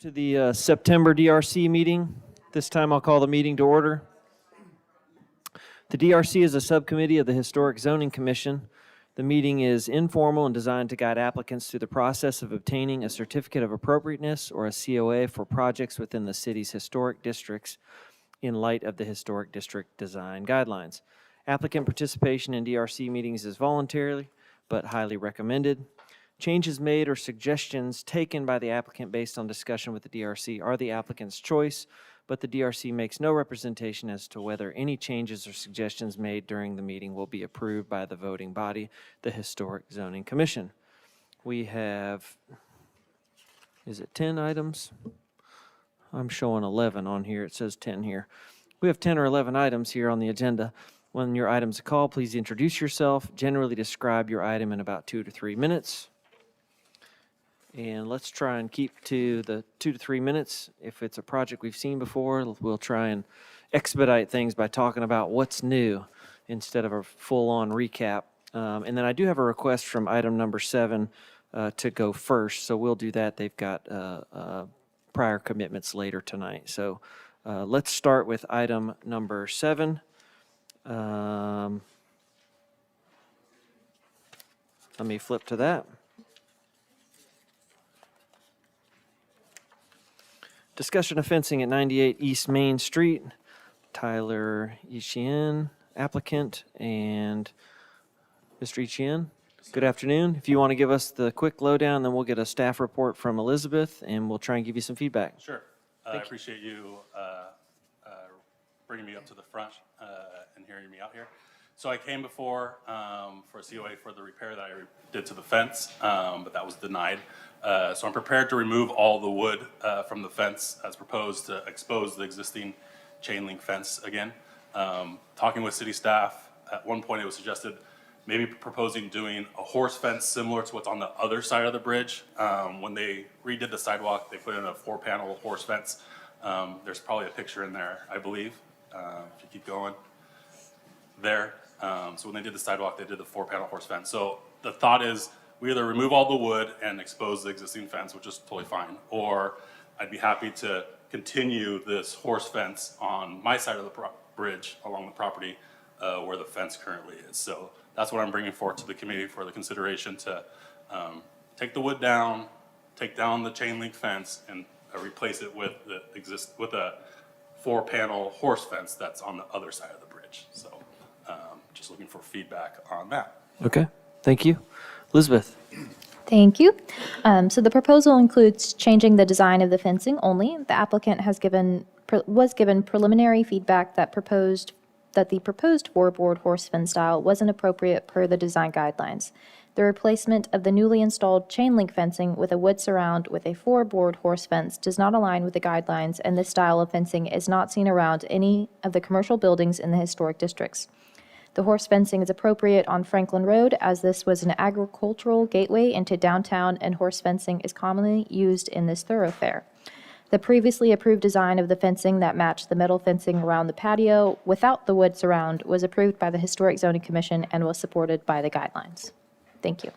To the September DRC meeting. This time I'll call the meeting to order. The DRC is a subcommittee of the Historic Zoning Commission. The meeting is informal and designed to guide applicants through the process of obtaining a certificate of appropriateness or a COA for projects within the city's historic districts in light of the Historic District Design Guidelines. Applicant participation in DRC meetings is voluntary but highly recommended. Changes made or suggestions taken by the applicant based on discussion with the DRC are the applicant's choice, but the DRC makes no representation as to whether any changes or suggestions made during the meeting will be approved by the voting body, the Historic Zoning Commission. We have, is it 10 items? I'm showing 11 on here. It says 10 here. We have 10 or 11 items here on the agenda. When your item's called, please introduce yourself. Generally describe your item in about 2 to 3 minutes. And let's try and keep to the 2 to 3 minutes. If it's a project we've seen before, we'll try and expedite things by talking about what's new instead of a full-on recap. And then I do have a request from item number 7 to go first, so we'll do that. They've got prior commitments later tonight. So let's start with item number 7. Let me flip to that. Discussion of fencing at 98 East Main Street. Tyler Etienne, applicant, and Mr. Etienne, good afternoon. If you want to give us the quick lowdown, then we'll get a staff report from Elizabeth, and we'll try and give you some feedback. Sure. I appreciate you bringing me up to the front and hearing me out here. So I came before for a COA for the repair that I did to the fence, but that was denied. So I'm prepared to remove all the wood from the fence as proposed to expose the existing chain link fence again. Talking with city staff, at one point it was suggested maybe proposing doing a horse fence similar to what's on the other side of the bridge. When they redid the sidewalk, they put in a 4-panel horse fence. There's probably a picture in there, I believe, if you keep going there. So when they did the sidewalk, they did the 4-panel horse fence. So the thought is we either remove all the wood and expose the existing fence, which is totally fine, or I'd be happy to continue this horse fence on my side of the bridge along the property where the fence currently is. So that's what I'm bringing forward to the committee for the consideration to take the wood down, take down the chain link fence, and replace it with a 4-panel horse fence that's on the other side of the bridge. So just looking for feedback on that. Okay, thank you. Elizabeth. Thank you. So the proposal includes changing the design of the fencing only. The applicant was given preliminary feedback that the proposed 4-board horse fence style wasn't appropriate per the design guidelines. The replacement of the newly installed chain link fencing with a wood surround with a 4-board horse fence does not align with the guidelines, and this style of fencing is not seen around any of the commercial buildings in the historic districts. The horse fencing is appropriate on Franklin Road, as this was an agricultural gateway into downtown, and horse fencing is commonly used in this thoroughfare. The previously approved design of the fencing that matched the metal fencing around the patio without the wood surround was approved by the Historic Zoning Commission and was supported by the guidelines. Thank you.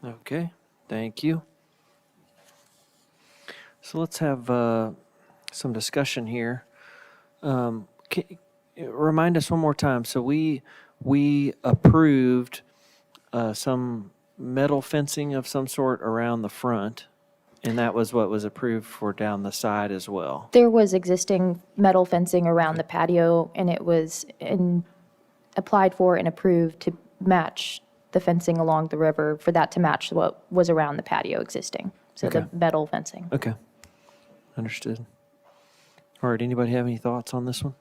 Okay, thank you. So let's have some discussion here. Remind us one more time. So we approved some metal fencing of some sort around the front, and that was what was approved for down the side as well. There was existing metal fencing around the patio, and it was applied for and approved to match the fencing along the river, for that to match what was around the patio existing. So Okay. the metal fencing. Okay, understood. All right, anybody have any thoughts on this one?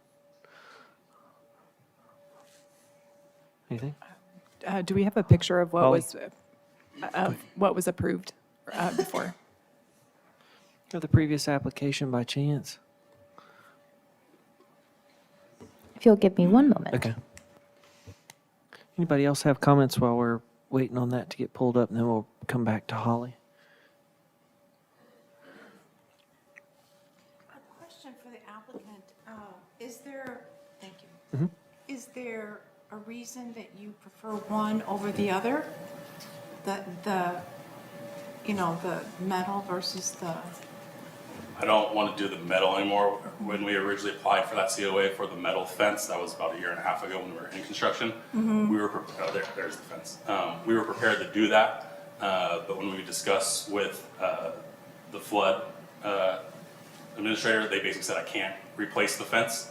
Anything? Do we have a picture of what Holly? was approved before? Of the previous application by chance? If you'll give me one moment. Okay. Anybody else have comments while we're waiting on that to get pulled up, and then we'll come back to Holly? A question for the applicant. Is there, thank you. Mhm. Is there a reason that you prefer one over the other? The metal versus the I don't want to do the metal anymore. When we originally applied for that COA for the metal fence, that was about a year and a half ago when we were in construction. We were, there's the fence. We were prepared to do that, but when we discussed with the flood administrator, they basically said I can't replace the fence.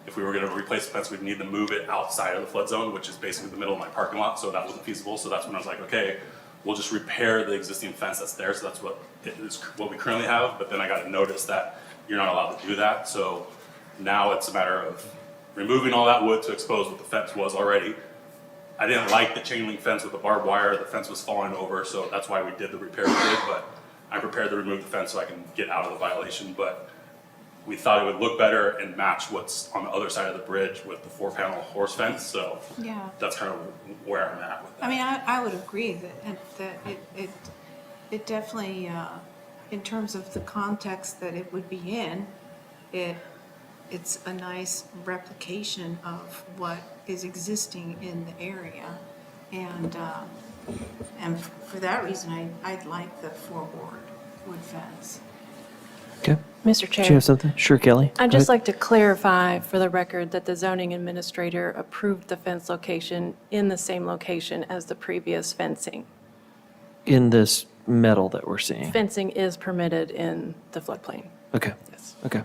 If we were going to replace the fence, we'd need to move it outside of the flood zone, which is basically the middle of my parking lot, so that wasn't feasible. So that's when I was like, okay, we'll just repair the existing fence that's there. So that's what we currently have. But then I got a notice that you're not allowed to do that. So now it's a matter of removing all that wood to expose what the fence was already. I didn't like the chain link fence with the barbed wire. The fence was falling over, so that's why we did the repair we did. But I'm prepared to remove the fence so I can get out of the violation. But we thought it would look better and match what's on the other side of the bridge with the 4-panel horse fence. So Yeah. that's kind of where I'm at with that. I mean, I would agree that it definitely, in terms of the context that it would be in, it's a nice replication of what is existing in the area. And for that reason, I'd like the 4-board wood fence. Okay. Mr. Do you Chair, have something? Sure, Kelly. I'd Go just ahead. like to clarify for the record that the zoning administrator approved the fence location in the same location as the previous fencing. In this metal that we're seeing. Fencing is permitted in the floodplain. Okay, Yes. okay.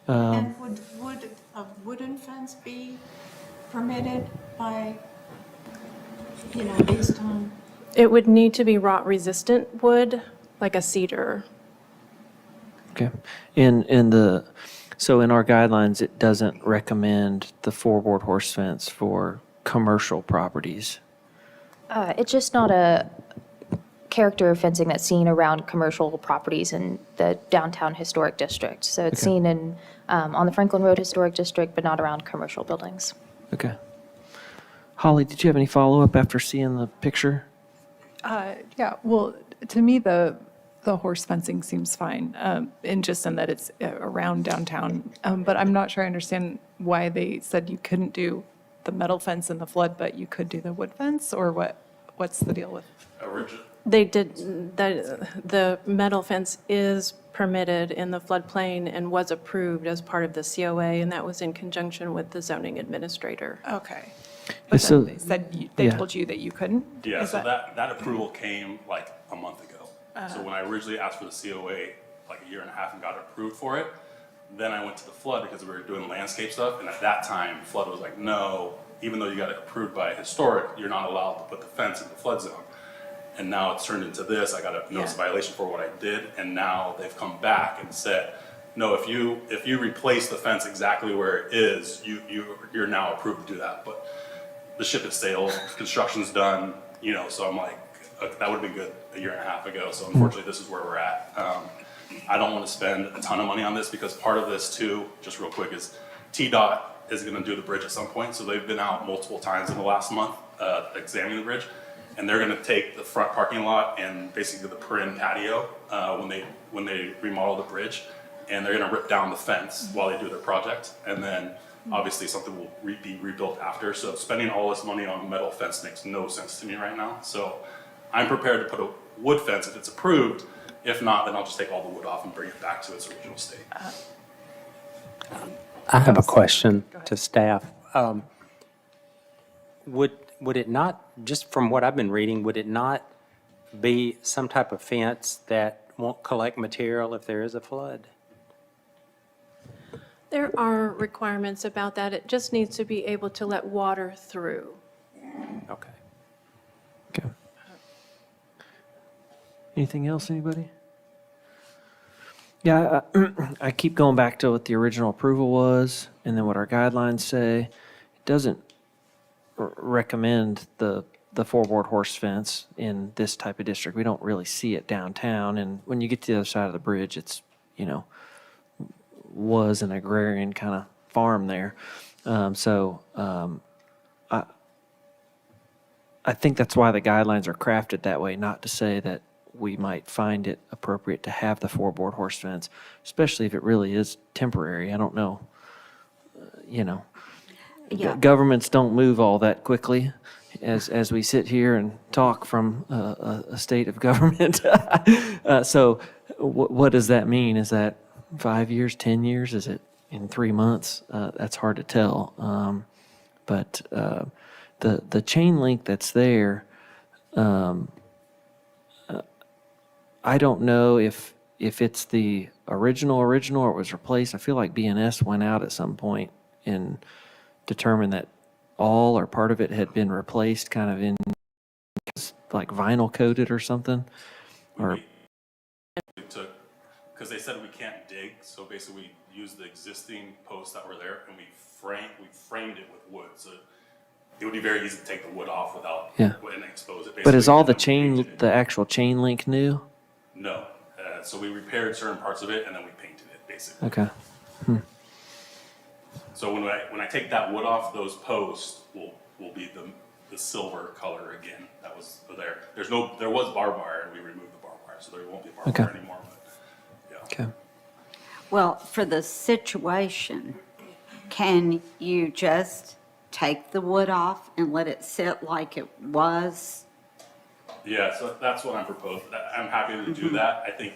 And would a wooden fence be permitted by, based on? It would need to be rot-resistant wood, like a cedar. Okay. So in our guidelines, it doesn't recommend the 4-board horse fence for commercial properties. It's just not a character of fencing that's seen around commercial properties in the downtown historic district. So it's seen in, on the Franklin Road Historic District, but not around commercial buildings. Okay. Holly, did you have any follow-up after seeing the picture? Yeah, well, to me, the horse fencing seems fine, in that it's around downtown. But I'm not sure I understand why they said you couldn't do the metal fence in the flood, but you could do the wood fence, or what's the deal with? They did, the metal fence is permitted in the floodplain and was approved as part of the COA, and that was in conjunction with the zoning administrator. Okay. Yeah, But so- then they said, they yeah. told you that you couldn't? Yeah, Is so that approval came like a month ago. So when I originally asked for the COA, like a year and a half and got approved for it, then I went to the flood because we were doing landscape stuff, and at that time, flood was like, no, even though you got it approved by historic, you're not allowed to put the fence in the flood zone. And now it's turned into this, I got a notice of violation for what I did, and now they've come back and said, no, if you replace the fence exactly where it is, you're now approved to do that. But the ship has sailed, construction's done, so I'm like, that would have been good a year and a half ago, so unfortunately, this is where we're at. I don't want to spend a ton of money on this, because part of this too, just real quick, is TDOT is gonna do the bridge at some point, so they've been out multiple times in the last month, examining the bridge, and they're gonna take the front parking lot and basically the Perin patio, when they remodel the bridge, and they're gonna rip down the fence while they do their project, and then obviously something will be rebuilt after, so spending all this money on metal fence makes no sense to me right now, so I'm prepared to put a wood fence if it's approved. If not, then I'll just take all the wood off and bring it back to its original state. I have a question to staff. Would it not, just from what I've been reading, would it not be some type of fence that won't collect material if there is a flood? There are requirements about that. It just needs to be able to let water through. Okay. Okay. Anything else, anybody? Yeah, I keep going back to what the original approval was, and then what our guidelines say. It doesn't recommend the 4-board horse fence in this type of district. We don't really see it downtown, and when you get to the other side of the bridge, it's, was an agrarian kind of farm there. I think that's why the guidelines are crafted that way, not to say that we might find it appropriate to have the 4-board horse fence, especially if it really is temporary. I don't know, Yeah. Governments don't move all that quickly as we sit here and talk from a state of government. So what does that mean? Is that 5 years, 10 years? Is it in 3 months? That's hard to tell. But the chain link that's there, I don't know if it's the original or it was replaced. I feel like BNS went out at some point and determined that all or part of it had been replaced, kind of in like vinyl coated or something. Or We took, because they said we can't dig, so basically we used the existing posts that were there and we framed it with wood. So it would be very easy to take the wood off without, Yeah. and expose it. but is basically, all and the then we painted it. the actual chain link new? No, so we repaired certain parts of it and then we painted it, basically. Okay. So when I take that wood off, those posts will be the silver color again that was there. There was barbed wire and we removed the barbed wire, so there won't be barbed Okay. wire anymore, but, yeah. Okay. Well, for the situation, can you just take the wood off and let it sit like it was? Yeah, so that's what I'm proposing. I'm happy to do that. I think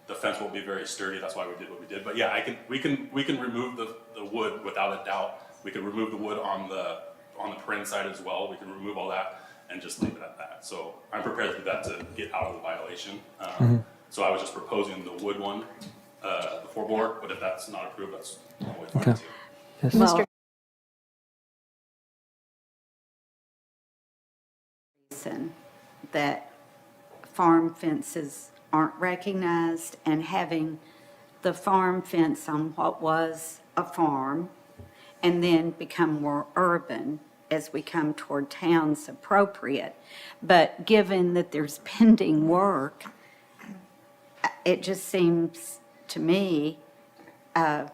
the fence won't be very sturdy, that's why we did what we did. But yeah, we can remove the wood without a doubt. We can remove the wood on the perimeter side as well. We can remove all that and just leave it at that. So I'm prepared to do that to get out of the violation. So I was just proposing the wood one, the floorboard, but if that's not approved, that's totally fine Okay. too. Yes. Well, reason that farm fences aren't recognized and having the farm fence on what was a farm and then become more urban as we come toward towns appropriate. But given that there's pending work, it just seems to me a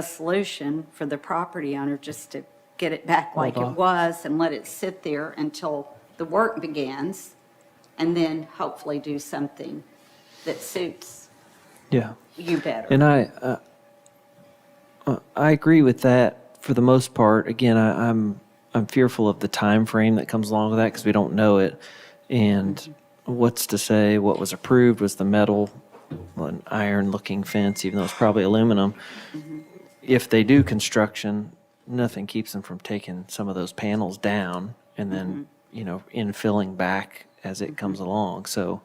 solution for the property owner just to get it back like Hold it off. was and let it sit there until the work begins, and then hopefully do something that suits Yeah. you better. And I agree with that for the most part. Again, I'm fearful of the time frame that comes along with that because we don't know it. And what's to say what was approved was the metal, an iron-looking fence, even though it's probably aluminum. If they do construction, nothing keeps them from taking some of those panels down and then, infilling back as it comes along. So,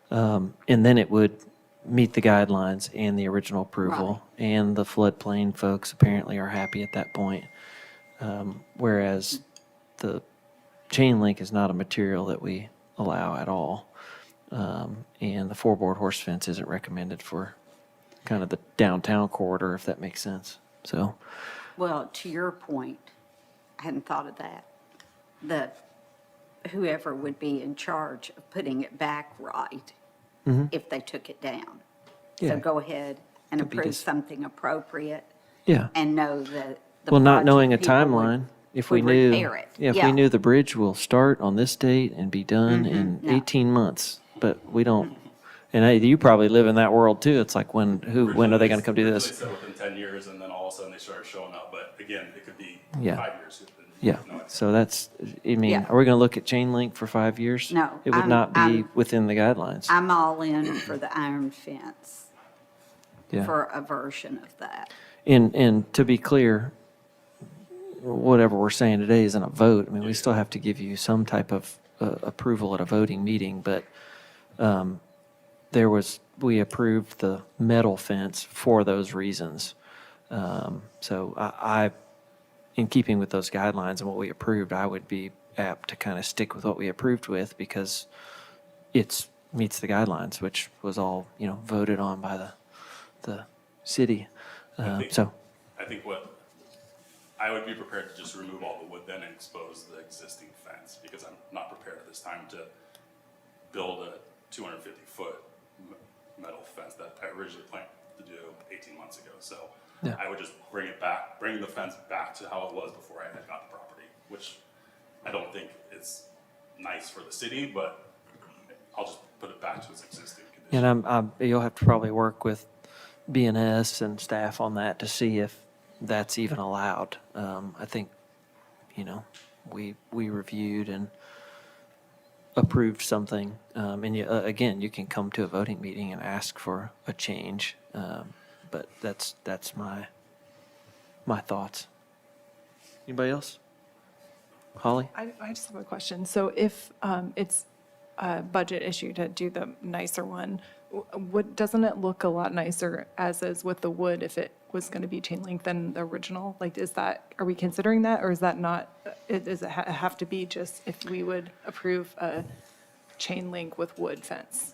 and then it would meet the guidelines and the original approval. And the floodplain folks apparently are happy at that point. Whereas the chain link is not a material that we allow at all. And the four-board horse fence isn't recommended for kind of the downtown corridor, if that makes sense. So, Well, to your point, I hadn't thought of that. That whoever would be in charge of putting it back right if they took it down. Yeah. So go ahead and Could be approve dis- something appropriate yeah. and know that the Well, not project knowing a people would- timeline, if we would knew, repair it. yeah, if Yeah. we knew the bridge will start on this date and be done in Yeah. 18 months, but we don't. And you probably live in that world too. It's like when are they going to come do They this? said within 10 years and then all of a sudden they started showing up, but again, it could be Yeah. 5 years. Yeah. No, So that's, I mean, Yeah. are we going to look at chain link for 5 years? No, It would I'm- not be I'm- within the guidelines. I'm all in for the iron fence, Yeah. for a version of that. And to be clear, whatever we're saying today isn't a vote. I mean, we still have to give you some type of approval at a voting meeting, but we approved the metal fence for those reasons. So I, in keeping with those guidelines and what we approved, I would be apt to kind of stick with what we approved with because meets the guidelines, which was all, voted on by the city. think- So, I think I would be prepared to just remove all the wood then and expose the existing fence, because I'm not prepared at this time to build a 250-foot metal fence that I originally planned to do 18 months ago. So Yeah. I would just bring the fence back to how it was before I had got the property, which I don't think is nice for the city, but I'll just put it back to its existing condition. and you'll have to probably work with BNS and staff on that to see if that's even allowed. I think, we reviewed and approved something, and you, again, you can come to a voting meeting and ask for a change, but that's my thoughts. Anybody else? Holly? I just have a question. So if it's a budget issue to do the nicer one, doesn't it look a lot nicer as is with the wood if it was going to be chain link than the original? Like, are we considering that, or is that not, does it have to be just if we would approve a chain link with wood fence?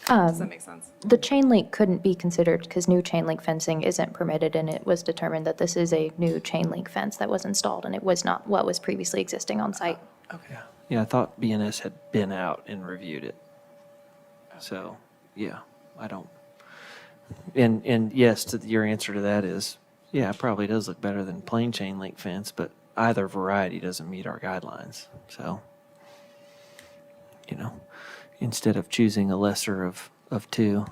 Does that make sense? The chain link couldn't be considered because new chain link fencing isn't permitted, and it was determined that this is a new chain link fence that was installed, and it was not what was previously existing on site. Okay. Yeah, I thought BNS had been out and reviewed it. So, yeah, I don't. And yes, your answer to that is, yeah, it probably does look better than plain chain link fence, but either variety doesn't meet our guidelines. So, instead of choosing a lesser of two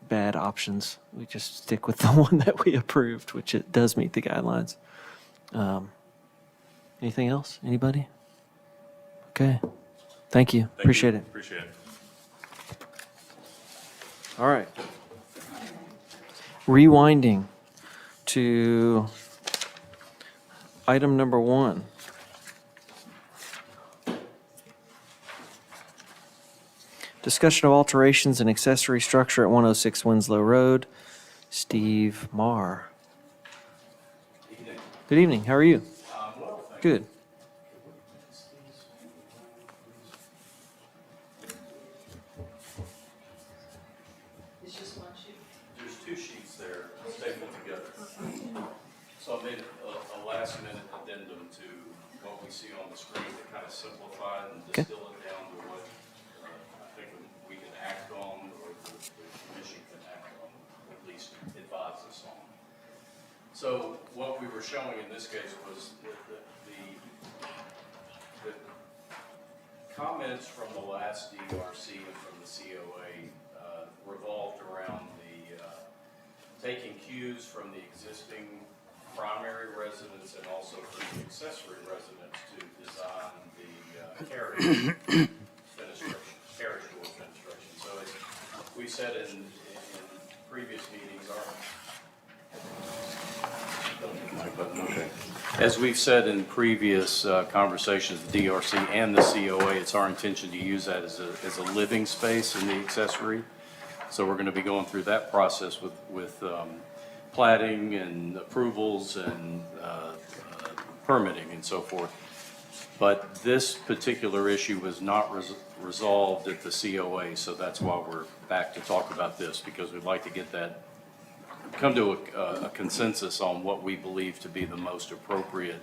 bad options, we just stick with the one that we approved, which it does meet the guidelines. Anything else? Anybody? Okay. Thank you. Thank you. Appreciate it. Appreciate it. All right. Rewinding to item number 1. Discussion of alterations and accessory structure at 106 Winslow Road. Steve Marr. Good evening. How are you? Good. There's two sheets there stapled together. So I made a last minute addendum to what we see on the screen to kind of simplify and Okay. distill it down to what I think we can act on, or the commission can act on, at least advise us on. So what we were showing in this case was the comments from the last DRC and from the COA revolved around taking cues from the existing primary residents and also from the accessory residents to design the carriage fenestration, carriage door fenestration. So as we said in previous meetings, as we've said in previous conversations, the DRC and the COA, it's our intention to use that as a living space in the accessory. So we're going to be going through that process with plating and approvals and permitting and so forth. But this particular issue was not resolved at the COA, so that's why we're back to talk about this, because we'd like to get that, come to a consensus on what we believe to be the most appropriate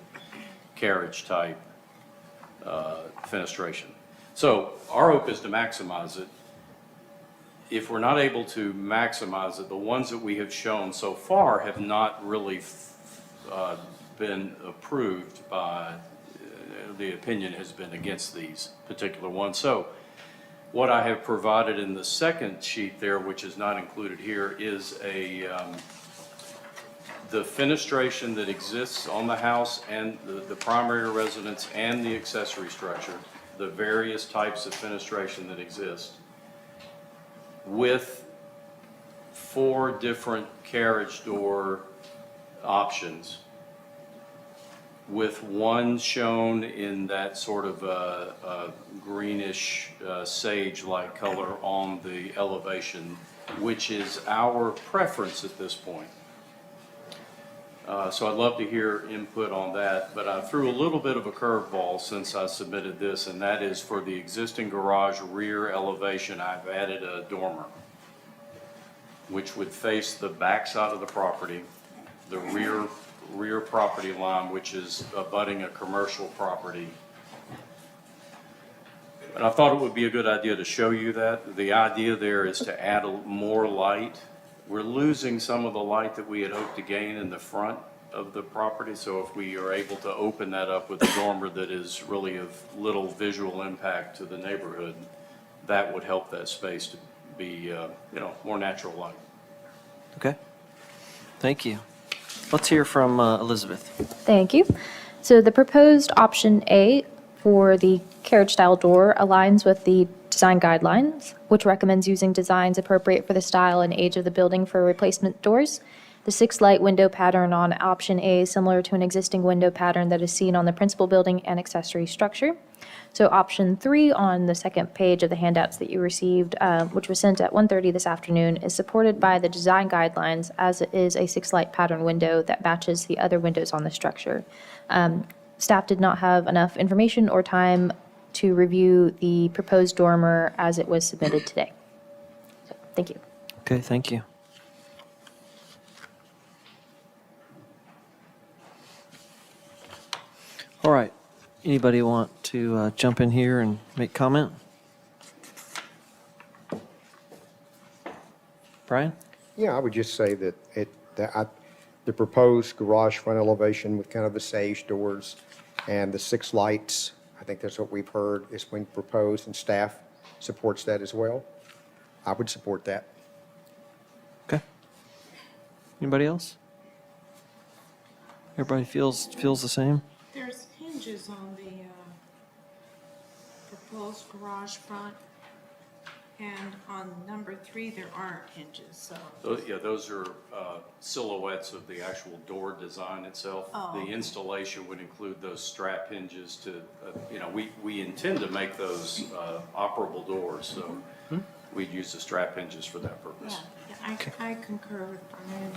carriage type fenestration. So our hope is to maximize it. If we're not able to maximize it, the ones that we have shown so far have not really been approved by, the opinion has been against these particular ones. So what I have provided in the second sheet there, which is not included here, is the fenestration that exists on the house and the primary residence and the accessory structure, the various types of fenestration that exist, with 4 different carriage door options, with one shown in that sort of a greenish sage-like color on the elevation, which is our preference at this point. So I'd love to hear input on that, but I threw a little bit of a curveball since I submitted this, and that is for the existing garage rear elevation, I've added a dormer, which would face the back side of the property, the rear property line, which is abutting a commercial property. And I thought it would be a good idea to show you that. The idea there is to add more light. We're losing some of the light that we had hoped to gain in the front of the property, so if we are able to open that up with a dormer that is really of little visual impact to the neighborhood, that would help that space to be, more natural light. Okay. Thank you. Let's hear from Elizabeth. Thank you. So the proposed option A for the carriage-style door aligns with the design guidelines, which recommends using designs appropriate for the style and age of the building for replacement doors. The 6-light window pattern on option A is similar to an existing window pattern that is seen on the principal building and accessory structure. So option 3 on the second page of the handouts that you received, which was sent at 1:30 this afternoon, is supported by the design guidelines as it is a 6-light pattern window that matches the other windows on the structure. Staff did not have enough information or time to review the proposed dormer as it was submitted today. So, thank you. Okay, thank you. All right. Anybody want to jump in here and make comment? Brian? Yeah, I would just say that the proposed garage front elevation with kind of the sage doors and the 6 lights, I think that's what we've heard is being proposed, and staff supports that as well. I would support that. Okay. Anybody else? Everybody feels the same? There's hinges on the proposed garage front, and on number 3, there aren't hinges, so. Yeah, those are silhouettes of the actual door design itself. Oh, The okay. installation would include those strap hinges to, we intend to make those operable doors, so we'd use the strap hinges for that Yeah, purpose. yeah, I concur with Brian.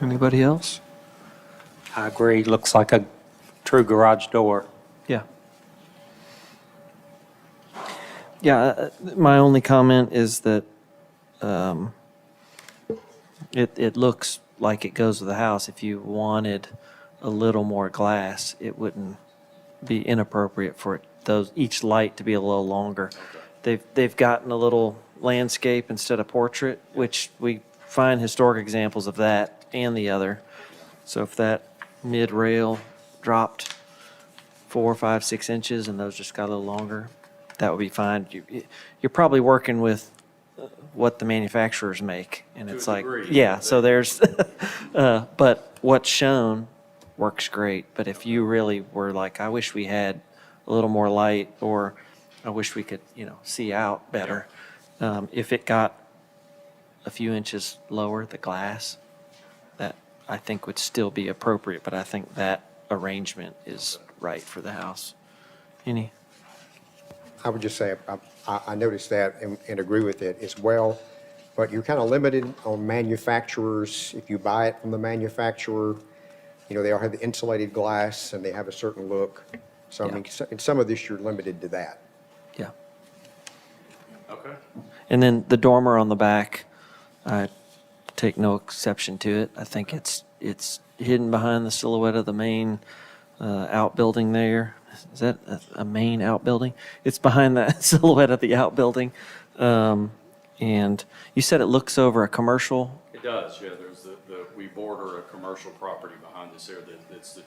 Anybody else? I agree, looks like a true garage door. Yeah. Yeah, my only comment is that it looks like it goes with the house. If you wanted a little more glass, it wouldn't be inappropriate for each light to be a little longer. They've gotten a little landscape instead of portrait, which we find historic examples of that and the other. So if that mid-rail dropped 4, 5, 6 inches and those just got a little longer, that would be fine. You're probably working with what the manufacturers make, and To a it's like, degree, yeah, yeah. so there's, but what's shown works great. But if you really were like, I wish we had a little more light, or I wish we could, see out better, if it got a few inches lower, the glass, that I think would still be appropriate, but I think that arrangement is right for the house. Any? I would just say, I noticed that and agree with it as well, but you're kind of limited on manufacturers. If you buy it from the manufacturer, they all have the insulated glass and they have a certain look. So, I mean, in some of this, you're limited to that. Yeah. Okay. And then the dormer on the back, I take no exception to it. I think it's hidden behind the silhouette of the main outbuilding there. Is that a main outbuilding? It's behind the silhouette of the outbuilding. And you said it looks over a commercial. It does, yeah, there's we border a commercial property behind us there, it's it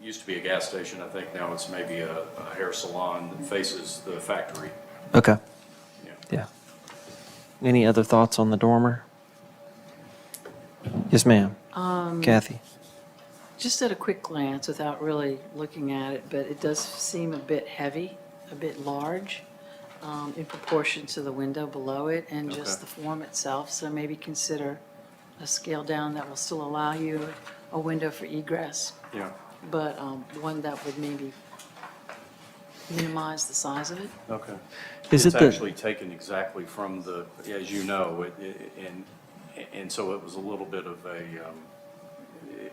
used to be a gas station, I think now it's maybe a hair salon that faces the factory. Okay. Yeah. Yeah. Any other thoughts on the dormer? Yes, ma'am. Kathy? Just at a quick glance, without really looking at it, but it does seem a bit heavy, a bit large in proportion to the window below it and just the form itself. So maybe consider a scale down that will still allow you a window for egress, Yeah, but one that would maybe minimize the size of it. okay. Is It's it the- actually taken exactly from as you know, and so it was a little bit of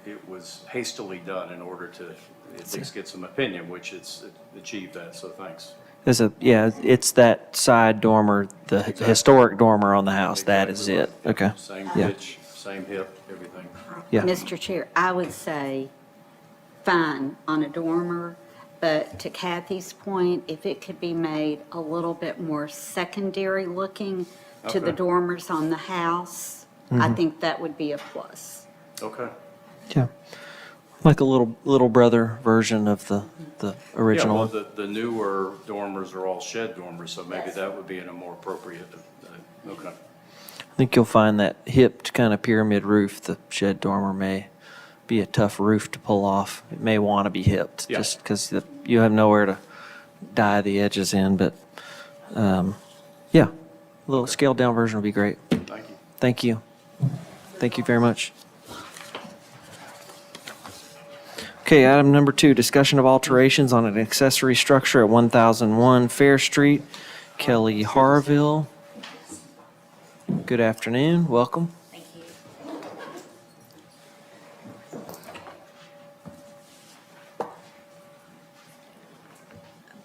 it was hastily done in order to at least get some opinion, which it's achieved that, so thanks. It's that side dormer, the historic dormer on the house. That is it. Exactly right. Okay. Same Yeah. pitch, same hip, everything. Yeah. Mr. Chair, I would say fine on a dormer, but to Kathy's point, if it could be made a little bit more secondary looking to the Okay. dormers on the house, I think that would be a plus. Okay. Yeah. Like a little brother version of the Yeah, original. well, the newer dormers are all shed dormers, so maybe that would be in a more appropriate, okay. I think you'll find that hipped kind of pyramid roof, the shed dormer may be a tough roof to pull off. It may want to be hipped, Yeah. just because you have nowhere to dye the edges in, but, yeah, a little scaled down version would be great. Thank you. Thank you. Thank you very much. Okay, item number 2, discussion of alterations on an accessory structure at 1001 Fair Street, Kelly Harville. Good afternoon, welcome. Thank you.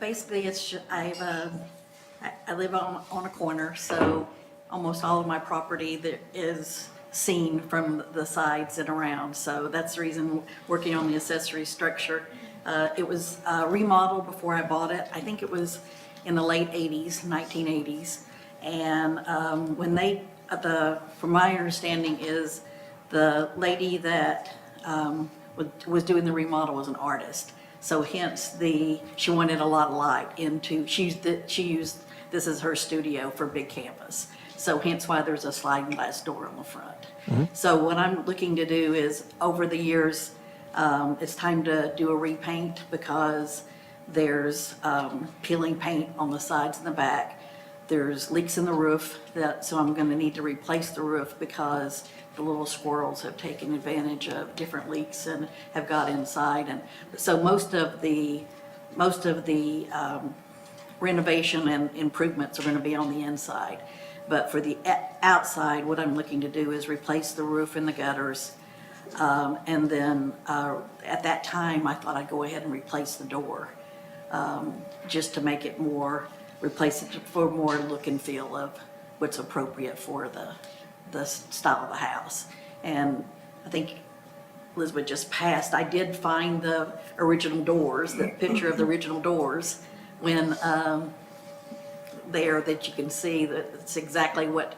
Basically, I live on a corner, so almost all of my property that is seen from the sides and around. So that's the reason working on the accessory structure. It was remodeled before I bought it. I think it was in the late 80s, 1980s. And when from my understanding is the lady that was doing the remodel was an artist. So hence she wanted a lot of light into, she used this as her studio for big canvas. So hence why there's a sliding glass door on the front. So what I'm looking to do is, over the years, it's time to do a repaint because there's peeling paint on the sides and the back. There's leaks in the roof, so I'm going to need to replace the roof because the little squirrels have taken advantage of different leaks and have got inside. And so most of the renovation and improvements are going to be on the inside. But for the outside, what I'm looking to do is replace the roof and the gutters. And then at that time, I thought I'd go ahead and replace the door, just to make it replace it for more look and feel of what's appropriate for the style of the house. And I think Elizabeth just passed, I did find the original doors, the picture of the original doors when there that you can see that it's exactly what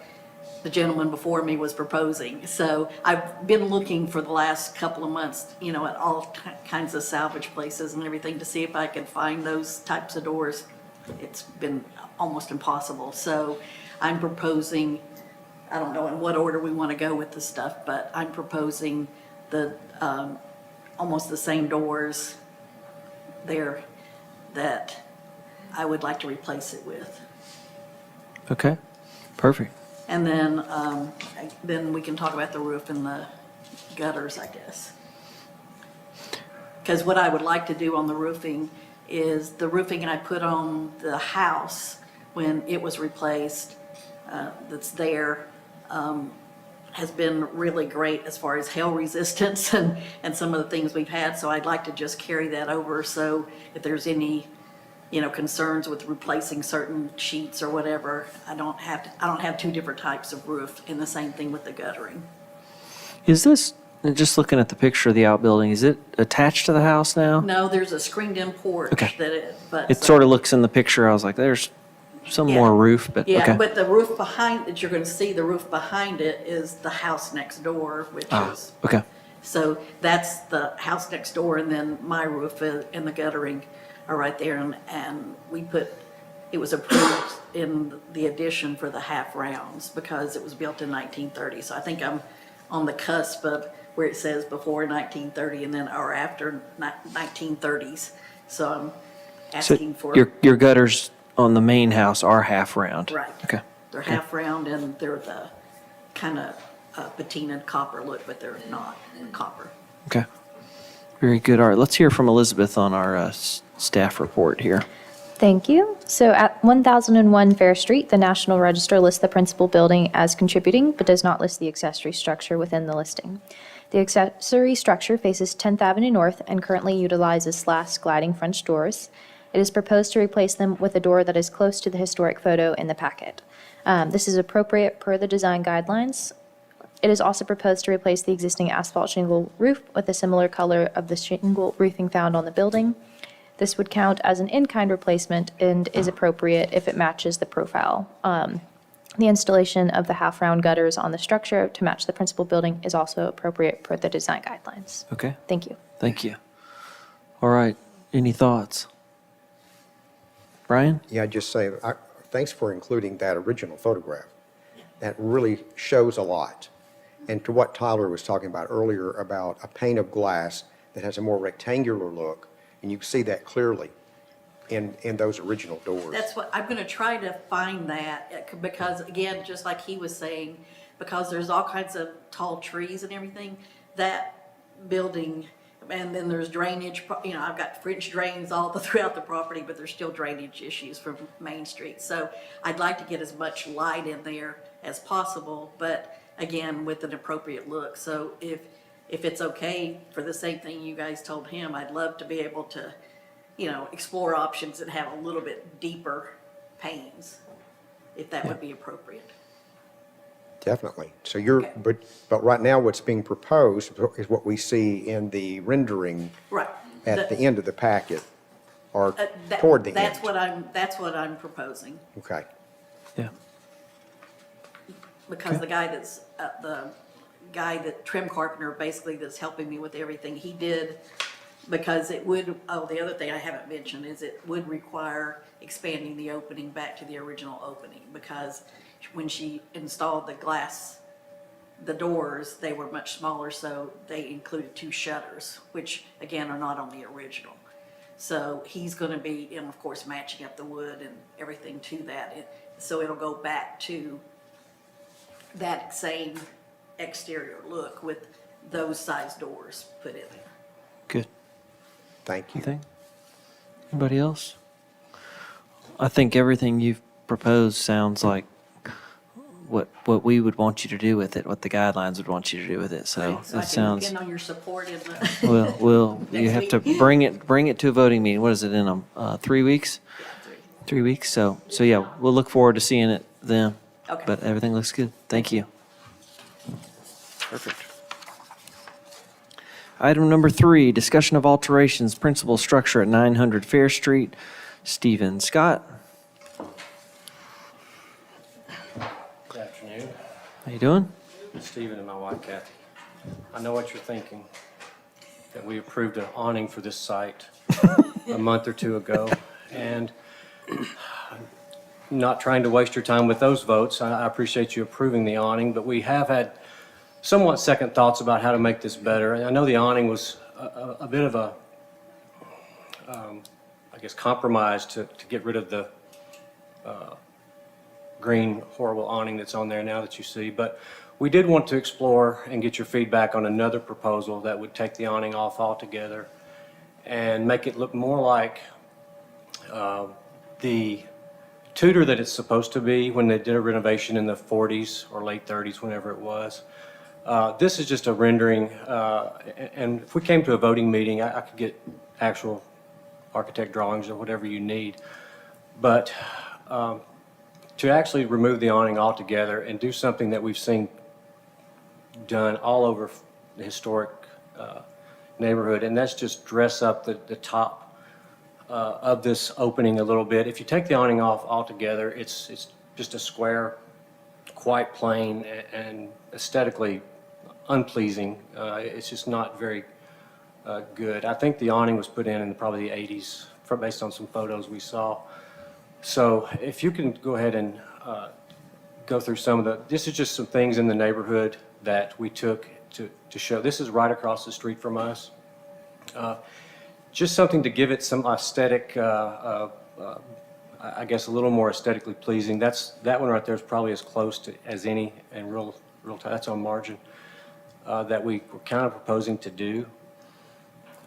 the gentleman before me was proposing. So I've been looking for the last couple of months, at all kinds of salvage places and everything to see if I could find those types of doors. It's been almost impossible. So I'm proposing, I don't know in what order we want to go with the stuff, but I'm proposing almost the same doors there that I would like to replace it with. Okay, perfect. And then we can talk about the roof and the gutters, I guess. Because what I would like to do on the roofing is the roofing I put on the house when it was replaced, that's there, has been really great as far as hail resistance and some of the things we've had. So I'd like to just carry that over. So if there's any concerns with replacing certain sheets or whatever, I don't have two different types of roof, and the same thing with the guttering. Is this, just looking at the picture of the outbuilding, is it attached to the house now? No, there's a screened-in porch Okay. but. It sort of looks in the picture, I was like, there's some Yeah. more roof, but Yeah, okay. but the roof behind, that you're gonna see, the roof behind it is the house next door, which is, Okay, so that's the house next door, and then my roof and the guttering are right there, and it was approved in the addition for the half rounds because it was built in 1930. So I think I'm on the cusp of where it says before 1930 and then or after 1930s. So I'm so asking for. your gutters on the main house are half round? Right. Okay, They're half round and they're the kind of patinaed copper look, but they're not copper. okay. Very good. All right, let's hear from Elizabeth on our staff report here. Thank you. So at 1001 Fair Street, the National Register lists the principal building as contributing, but does not list the accessory structure within the listing. The accessory structure faces 10th Avenue North and currently utilizes sliding French doors. It is proposed to replace them with a door that is close to the historic photo in the packet. This is appropriate per the design guidelines. It is also proposed to replace the existing asphalt shingle roof with a similar color of the shingle roofing found on the building. This would count as an in-kind replacement and is appropriate if it matches the profile. The installation of the half-round gutters on the structure to match the principal building is also appropriate per the design guidelines. Okay, Thank you. thank you. All right, any thoughts? Brian? Yeah, I'd just say, thanks for including that original photograph. That really shows a lot. And to what Tyler was talking about earlier about a pane of glass that has a more rectangular look, and you can see that clearly in those original doors. That's what, I'm gonna try to find that, because again, just like he was saying, because there's all kinds of tall trees and everything, that building, and then there's drainage, I've got French drains all throughout the property, but there's still drainage issues from Main Street. So I'd like to get as much light in there as possible, but again, with an appropriate look. So if it's okay for the same thing you guys told him, I'd love to be able to, explore options and have a little bit deeper panes, if that would be appropriate. Definitely. So you're, Okay. but right now what's being proposed is what we see in the rendering Right. at the end of the packet, or That- toward the end. That's what I'm proposing, Okay. Yeah. because the guy that Trim Carpenter, basically, that's helping me with everything, he did, because it would, the other thing I haven't mentioned is it would require expanding the opening back to the original opening, because when she installed the doors, they were much smaller, so they included 2 shutters, which again are not on the original. So he's gonna be, and of course, matching up the wood and everything to that. So it'll go back to that same exterior look with those size doors put in there. Good. Thank you. Anything? Anybody else? I think everything you've proposed sounds like what we would want you to do with it, what the guidelines would want you to do with it. So So I it can sounds, depend on your support in the. you Next have to week. bring it to a voting meeting. What is it in 3 weeks? 3 weeks. So yeah, we'll look forward to seeing it then. Okay. But everything looks good. Thank you. Perfect. Item number 3, discussion of alterations, principal structure at 900 Fair Street. Stephen Scott, Good afternoon, how you doing? Stephen and my wife Kathy. I know what you're thinking, that we approved an awning for this site a month or 2 ago, and not trying to waste your time with those votes. I appreciate you approving the awning, but we have had somewhat second thoughts about how to make this better. And I know the awning was a bit of a, I guess, compromise to get rid of the green horrible awning that's on there now that you see. But we did want to explore and get your feedback on another proposal that would take the awning off altogether and make it look more like the Tudor that it's supposed to be when they did a renovation in the 40s or late 30s, whenever it was. This is just a rendering, and if we came to a voting meeting, I could get actual architect drawings or whatever you need. But to actually remove the awning altogether and do something that we've seen done all over the historic neighborhood, and that's just dress up the top of this opening a little bit. If you take the awning off altogether, it's just a square, quite plain and aesthetically unpleasing. It's just not very good. I think the awning was put in probably the 80s, based on some photos we saw. So if you can go ahead and go through this is just some things in the neighborhood that we took to show. This is right across the street from us. Just something to give it some aesthetic, I guess a little more aesthetically pleasing. That one right there is probably as close to as any, and real tight. That's on Margin, that we were kind of proposing to do.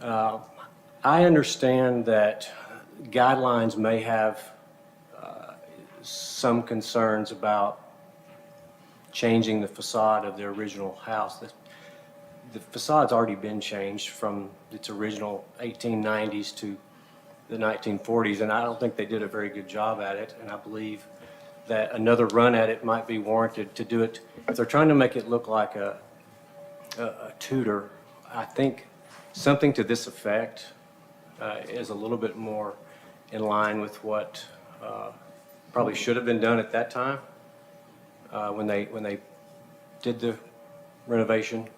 I understand that guidelines may have some concerns about changing the facade of the original house. The facade's already been changed from its original 1890s to the 1940s, and I don't think they did a very good job at it, and I believe that another run at it might be warranted to do it. If they're trying to make it look like a Tudor, I think something to this effect is a little bit more in line with what probably should have been done at that time when they did the renovation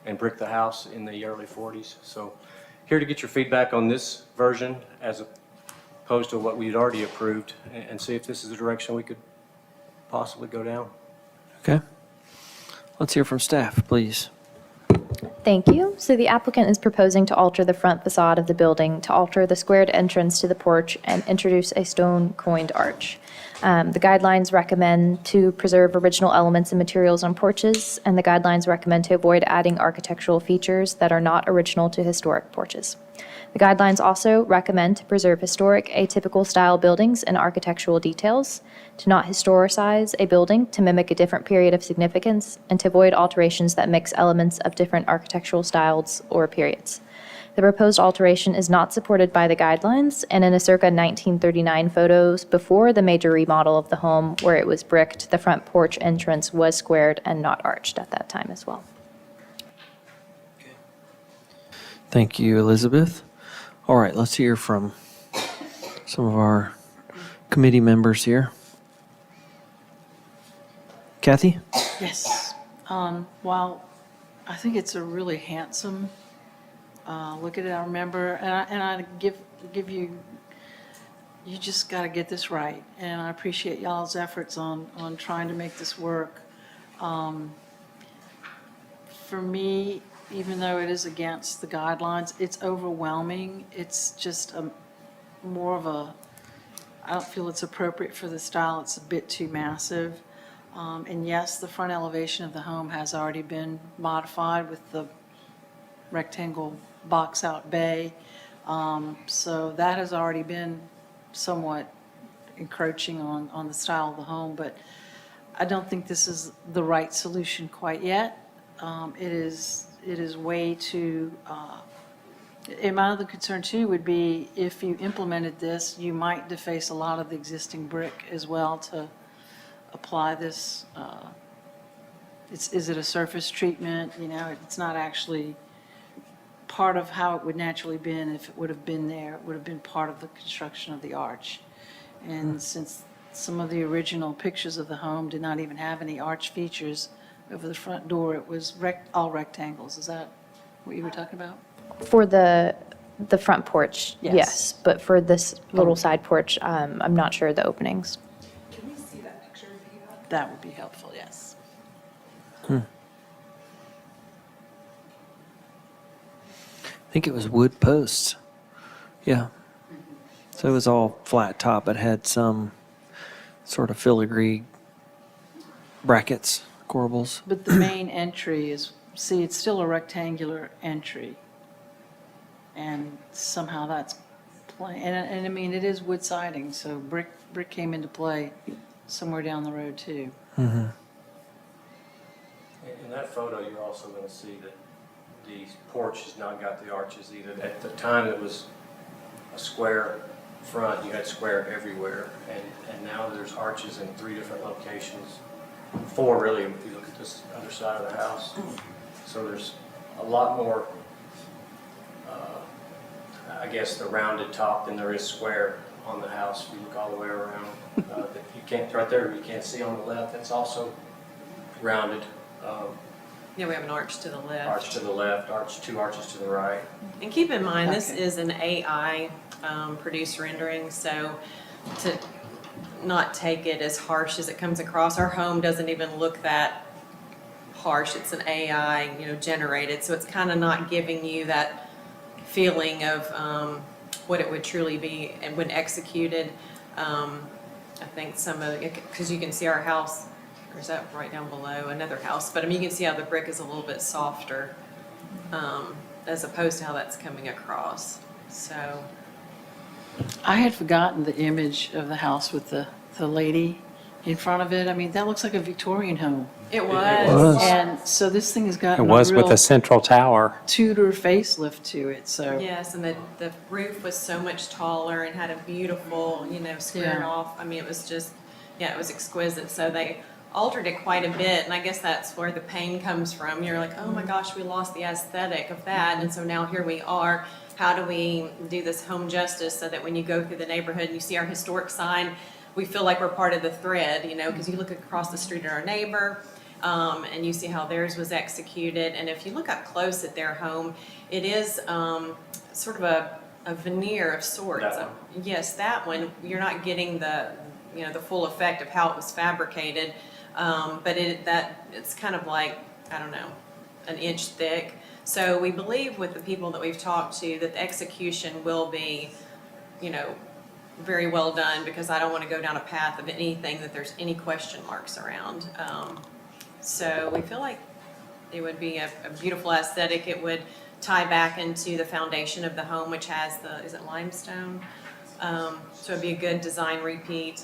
and bricked the house in the early 40s. So here to get your feedback on this version as opposed to what we had already approved, and see if this is the direction we could possibly go down. Okay. Let's hear from staff, please. Thank you. So the applicant is proposing to alter the front facade of the building, to alter the squared entrance to the porch, and introduce a stone coined arch. The guidelines recommend to preserve original elements and materials on porches, and the guidelines recommend to avoid adding architectural features that are not original to historic porches. The guidelines also recommend to preserve historic, atypical style buildings and architectural details, to not historicize a building to mimic a different period of significance, and to avoid alterations that mix elements of different architectural styles or periods. The proposed alteration is not supported by the guidelines, and in a circa 1939 photos before the major remodel of the home where it was bricked, the front porch entrance was squared and not arched at that time as well. Thank you, Elizabeth. All right, let's hear from some of our committee members here. Kathy? Yes. While I think it's a really handsome look at it, I remember, and I give you, you just got to get this right. And I appreciate y'all's efforts on trying to make this work. For me, even though it is against the guidelines, it's overwhelming. It's just more of a, I don't feel it's appropriate for the style. It's a bit too massive. And yes, the front elevation of the home has already been modified with the rectangle box out bay. So that has already been somewhat encroaching on the style of the home, but I don't think this is the right solution quite yet. It is way too, and my other concern too would be if you implemented this, you might deface a lot of the existing brick as well to apply this. Is it a surface treatment? You know, it's not actually part of how it would naturally been if it would have been there. It would have been part of the construction of the arch. And since some of the original pictures of the home did not even have any arch features over the front door, it was all rectangles. Is that what you were talking about? For the front porch, Yes. yes, but for this little side porch, I'm not sure of the openings. That would be helpful, yes. I think it was wood posts. Yeah. So it was all flat top, but had some sort of filigree brackets, corbels. But the main entry is, see, it's still a rectangular entry. And somehow that's plain, and I mean, it is wood siding, so brick came into play somewhere down the road too. In that photo, you're also going to see that the porch has not got the arches either. At the time, it was a square front, you had square everywhere, and now there's arches in 3 different locations. 4 really, if you look at this other side of the house. So there's a lot more, I guess, the rounded top than there is square on the house. If you look all the way around, you can't, right there, you can't see on the left, that's also rounded. Yeah, we have an arch to the left. Arch to the left, 2 arches to the right. And keep in mind, this Okay. is an AI produced rendering, so to not take it as harsh as it comes across, our home doesn't even look that harsh. It's an AI, generated, so it's kind of not giving you that feeling of what it would truly be and when executed. I think some of, because you can see our house, or is that right down below another house? But I mean, you can see how the brick is a little bit softer as opposed to how that's coming across. So, I had forgotten the image of the house with the lady in front of it. I mean, that looks like a Victorian home. it was. was. And so this thing has It gotten a was with real a central tower. Tudor facelift to it, so. Yes, and the roof was so much taller and had a beautiful, squared Yeah. off. I mean, it was just, it was exquisite. So they altered it quite a bit, and I guess that's where the pain comes from. You're like, oh my gosh, we lost the aesthetic of that, and so now here we are. How do we do this home justice so that when you go through the neighborhood and you see our historic sign, we feel like we're part of the thread, because you look across the street at our neighbor, and you see how theirs was executed. And if you look up close at their home, it is sort of a veneer of sorts. That one? Yes, that one. You're not getting the the full effect of how it was fabricated, but it's kind of like I don't know, an inch thick. So we believe with the people that we've talked to that the execution will be, very well done, because I don't want to go down a path of anything that there's any question marks around. So we feel like it would be a beautiful aesthetic. It would tie back into the foundation of the home, which has is it limestone? So it'd be a good design repeat.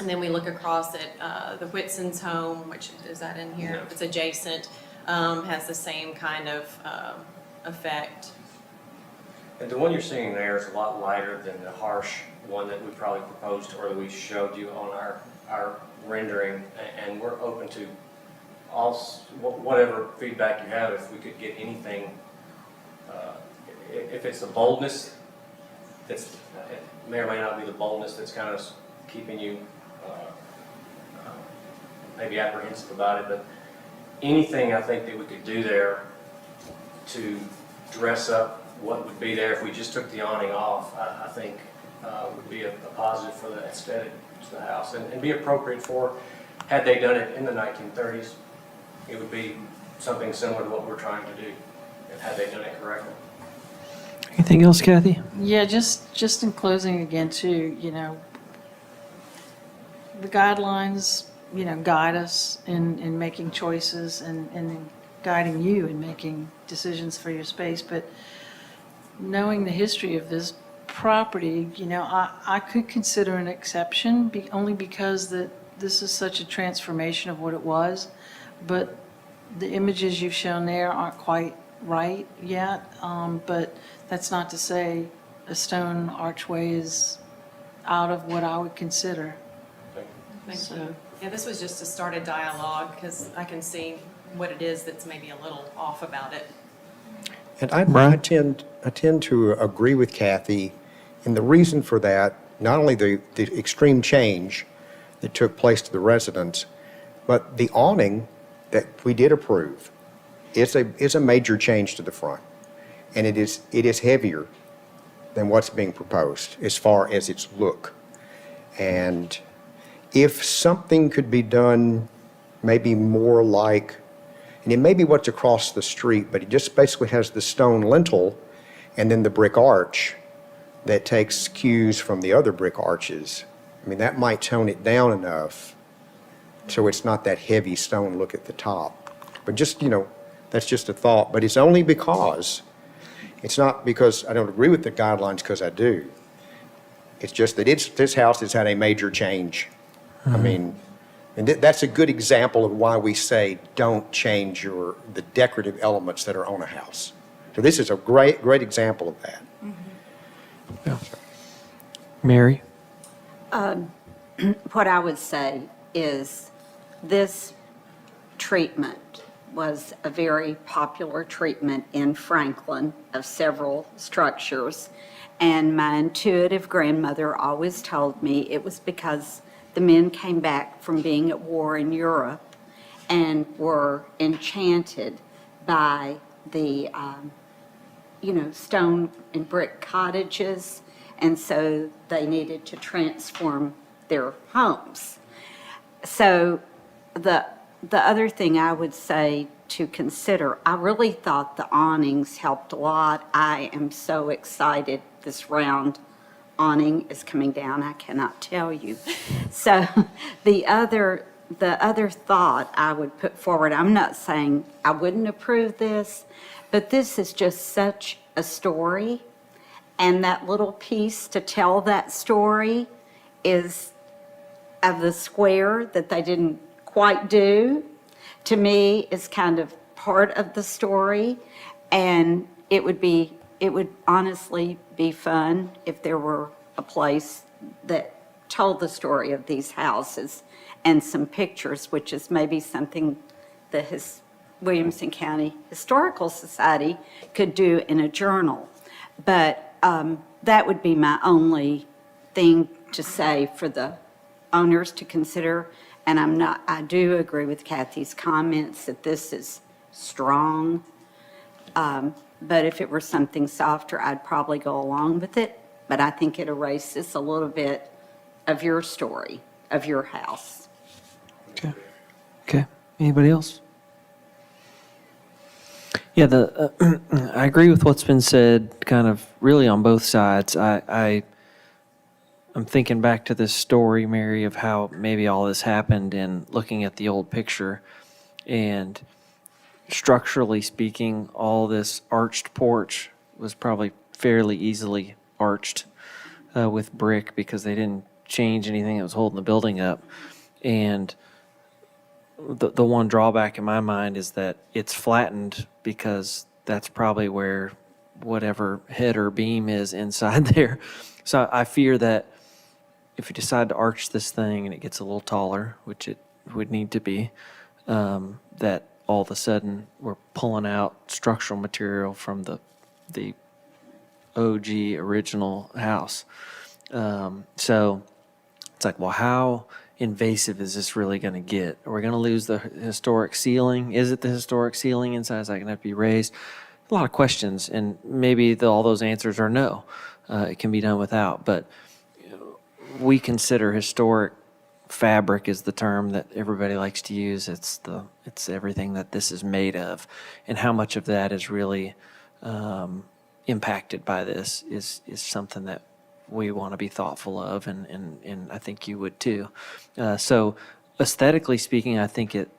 And then we look across at the Whitson's home, which is that in here? Yeah. It's adjacent, has the same kind of effect. And the one you're seeing there is a lot lighter than the harsh one that we probably proposed or that we showed you on our rendering. And we're open to whatever feedback you have, if we could get anything, if it's the boldness, it may or may not be the boldness that's kind of keeping you maybe apprehensive about it, but anything I think that we could do there to dress up what would be there if we just took the awning off, I think would be a positive for the aesthetic to the house and be appropriate for, had they done it in the 1930s, it would be something similar to what we're trying to do, and had they done it correctly. Anything else, Kathy? Yeah, just in closing again too, the guidelines, guide us in making choices and guiding you in making decisions for your space. But knowing the history of this property, I could consider an exception only because this is such a transformation of what it was. But the images you've shown there aren't quite right yet. But that's not to say a stone archway is out of what I would consider. Thank you. Yeah, this was just to start a dialogue, because I can see what it is that's maybe a little off about it. And I tend to agree with Kathy, and the reason for that, not only the extreme change that took place to the residents, but the awning that we did approve is a major change to the front. And it is heavier than what's being proposed as far as its look. And if something could be done maybe more like, and it may be what's across the street, but it just basically has the stone lintel and then the brick arch that takes cues from the other brick arches. I mean, that might tone it down enough so it's not that heavy stone look at the top. But just, that's just a thought. But it's only because, it's not because I don't agree with the guidelines, because I do. It's just that this house has had a major change. I mean, and that's a good example of why we say don't change the decorative elements that are on a house. So this is a great example of that. Yeah. Mary? What I would say is this treatment was a very popular treatment in Franklin of several structures. And my intuitive grandmother always told me it was because the men came back from being at war in Europe and were enchanted by the, stone and brick cottages, and so they needed to transform their homes. So the other thing I would say to consider, I really thought the awnings helped a lot. I am so excited this round awning is coming down, I cannot tell you. So the other thought I would put forward, I'm not saying I wouldn't approve this, but this is just such a story, and that little piece to tell that story is of the square that they didn't quite do, to me is kind of part of the story, and it would honestly be fun if there were a place that told the story of these houses and some pictures, which is maybe something the Williamson County Historical Society could do in a journal. But that would be my only thing to say for the owners to consider. And I do agree with Kathy's comments that this is strong. But if it were something softer, I'd probably go along with it. But I think it erases a little bit of your story, of your house. Okay. Anybody else? Yeah, I agree with what's been said, kind of really on both sides. I'm thinking back to this story, Mary, of how maybe all this happened, and looking at the old picture, and structurally speaking, all this arched porch was probably fairly easily arched with brick because they didn't change anything that was holding the building up. And the one drawback in my mind is that it's flattened because that's probably where whatever header beam is inside there. So I fear that if you decide to arch this thing and it gets a little taller, which it would need to be, that all of a sudden we're pulling out structural material from the OG original house. So it's like, well, how invasive is this really going to get? Are we going to lose the historic ceiling? Is it the historic ceiling inside? Is that going to have to be raised? A lot of questions, and maybe all those answers are no. It can be done without, but we consider historic fabric is the term that everybody likes to use. It's everything that this is made of, and how much of that is really impacted by this is something that we want to be thoughtful of, and I think you would too. So aesthetically speaking, I think it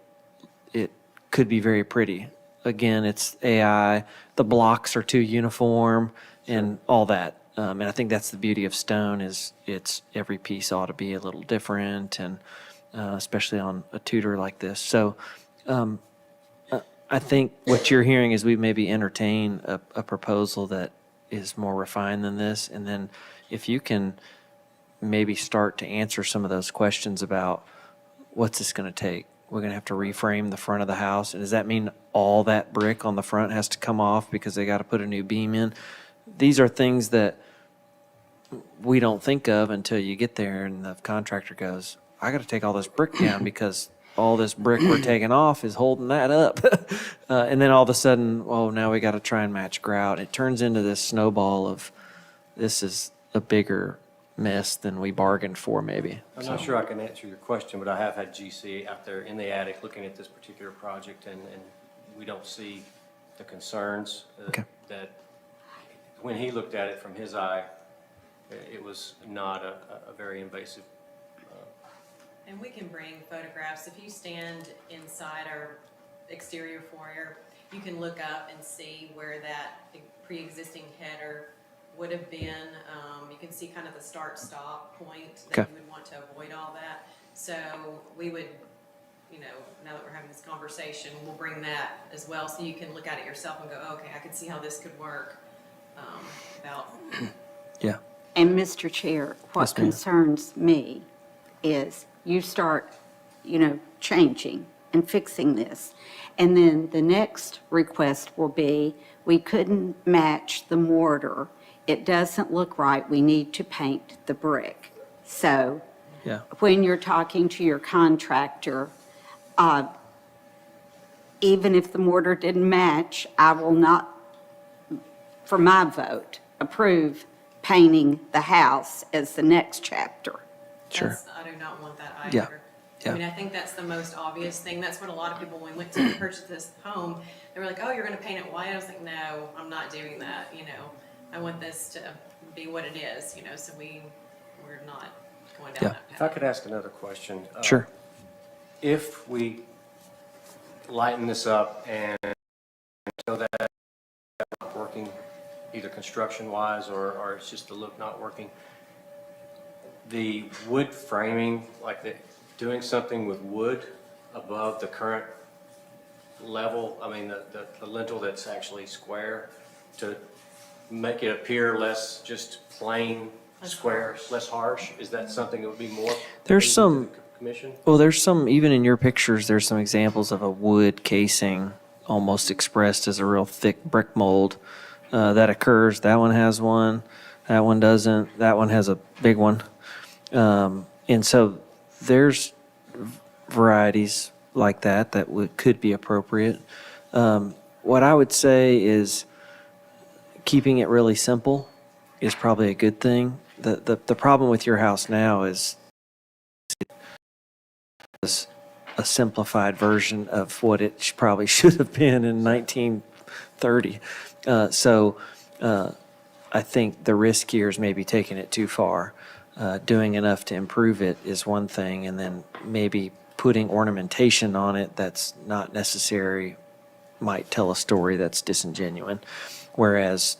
could be very pretty. Again, it's AI, the blocks are too uniform and all that. And I think that's the beauty of stone is every piece ought to be a little different, and especially on a Tudor like this. So I think what you're hearing is we maybe entertain a proposal that is more refined than this. And then if you can maybe start to answer some of those questions about what's this going to take? We're going to have to reframe the front of the house. And does that mean all that brick on the front has to come off because they got to put a new beam in? These are things that we don't think of until you get there and the contractor goes, I got to take all this brick down because all this brick we're taking off is holding that up. And then all of a sudden, oh, now we got to try and match grout. It turns into this snowball of this is a bigger mess than we bargained for maybe. I'm not sure I can answer your question, but I have had GC out there in the attic looking at this particular project, and we don't see the concerns that when he looked at it from his eye, it was not a very invasive. And we can bring photographs. If you stand inside our exterior foyer, you can look up and see where that pre-existing header would have been. You can see kind of the start-stop point that you would want to avoid all that. So we would, now that we're having this conversation, we'll bring that as well so you can look at it yourself and go, okay, I can see how this could work Yeah. And Mr. Chair, what concerns me is you start, changing and fixing this. And then the next request will be, we couldn't match the mortar. It doesn't look right. We need to paint the brick. So when you're talking to your contractor, even if the mortar didn't match, I will not, for my vote, approve painting the house as the next chapter. Sure. I do not want that either. Yeah. I mean, I think that's the most obvious thing. That's what a lot of people, when we went to purchase this home, they were like, oh, you're going to paint it white. I was like, no, I'm not doing that. I want this to be what it is, so we're not going down that path. If I could ask another question. Sure. If we lighten this up and so that it's not working, either construction-wise or it's just the look not working, the wood framing, doing something with wood above the current level, I mean, the lintel that's actually square, to make it appear less just plain square, less harsh, is that something that would be more? There's some, commission? well, there's some, even in your pictures, there's some examples of a wood casing almost expressed as a real thick brick mold that occurs. That one has one, that one doesn't, that one has a big one. And so there's varieties like that could be appropriate. What I would say is keeping it really simple is probably a good thing. The problem with your house now is a simplified version of what it probably should have been in 19 30. I think the risk here is maybe taking it too far. Doing enough to improve it is one thing, and then maybe putting ornamentation on it that's not necessary might tell a story that's disingenuous. Whereas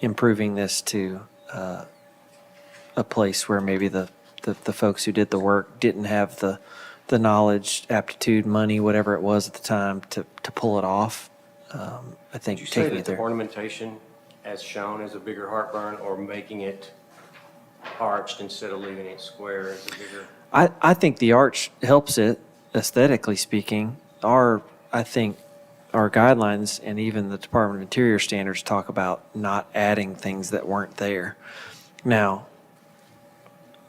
improving this to a place where maybe the folks who did the work didn't have the knowledge, aptitude, money, whatever it was at the time to pull it off, I think Did you say taking that it the there. ornamentation as shown is a bigger heartburn, or making it arched instead of leaving it square is a bigger? I think the arch helps it aesthetically speaking. I think our guidelines and even the Department of Interior standards talk about not adding things that weren't there. Now,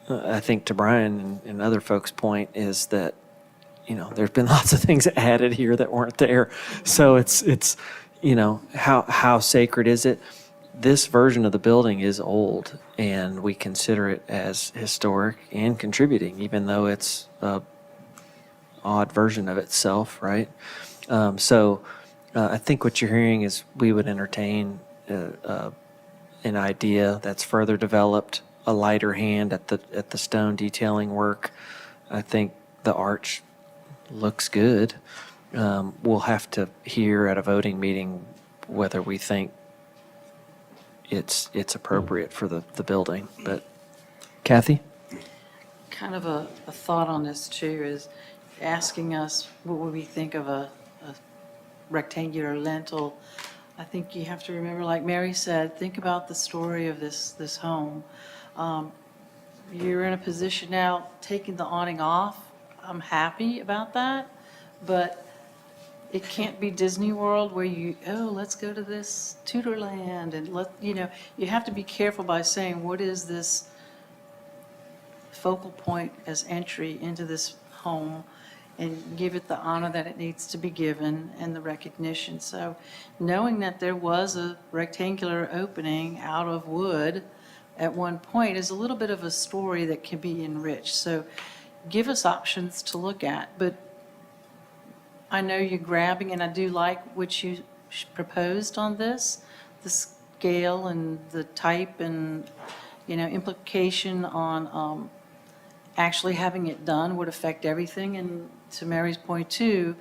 I think to Brian and other folks' point is that, there's been lots of things added here that weren't there. So it's how sacred is it? This version of the building is old, and we consider it as historic and contributing, even though it's a odd version of itself, right? I think what you're hearing is we would entertain an idea that's further developed, a lighter hand at the stone detailing work. I think the arch looks good. We'll have to hear at a voting meeting whether we think it's appropriate for the building. But Kathy? Kind of a thought on this too is asking us what would we think of a rectangular lintel. I think you have to remember, like Mary said, think about the story of this home. You're in a position now taking the awning off. I'm happy about that, but it can't be Disney World where let's go to this Tudorland and you have to be careful by saying, what is this focal point as entry into this home, and give it the honor that it needs to be given and the recognition. So knowing that there was a rectangular opening out of wood at one point is a little bit of a story that can be enriched. So give us options to look at, but I know you're grabbing, and I do like what you proposed on this, the scale and the type and, implication on actually having it done would affect everything. And to Mary's point too,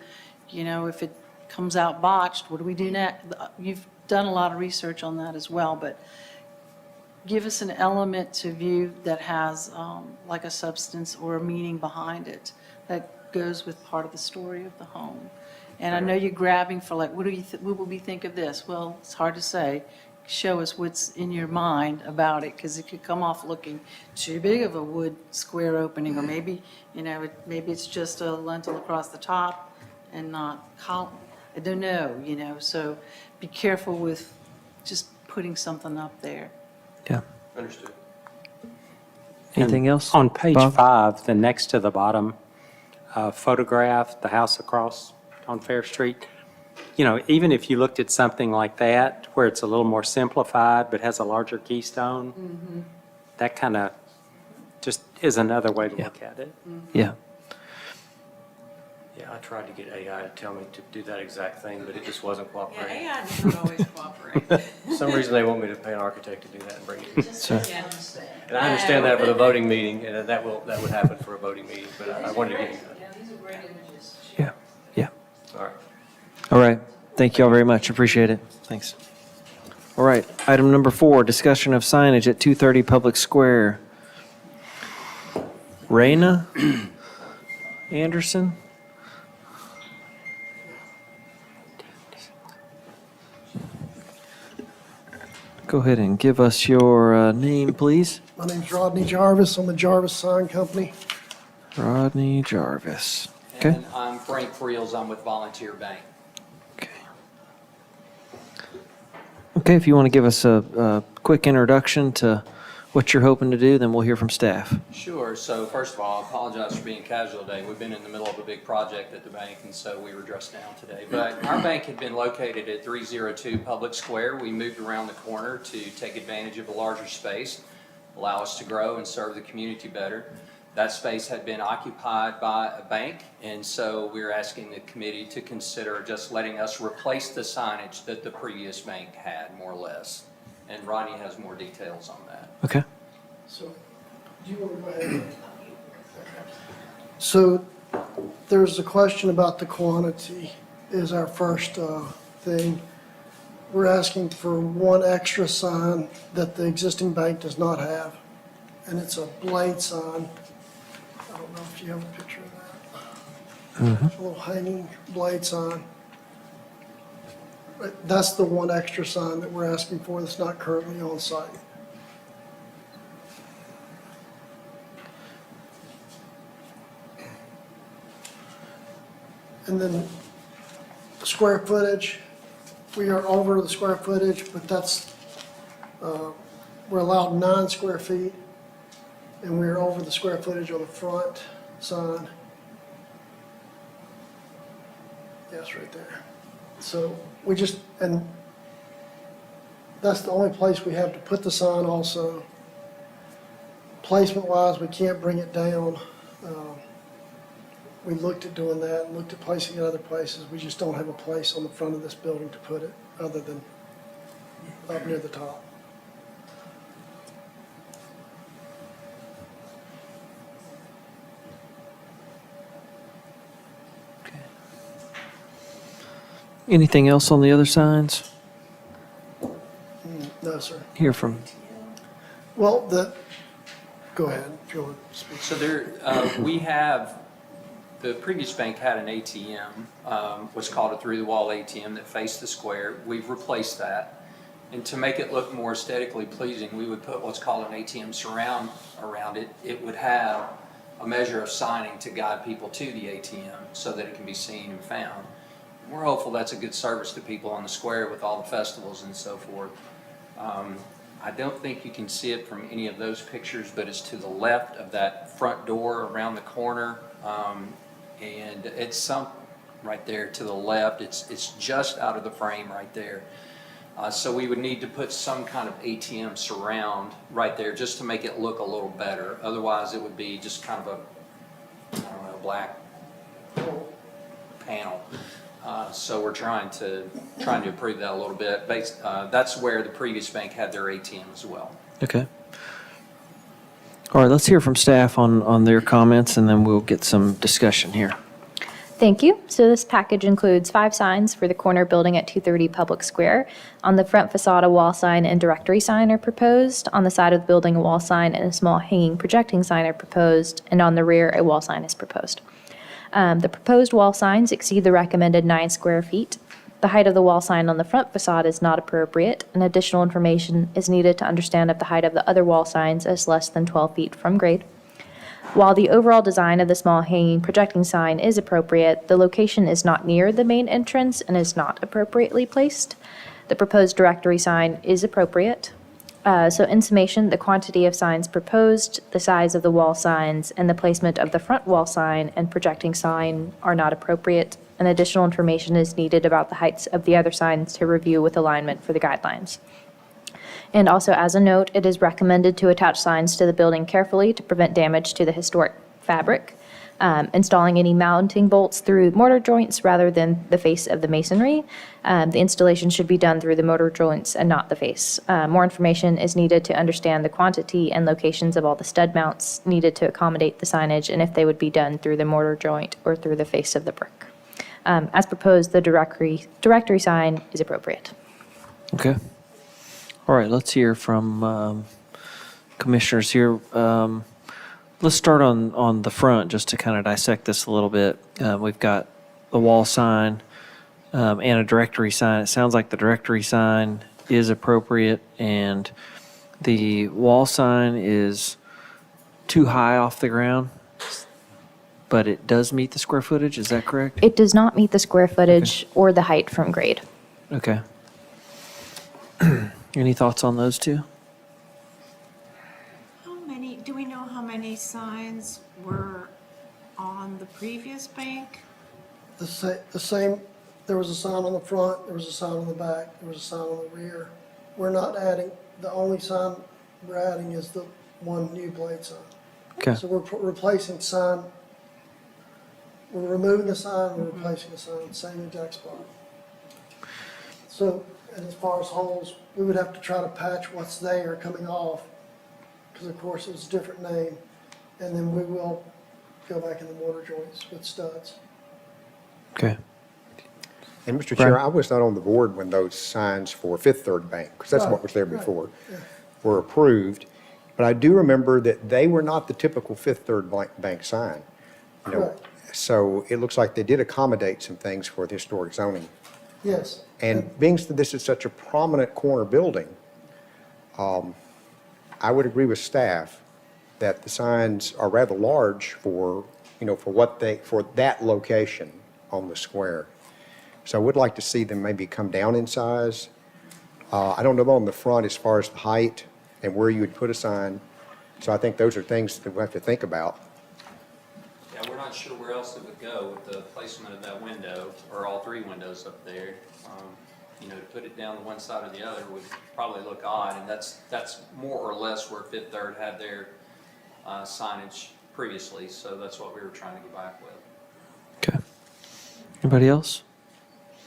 if it comes out botched, what do we do next? You've done a lot of research on that as well, but give us an element to view that has like a substance or a meaning behind it that goes with part of the story of the home. And I know you're grabbing for like, what will we think of this? Well, it's hard to say. Show us what's in your mind about it, because it could come off looking too big of a wood square opening, or maybe, maybe it's just a lintel across the top and not column. I don't know, so be careful with just putting something up there. Yeah. Understood. Anything else? On page Bob? 5, the next to the bottom photograph, the house across on Fair Street, even if you looked at something like that, where it's a little more simplified but has a larger keystone, that kind of just is another way to look at it. Yeah. Yeah, I tried to get AI to tell me to do that exact thing, but it just wasn't cooperating. AI does not always cooperate. For some reason, they want me to pay an architect to do that and bring it. So, And I understand that for the voting meeting, and that would happen for a voting meeting, but I wanted to get you that. yeah. Yeah. All right. All right. Thank you all very much. Appreciate it. Thanks. All right. Item number 4, discussion of signage at 230 Public Square. Raina Anderson? Go ahead and give us your name, please. My name's Rodney Jarvis. I'm a Jarvis Sign Company. Rodney Jarvis. Okay. And I'm Frank Friels. I'm with Volunteer Bank. Okay. Okay, if you want to give us a quick introduction to what you're hoping to do, then we'll hear from staff. Sure. So first of all, I apologize for being casual today. We've been in the middle of a big project at the bank, and so we were dressed down today. But our bank had been located at 302 Public Square. We moved around the corner to take advantage of a larger space, allow us to grow and serve the community better. That space had been occupied by a bank, and so we're asking the committee to consider just letting us replace the signage that the previous bank had, more or less. And Ronnie has more details on that. Okay. So, do you want to go ahead? So, there's a question about the quantity is our first thing. We're asking for one extra sign that the existing bank does not have, and it's a blade sign. I don't know if you have a picture of that. It's a little hanging blade sign. But that's the one extra sign that we're asking for that's not currently on site. And then square footage, we are over the square footage, but that's, we're allowed 9 square feet, and we're over the square footage on the front sign. Yes, right there. So we just, and that's the only place we have to put the sign also. Placement-wise, we can't bring it down. We looked at doing that and looked at placing it other places. We just don't have a place on the front of this building to put it other than up near the top. Anything else on the other signs? No, sir. Hear from, Well, go ahead if you want to speak. So there, we have, the previous bank had an ATM, what's called a through-the-wall ATM that faced the square. We've replaced that. And to make it look more aesthetically pleasing, we would put what's called an ATM surround around it. It would have a measure of signing to guide people to the ATM so that it can be seen and found. We're hopeful that's a good service to people on the square with all the festivals and so forth. I don't think you can see it from any of those pictures, but it's to the left of that front door around the corner. And it's right there to the left. It's just out of the frame right there. So we would need to put some kind of ATM surround right there just to make it look a little better. Otherwise, it would be just kind of a, I don't know, black panel. So we're trying to improve that a little bit. That's where the previous bank had their ATM as well. okay. All right, let's hear from staff on their comments, and then we'll get some discussion here. Thank you. So this package includes 5 signs for the corner building at 230 Public Square. On the front facade, a wall sign and directory sign are proposed. On the side of the building, a wall sign and a small hanging projecting sign are proposed. And on the rear, a wall sign is proposed. The proposed wall signs exceed the recommended 9 square feet. The height of the wall sign on the front facade is not appropriate, and additional information is needed to understand if the height of the other wall signs is less than 12 feet from grade. While the overall design of the small hanging projecting sign is appropriate, the location is not near the main entrance and is not appropriately placed. The proposed directory sign is appropriate. So in summation, the quantity of signs proposed, the size of the wall signs, and the placement of the front wall sign and projecting sign are not appropriate, and additional information is needed about the heights of the other signs to review with alignment for the guidelines. And also, as a note, it is recommended to attach signs to the building carefully to prevent damage to the historic fabric. Installing any mounting bolts through mortar joints rather than the face of the masonry. The installation should be done through the mortar joints and not the face. More information is needed to understand the quantity and locations of all the stud mounts needed to accommodate the signage and if they would be done through the mortar joint or through the face of the brick. As proposed, the directory sign is appropriate. Okay. All right, let's hear from commissioners here. Let's start on the front just to kind of dissect this a little bit. We've got the wall sign and a directory sign. It sounds like the directory sign is appropriate, and the wall sign is too high off the ground, but it does meet the square footage. Is that correct? It does not meet the square footage or the height from grade. Okay. Any thoughts on those two? Do we know how many signs were on the previous bank? The same, there was a sign on the front, there was a sign on the back, there was a sign on the rear. We're not adding, the only sign we're adding is the one new blade sign. Okay. So we're replacing sign, we're removing a sign, we're replacing a sign, same exact spot. So, and as far as holes, we would have to try to patch what's there coming off, because of course it's a different name. And then we will go back in the mortar joints with studs. Okay. And Mr. Brian? Chair, I was not on the board when those signs for Fifth Third Bank, because that's what was there Right, before, yeah. were approved. But I do remember that they were not the typical Fifth Third Bank sign. You know, Correct. so it looks like they did accommodate some things for the historic zoning. Yes. And being that this is such a prominent corner building, I would agree with staff that the signs are rather large for, you know, for that location on the square. So I would like to see them maybe come down in size. I don't know on the front as far as the height and where you would put a sign. So I think those are things that we have to think about. Yeah, we're not sure where else it would go with the placement of that window, or all three windows up there. You know, to put it down one side or the other would probably look odd, and that's more or less where Fifth Third had their signage previously, so that's what we were trying to get back with. Okay. Anybody else?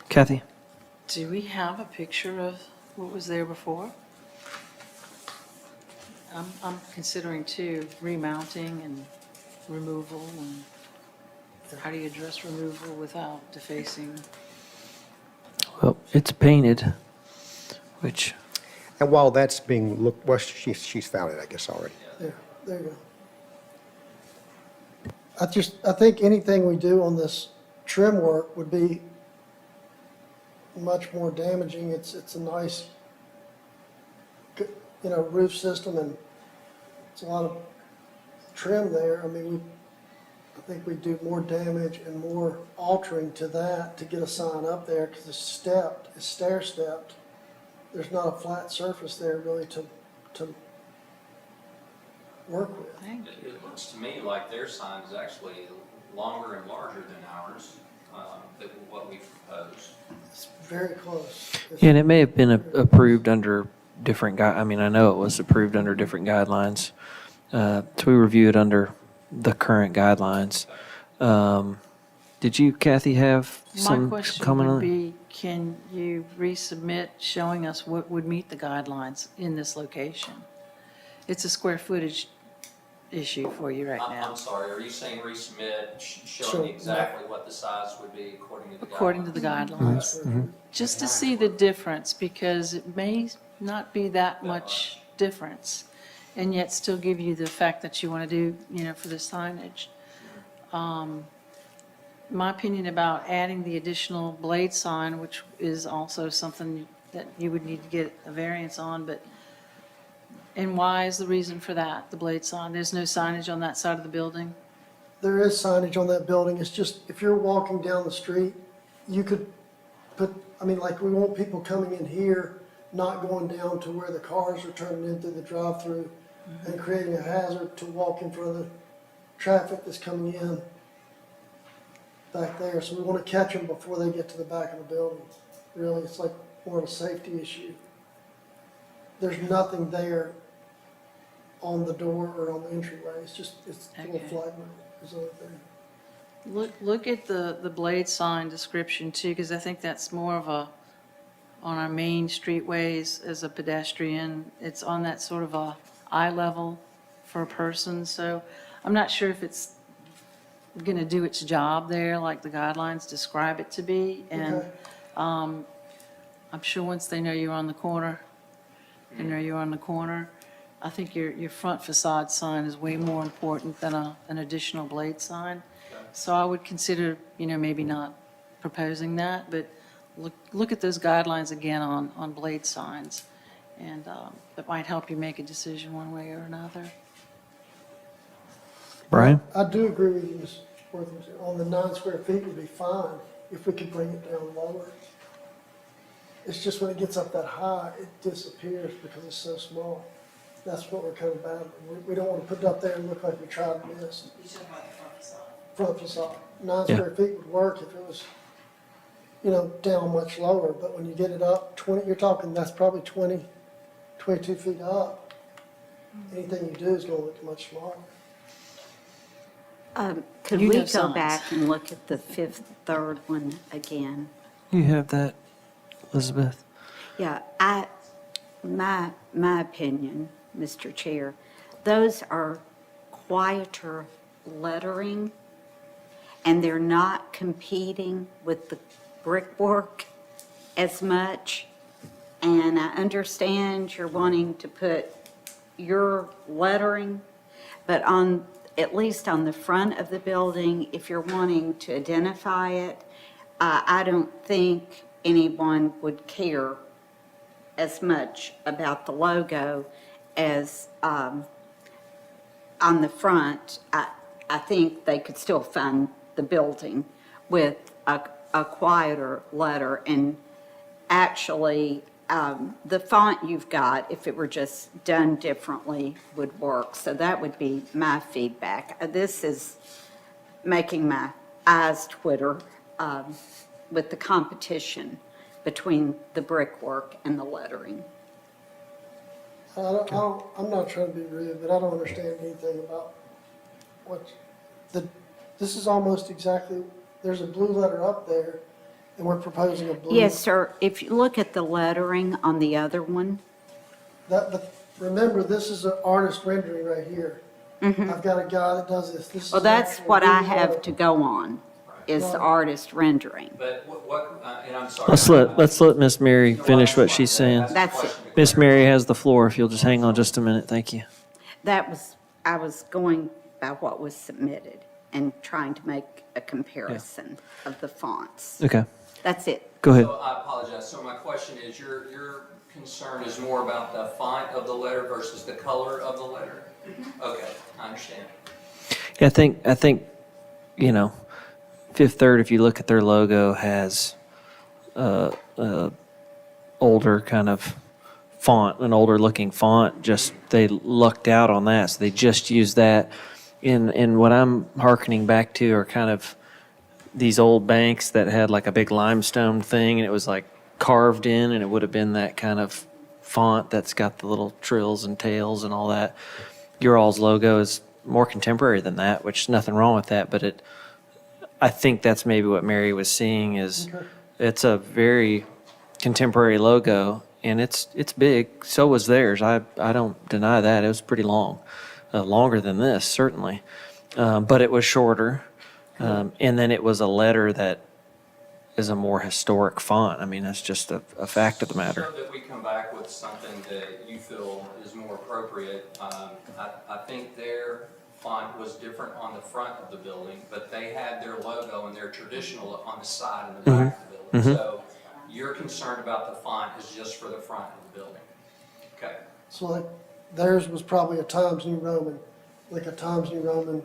Kathy? Do we have a picture of what was there before? I'm considering too, remounting and removal, and how do you address removal without defacing? Well, it's painted, which, And while that's being looked, well, she's found it, I guess, already. There you go. I think anything we do on this trim work would be much more damaging. It's a nice, you know, roof system, and it's a lot of trim there. I mean, I think we do more damage and more altering to that to get a sign up there, because it's stepped, it's stair stepped. There's not a flat surface there really to work with. It looks to me like their sign is actually longer and larger than ours, than what we proposed. It's very close. yeah, and it may have been approved under different I mean, I know it was approved under different guidelines. So we review it under the current guidelines. Did you, Kathy, have My some question comment on would it? be, can you resubmit showing us what would meet the guidelines in this location? It's a square footage issue for you right now. I'm sorry, are you saying resubmit, So, showing exactly what the size would be according to the guidelines? According to the guidelines. Just to see the difference, because it may not be that much difference, and yet still give you the fact that you want to do, you know, for the signage. My opinion about adding the additional blade sign, which is also something that you would need to get a variance on, but, and why is the reason for that, the blade sign? There's no signage on that side of the building? There is signage on that building. It's just, if you're walking down the street, you could put, I mean, like, we want people coming in here, not going down to where the cars are turning in through the drive-through and creating a hazard to walk in front of the traffic that's coming in back there. So we want to catch them before they get to the back of the building. Really, it's like more of a safety issue. There's nothing there on the door or on the entryway. It's just, it's a little Okay. flagman is the only thing. Look at the blade sign description too, because I think that's more of a, on our main streetways as a pedestrian, it's on that sort of a eye level for a person. So I'm not sure if it's going to do its job there like the guidelines describe it to be. And Okay. I'm sure once they know you're on the corner, they know you're on the corner, I think your front facade sign is way more important than an additional blade sign. So I would consider, you know, maybe not proposing that, but look at those guidelines again on blade signs. And that might help you make a decision one way or another. Brian? I do agree with you, Ms. Worthington, on the 9 square feet would be fine if we could bring it down lower. It's just when it gets up that high, it disappears because it's so small. That's what we're kind of battling. We don't want to put it up there and look like we tried to miss. Front facade. 9 Yeah. square feet would work if it was, you know, down much lower, but when you get it up 20, you're talking, that's probably 22 feet up. Anything you do is going to look much smaller. Could You we know go signs. back and look at the third one again? You have that, Elizabeth? Yeah, my opinion, Mr. Chair, those are quieter lettering, and they're not competing with the brickwork as much. And I understand you're wanting to put your lettering, but at least on the front of the building, if you're wanting to identify it, I don't think anyone would care as much about the logo as on the front. I think they could still find the building with a quieter letter. And actually, the font you've got, if it were just done differently, would work. So that would be my feedback. This is making my eyes twitter with the competition between the brickwork and the lettering. I'm not trying to be rude, but I don't understand anything about this is almost exactly, there's a blue letter up there, and we're proposing a blue. Yes, sir. If you look at the lettering on the other one, But remember, this is an artist rendering right here. I've got a guy that does this. This is well, that's actually what blue I have letter. to go on, is the artist rendering. But and I'm sorry. Let's let Miss Mary finish what she's saying. That's it. Miss Mary has the floor, if you'll just hang on just a minute, thank you. I was going by what was submitted and trying to make a comparison of the fonts. Okay, That's it. go ahead. So I apologize. So my question is, your concern is more about the font of the letter versus the color of the letter? Okay, I understand. Yeah, I think, you know, Fifth Third, if you look at their logo, has older kind of font, an older looking font. Just they lucked out on that, so they just used that. And what I'm hearkening back to are kind of these old banks that had like a big limestone thing, and it was like carved in, and it would have been that kind of font that's got the little trills and tails and all that. Your all's logo is more contemporary than that, which is nothing wrong with that, but I think that's maybe what Mary was seeing is it's a very contemporary logo, and it's big. So was theirs. I don't deny that. It was pretty long, longer than this, certainly. But it was shorter. And then it was a letter that is a more historic font. I mean, that's just a fact of the matter. So that we come back with something that you feel is more appropriate. I think their font was different on the front of the building, but they had their logo and their traditional on the side and the back of the building. So you're concerned about the font is just for the front of the building. Okay. So like theirs was probably a Times New Roman, like a Times New Roman.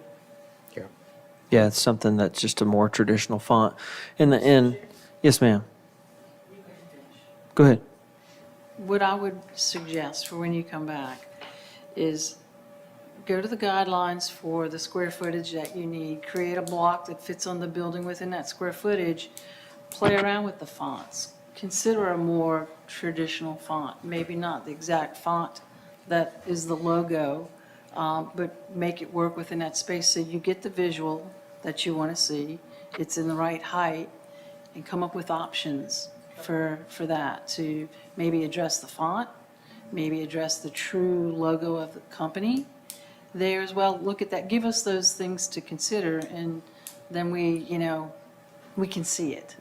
Yeah, it's something that's just a more traditional font. In the end, yes, ma'am. Go ahead. What I would suggest for when you come back is go to the guidelines for the square footage that you need, create a block that fits on the building within that square footage, play around with the fonts. Consider a more traditional font, maybe not the exact font that is the logo, but make it work within that space so you get the visual that you want to see, it's in the right height, and come up with options for that to maybe address the font, maybe address the true logo of the company there as well. Look at that, give us those things to consider, and then we can see it,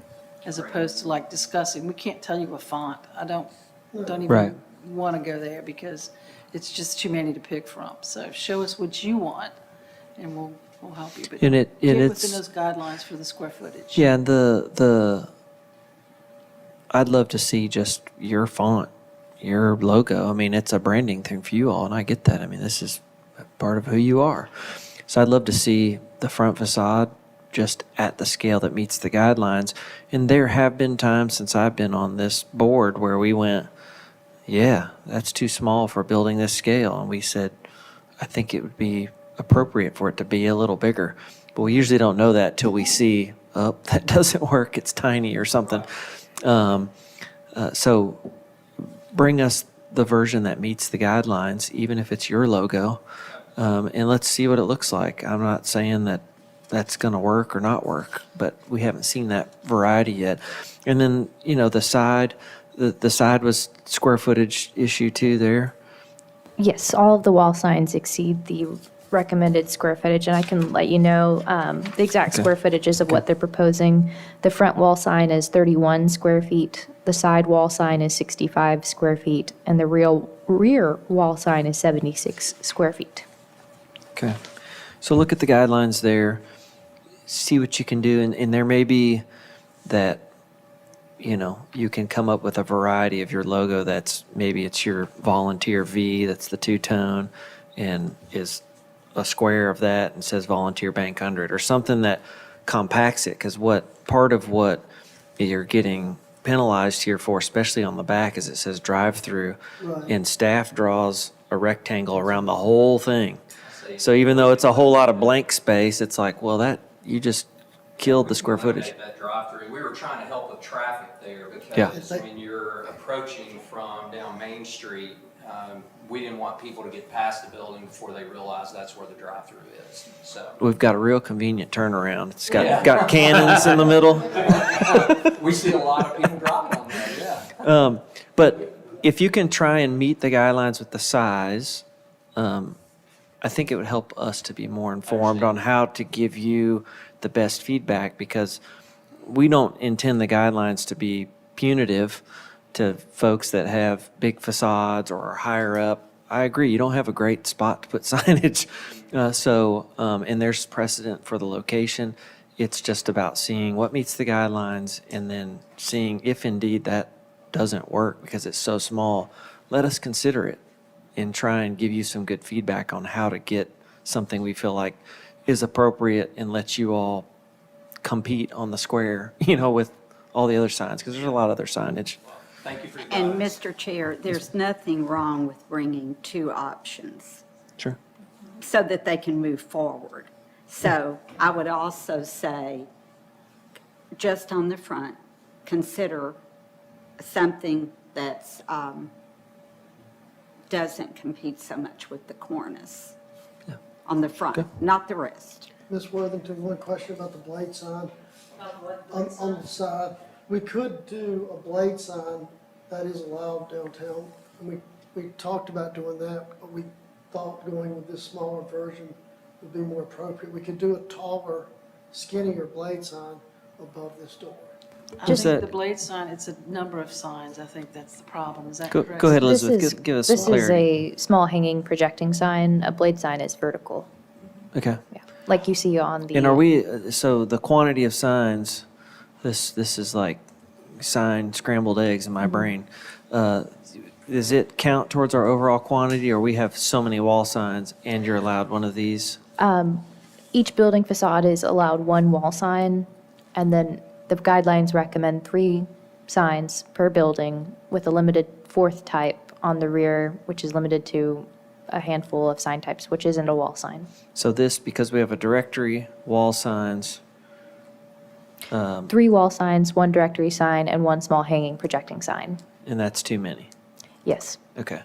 as opposed to like discussing, we can't tell you a font. I don't Right. even want to go there because it's just too many to pick from. So show us what you want, and we'll help you. But And get it's within those guidelines for the square footage. yeah, and I'd love to see just your font, your logo. I mean, it's a branding thing for you all, and I get that. I mean, this is part of who you are. So I'd love to see the front facade just at the scale that meets the guidelines. And there have been times since I've been on this board where we went, yeah, that's too small for building this scale. And we said, I think it would be appropriate for it to be a little bigger. But we usually don't know that till we see, oh, that doesn't work, it's tiny or something. So bring us the version that meets the guidelines, even if it's your logo, and let's see what it looks like. I'm not saying that that's going to work or not work, but we haven't seen that variety yet. And then, the side was square footage issue too there. Yes, all of the wall signs exceed the recommended square footage, and I can let you know the exact Okay. square footages of what they're proposing. The front wall sign is 31 square feet, the side wall sign is 65 square feet, and the rear wall sign is 76 square feet. Okay. So look at the guidelines there, see what you can do, and there may be that, you can come up with a variety of your logo that's, maybe it's your volunteer V, that's the two-tone, and is a square of that and says volunteer bank under it, or something that compacts it, because part of what you're getting penalized here for, especially on the back, is it says drive-through, Right. and staff draws a rectangle around the whole thing. So even though it's a whole lot of blank space, it's like, well, you just killed the square footage. That drive-through, we were trying to help with traffic there Yeah. because when you're approaching from down Main Street, we didn't want people to get past the building before they realize that's where the drive-through is, so. We've got a real convenient turnaround. It's got, Yeah. got cannons in the middle. We see a lot of people driving on that, yeah. But if you can try and meet the guidelines with the size, I think it would help us to be more informed on how to give you the best feedback, because we don't intend the guidelines to be punitive to folks that have big facades or are higher up. I agree, you don't have a great spot to put signage. And there's precedent for the location. It's just about seeing what meets the guidelines and then seeing if indeed that doesn't work because it's so small. Let us consider it and try and give you some good feedback on how to get something we feel like is appropriate and lets you all compete on the square, with all the other signs, because there's a lot of other signage. Thank you for your And guidance. Mr. Chair, there's nothing wrong with bringing two options Sure. so that they can move forward. So I would also say, just on the front, consider something that's, doesn't compete so much with the cornice on the front, not the rest. Ms. Worthington, one question about the blade sign. On the side, we could do a blade sign that is allowed downtown. And we talked about doing that, but we thought going with this smaller version would be more appropriate. We could do a taller, skinnier blade sign above this door. I Just think that- the blade sign, it's a number of signs. I think that's the problem. Is that Go correct? ahead, This Elizabeth, is- give us some This clarity. is a small hanging projecting sign. A blade sign is vertical, Okay. like you see on the. And are we, so the quantity of signs, this is like sign scrambled eggs in my brain. Does it count towards our overall quantity, or we have so many wall signs and you're allowed one of these? Each building facade is allowed one wall sign, and then the guidelines recommend 3 signs per building with a limited 4th type on the rear, which is limited to a handful of sign types, which isn't a wall sign. So this, because we have a directory, wall signs, 3 wall signs, 1 directory sign, and 1 small hanging projecting sign. and that's too many. Yes. Okay.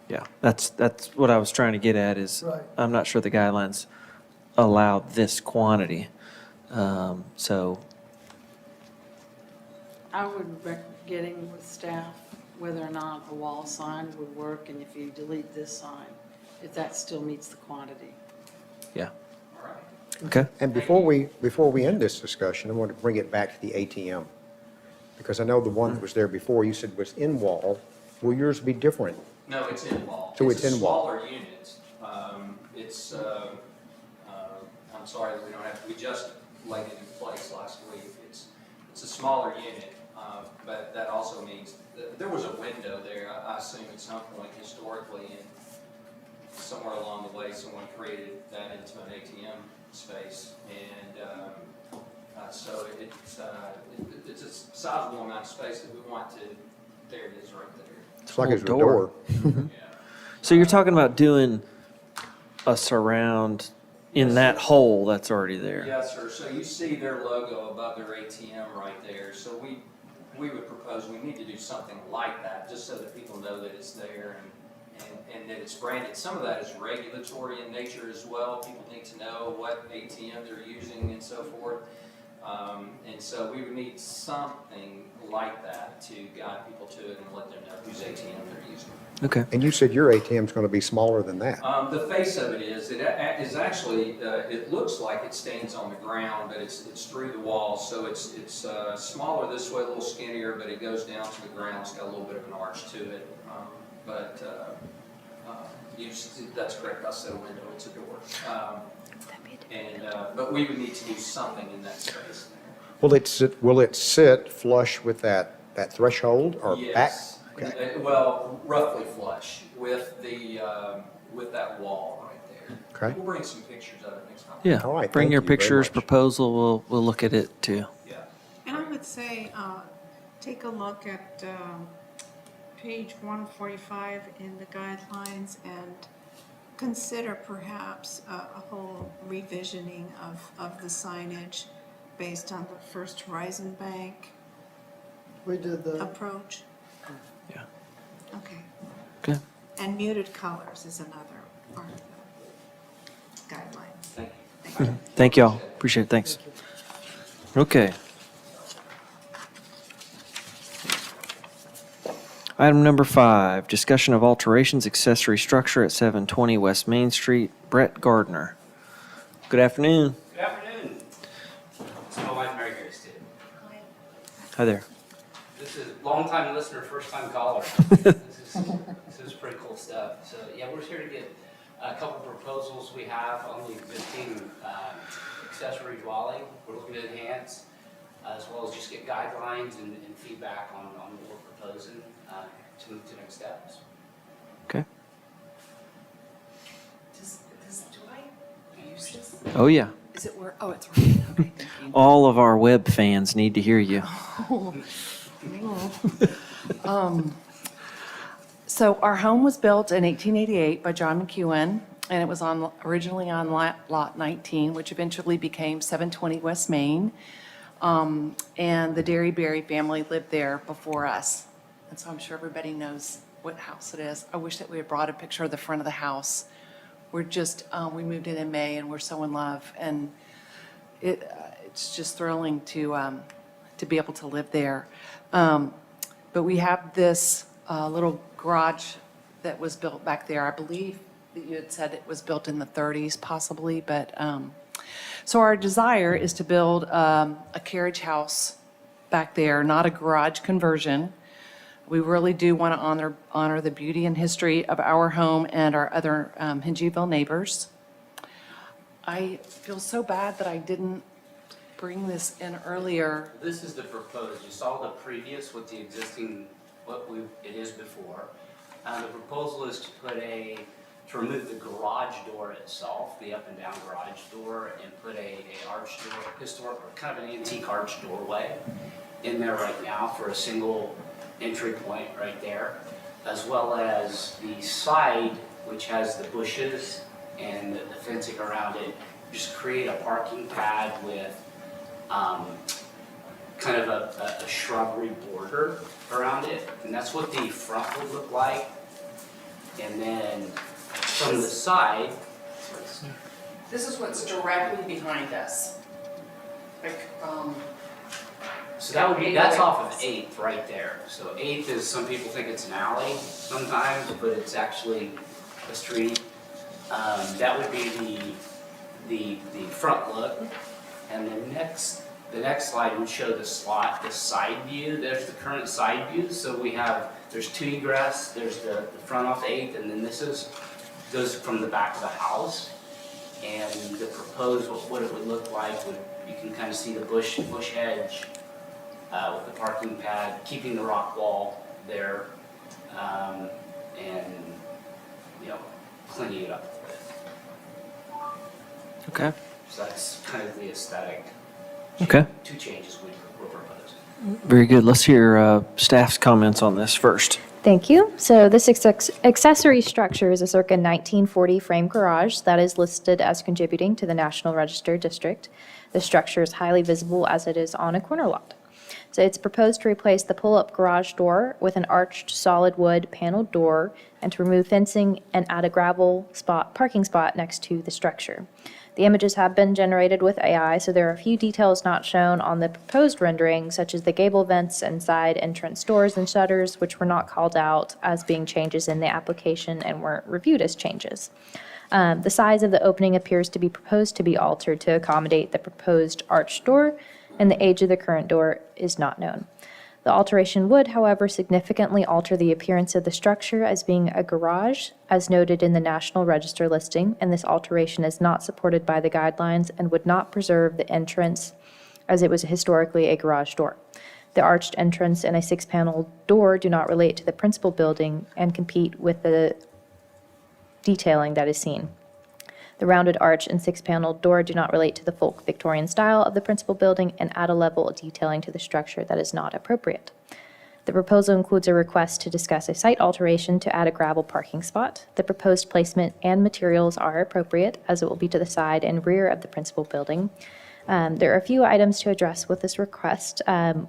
Yeah, that's what I was trying to get at is, Right. I'm not sure the guidelines allow this quantity. So, I would getting with staff whether or not a wall sign would work, and if you delete this sign, if that still meets the quantity. yeah. Okay. And before we end this discussion, I want to bring it back to the ATM, because I know the one that was there before, you said was in wall. Will yours be different? No, it's in wall. So it's in wall. a smaller unit. It's, I'm sorry, we don't have, we just laid it in place last week. It's a smaller unit, but that also means, there was a window there, I assume at some point historically, and somewhere along the way, someone created that into an ATM space. And so it's a sizable amount of space that we want to, there it is right there. It's like it's a Little door. So you're talking about doing a surround in that hole that's already there? Yes, sir. So you see their logo above their ATM right there. So we would propose, we need to do something like that, just so that people know that it's there and that it's branded. Some of that is regulatory in nature as well. People need to know what ATM they're using and so forth. And so we would need something like that to guide people to it and let them know whose ATM they're using. Okay. And you said your ATM's going to be smaller than that. The face of it is actually, it looks like it stands on the ground, but it's through the wall, so it's smaller this way, a little skinnier, but it goes down to the ground. It's got a little bit of an arch to it. That's correct, I said a window, it's a door. But we would need to do something in that space there. Will it sit flush with that threshold or back? Yes. Okay. Well, roughly flush with with that wall right there. Okay. We'll bring some pictures of it next time. Yeah. All right, Bring thank your you very pictures, much. proposal. We'll look at it too. Yeah. And I would say, take a look at page 145 in the guidelines and consider perhaps a whole revisioning of the signage based on the First Horizon Bank We did that. approach. Yeah. Okay. Okay. And muted colors is another part of the guideline. Thank you. Thank you. Thank y'all. Appreciate it. Thanks. Okay. Item number 5, discussion of alterations accessory structure at 720 West Main Street. Brett Gardner. Good afternoon. Good afternoon. This is my wife, Mary Grace, too. Hi there. This is long-time listener, first-time caller. This is pretty cool stuff. So, yeah, we're here to get a couple proposals we have on the existing accessory dwelling. We're looking to enhance, as well as just get guidelines and feedback on what we're proposing to move to next steps. Okay. Do I use this? Oh, yeah. Is it where, oh, it's right, okay, thank you. All of our web fans need to hear you. So our home was built in 1888 by John McEwen, and it was originally on lot 19, which eventually became 720 West Main. And the Derryberry family lived there before us. And so I'm sure everybody knows what house it is. I wish that we had brought a picture of the front of the house. We're just, we moved in May and we're so in love. And it's just thrilling to be able to live there. But we have this little garage that was built back there. I believe that you had said it was built in the 30s possibly, but so our desire is to build a carriage house back there, not a garage conversion. We really do want to honor the beauty and history of our home and our other Hingeville neighbors. I feel so bad that I didn't bring this in earlier. This is the proposed. You saw the previous with the existing, it is before. The proposal is to remove the garage door itself, the up and down garage door, and put a arch door, historic, or kind of an antique arch doorway in there right now for a single entry point right there, as well as the side, which has the bushes and the fencing around it. Just create a parking pad with kind of a shrubbery border around it, and that's what the front would look like. And then from the side, This is what's directly behind us. so that would be, that's off of 8th right there. So 8th is, some people think it's an alley sometimes, but it's actually a street. That would be the front look. And the next slide would show the side view. There's the current side view. So there's 2 egress, there's the front off 8th, and then goes from the back of the house. And the proposed, what it would look like, you can kind of see the bush hedge with the parking pad, keeping the rock wall there, and, cleaning it up a bit. Okay. So that's kind of the aesthetic. Okay. 2 changes we're proposing. Very good. Let's hear staff's comments on this first. Thank you. So this accessory structure is a circa 1940 frame garage that is listed as contributing to the National Register District. The structure is highly visible as it is on a corner lot. So it's proposed to replace the pull-up garage door with an arched solid wood paneled door and to remove fencing and add a parking spot next to the structure. The images have been generated with AI, so there are a few details not shown on the proposed rendering, such as the gable vents and side entrance doors and shutters, which were not called out as being changes in the application and weren't reviewed as changes. The size of the opening appears to be proposed to be altered to accommodate the proposed arched door, and the age of the current door is not known. The alteration would, however, significantly alter the appearance of the structure as being a garage, as noted in the National Register listing, and this alteration is not supported by the guidelines and would not preserve the entrance as it was historically a garage door. The arched entrance and a 6-panel door do not relate to the principal building and compete with the detailing that is seen. The rounded arch and 6-paneled door do not relate to the folk Victorian style of the principal building and add a level of detailing to the structure that is not appropriate. The proposal includes a request to discuss a site alteration to add a gravel parking spot. The proposed placement and materials are appropriate, as it will be to the side and rear of the principal building. There are a few items to address with this request. And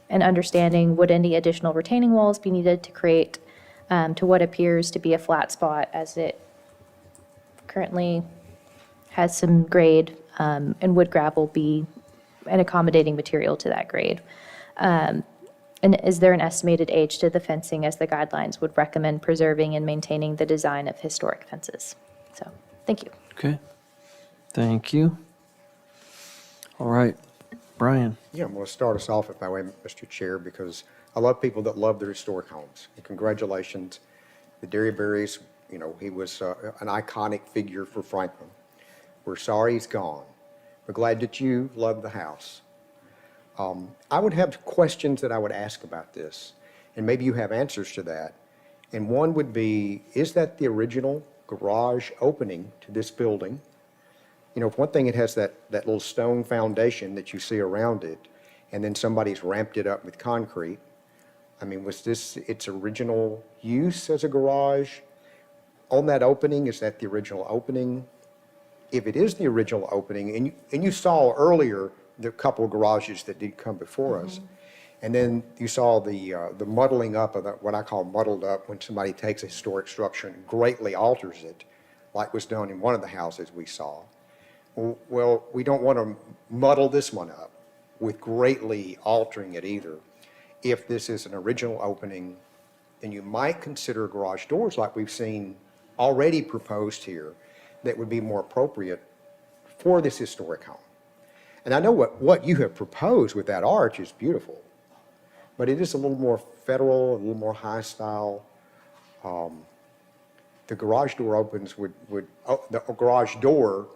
understanding, would any additional retaining walls be needed to create to what appears to be a flat spot, as it currently has some grade, and would gravel be an accommodating material to that grade? And is there an estimated age to the fencing, as the guidelines would recommend preserving and maintaining the design of historic fences? So, thank you. Okay. Thank you. All right, Brian. Yeah, I'm going to start us off if I may, Mr. Chair, because I love people that love their historic homes. And congratulations, the Derryberrys. You know, he was an iconic figure for Franklin. We're sorry he's gone. We're glad that you love the house. I would have questions that I would ask about this, and maybe you have answers to that. And one would be, is that the original garage opening to this building? You know, for one thing, it has that little stone foundation that you see around it, and then somebody's ramped it up with concrete. I mean, was this its original use as a garage? On that opening, is that the original opening? If it is the original opening, and you saw earlier the couple of garages that did come before us, and then you saw the muddling up of what I call muddled up, when somebody takes a historic structure and greatly alters it, like was done in one of the houses we saw. Well, we don't want to muddle this one up with greatly altering it either. If this is an original opening, then you might consider garage doors like we've seen already proposed here that would be more appropriate for this historic home. And I know what you have proposed with that arch is beautiful, but it is a little more federal, a little more high style. The garage door opens the garage door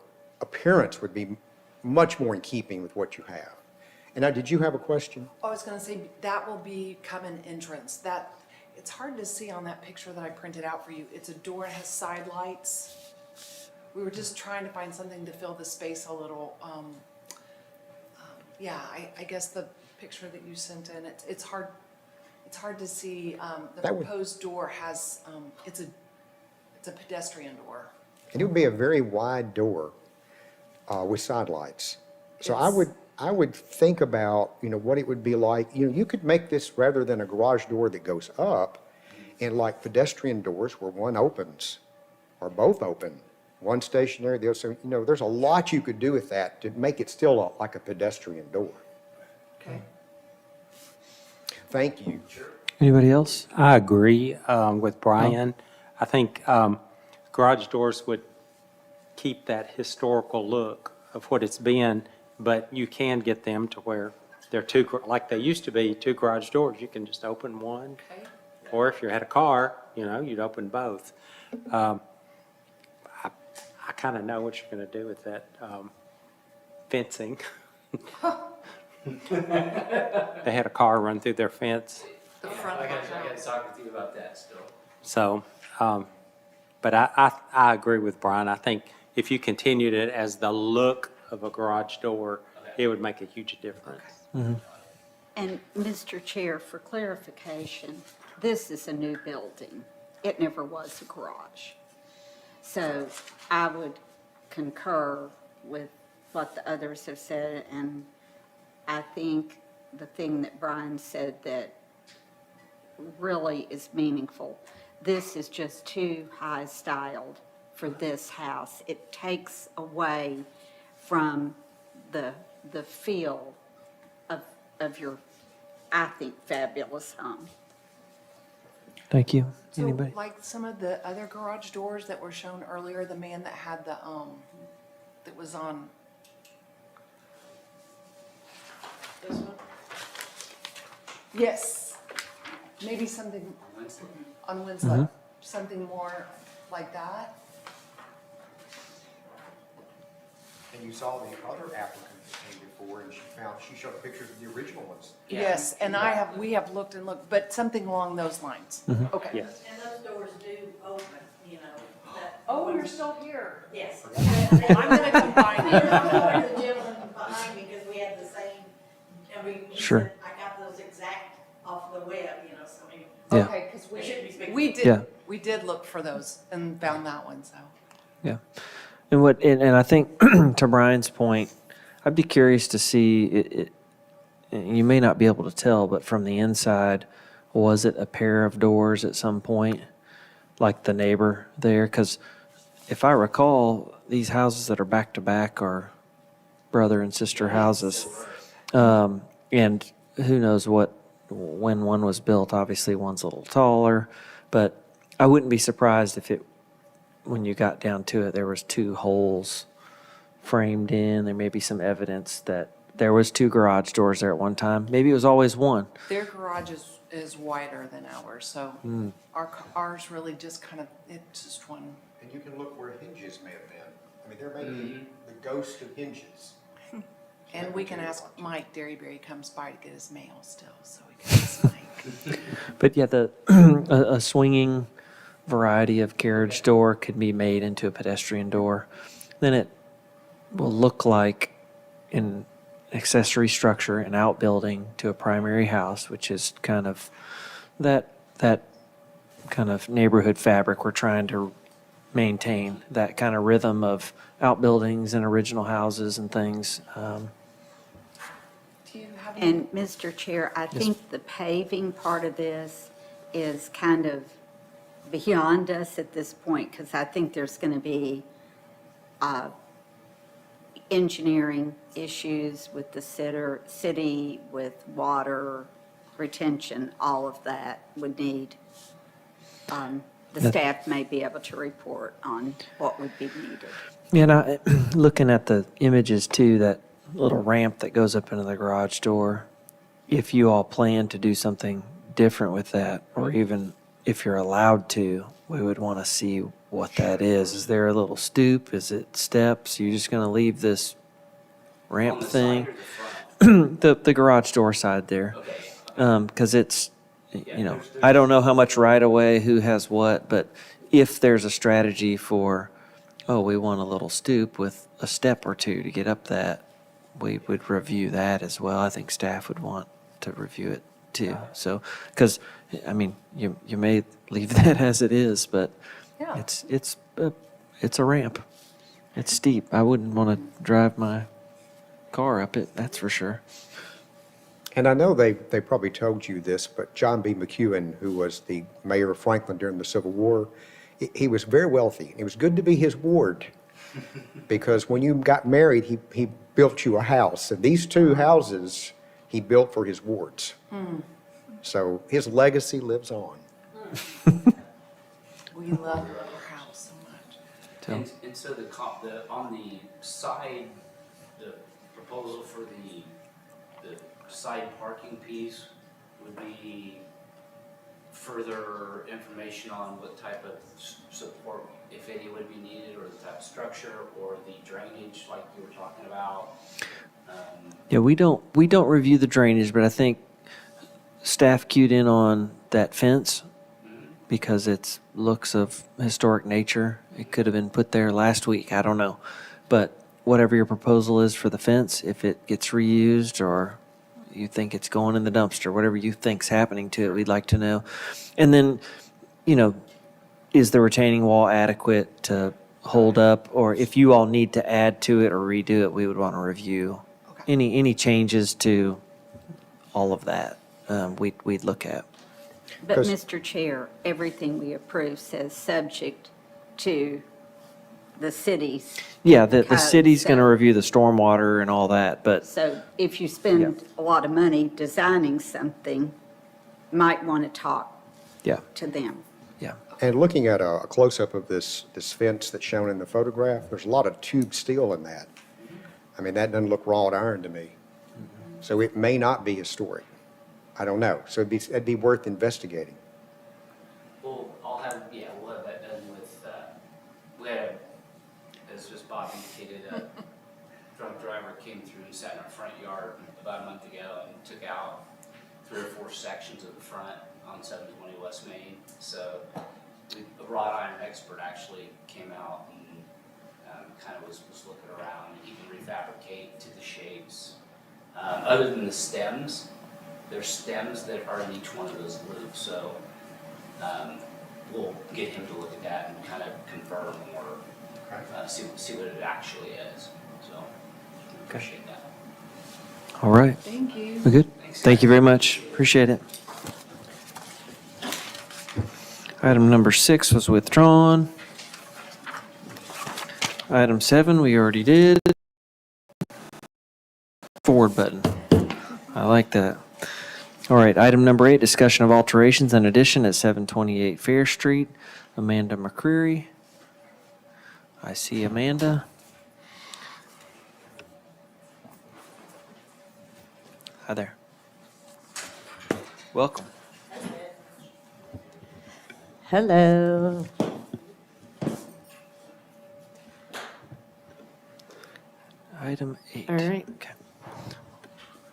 appearance would be much more in keeping with what you have. And now, did you have a question? I was gonna say, that will become an entrance. It's hard to see on that picture that I printed out for you. It's a door, it has side lights. We were just trying to find something to fill the space a little. Yeah, I guess the picture that you sent in, it's hard to see. The proposed door has, it's a pedestrian door. And it would be a very wide door with side lights. So I would think about, you know, what it would be like. You know, you could make this, rather than a garage door that goes up, and like pedestrian doors where one opens or both open, one stationary, the other. So, you know, there's a lot you could do with that to make it still like a pedestrian door. Okay. Thank you. Anybody else? I agree with Brian. I think garage doors would keep that historical look of what it's been, but you can get them to where they're like they used to be, two garage doors. You can just open one. Okay. Or if you had a car, you know, you'd open both. I kind of know what you're going to do with that fencing. They had a car run through their fence. I got to talk with you about that still. So, but I agree with Brian. I think if you continued it as the look of a garage door, it would make a huge difference. And Mr. Chair, for clarification, this is a new building. It never was a garage. So I would concur with what the others have said, and I think the thing that Brian said that really is meaningful. This is just too high styled for this house. It takes away from the feel of your, I think, fabulous home. Thank you. So Anybody? like some of the other garage doors that were shown earlier, the man that had the, that was on. This one? Yes, maybe something on Winslow, something more like that. And you saw the other applicant that came before, and she showed pictures of the original ones. Yes, and we have looked and looked, but something along those lines. Okay. Yes. And those doors do open, you know. Oh, you're still here. Yes. I'm gonna combine it. The gentleman behind me, because we had the same, and he Sure. said, I got those exact off the web, you know, so maybe. Yeah. Okay, because I shouldn't be speaking. we did look for those and found that one, so. Yeah. And I think to Brian's point, I'd be curious to see it, you may not be able to tell, but from the inside, was it a pair of doors at some point, like the neighbor there? Because if I recall, these houses that are back to back are brother and sister houses. And who knows when one was built. Obviously, one's a little taller, but I wouldn't be surprised if when you got down to it, there was two holes framed in. There may be some evidence that there was two garage doors there at one time. Maybe it was always one. Their garage is wider than ours, so ours really just kind of, it's just one. And you can look where hinges may have been. I mean, there may be the ghost of hinges. And we can ask Mike, Derryberry comes by to get his mail still, so we can ask Mike. But yeah, a swinging variety of carriage door could be made into a pedestrian door. Then it will look like an accessory structure, an outbuilding to a primary house, which is kind of that kind of neighborhood fabric we're trying to maintain, that kind of rhythm of outbuildings and original houses and things. Do you have any? And Mr. Chair, I think the paving part of this is kind of beyond us at this point, because I think there's going to be engineering issues with the city, with water retention, all of that would need, the staff may be able to report on what would be needed. Yeah, and looking at the images too, that little ramp that goes up into the garage door, if you all plan to do something different with that, or even if you're allowed to, we would want to see what that is. Is there a little stoop? Is it steps? You're just going to leave this ramp On the thing? side or the front? The garage door side there. Okay. Because it's, I don't know how much right of way, who has what, but if there's a strategy for, we want a little stoop with a step or two to get up that, we would review that as well. I think staff would want to review it too. So, because, I mean, you may leave that as it is, but Yeah. it's a ramp. It's steep. I wouldn't want to drive my car up it, that's for sure. And I know they probably told you this, but John B. McEwen, who was the mayor of Franklin during the Civil War, he was very wealthy. It was good to be his ward, because when you got married, he built you a house. And these two houses he built for his wards. So his legacy lives on. We love our house so much. And so on the side, the proposal for the side parking piece would be further information on what type of support, if any, would be needed, or the type of structure, or the drainage like you were talking about. Yeah, we don't review the drainage, but I think staff cued in on that fence because it's looks of historic nature. It could have been put there last week, I don't know. But whatever your proposal is for the fence, if it gets reused or you think it's going in the dumpster, whatever you think's happening to it, we'd like to know. And then, is the retaining wall adequate to hold up? Or if you all need to add to it or redo it, we would want to review any changes to all of that, we'd look at. But 'Cause- Mr. Chair, everything we approve says subject to the city's. Yeah, the code, city's going to so- review the stormwater and all that, but So if you spend a lot of money designing something, might want to talk yeah, to them. yeah. And looking at a close-up of this fence that's shown in the photograph, there's a lot of tube steel in that. I mean, that doesn't look wrought iron to me. So it may not be historic. I don't know. So it'd be worth investigating. We'll have that done with, we had, as Bob indicated, a drunk driver came through and sat in our front yard about a month ago and took out 3 or 4 sections of the front on 720 West Main. So a wrought iron expert actually came out and kind of was looking around, and he can refabricate to the shapes. Other than the stems, there's stems that are in each one of those loops, so we'll get him to look at that and kind of confirm or see what it actually is, so appreciate that. All right. Thank you. We good? Thank you very much. Appreciate it. Item number 6 was withdrawn. Item 7, we already did. Forward button. I like that. All right, item number 8, discussion of alterations and addition at 728 Fair Street. Amanda McCreary. I see Amanda. Hi there. Welcome. Hello. Item 8. All right. Okay.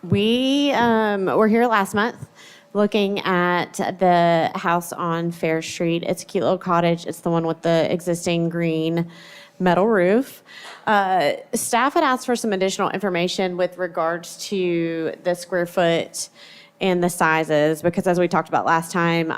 We were here last month looking at the house on Fair Street. It's a cute little cottage. It's the one with the existing green metal roof. Staff had asked for some additional information with regards to the square foot and the sizes, because as we talked about last time,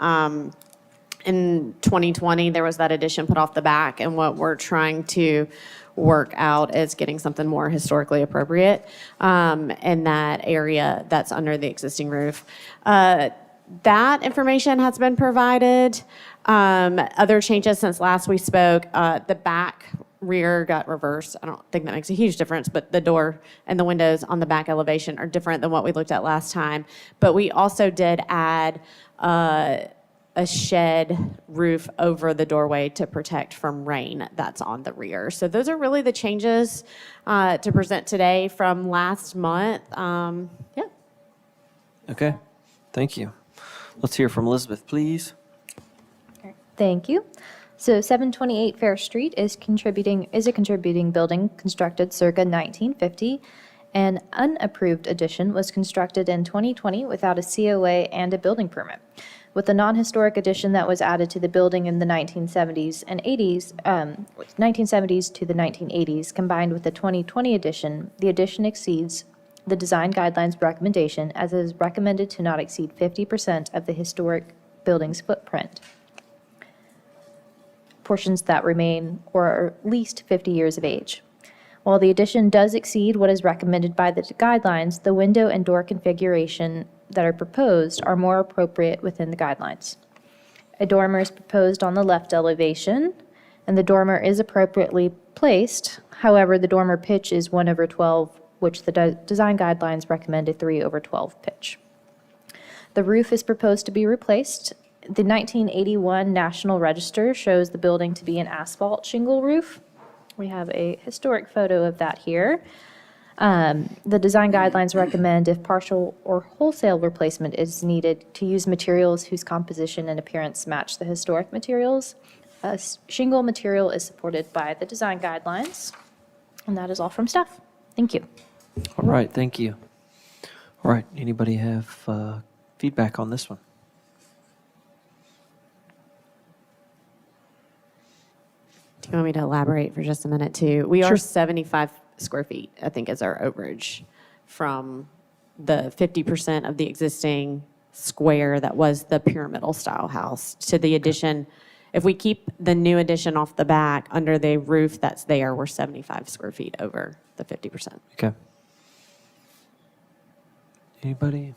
in 2020, there was that addition put off the back, and what we're trying to work out is getting something more historically appropriate in that area that's under the existing roof. That information has been provided. Other changes since last we spoke, the back rear got reversed. I don't think that makes a huge difference, but the door and the windows on the back elevation are different than what we looked at last time. But we also did add a shed roof over the doorway to protect from rain that's on the rear. So those are really the changes to present today from last month. Yeah. Okay. Thank you. Let's hear from Elizabeth, please. Thank you. So 728 Fair Street is a contributing building constructed circa 1950. An unapproved addition was constructed in 2020 without a COA and a building permit. With the non-historic addition that was added to the building in the 1970s and 80s, 1970s to the 1980s, combined with the 2020 addition, the addition exceeds the design guidelines recommendation, as it is recommended to not exceed 50% of the historic building's footprint. Portions that remain or are at least 50 years of age. While the addition does exceed what is recommended by the guidelines, the window and door configuration that are proposed are more appropriate within the guidelines. A dormer is proposed on the left elevation, and the dormer is appropriately placed. However, the dormer pitch is 1/12, which the design guidelines recommend a 3/12 pitch. The roof is proposed to be replaced. The 1981 National Register shows the building to be an asphalt shingle roof. We have a historic photo of that here. The design guidelines recommend, if partial or wholesale replacement is needed, to use materials whose composition and appearance match the historic materials. Shingle material is supported by the design guidelines. And that is all from staff. Thank you. All right, thank you. All right, anybody have feedback on this one? Do you want me to elaborate for just a minute too? We are Sure. 75 square feet, I think, is our overage from the 50% of the existing square that was the pyramidal style house to the addition. If we keep the new addition off the back under the roof that's there, we're 75 square feet over the 50%. Okay. Anybody?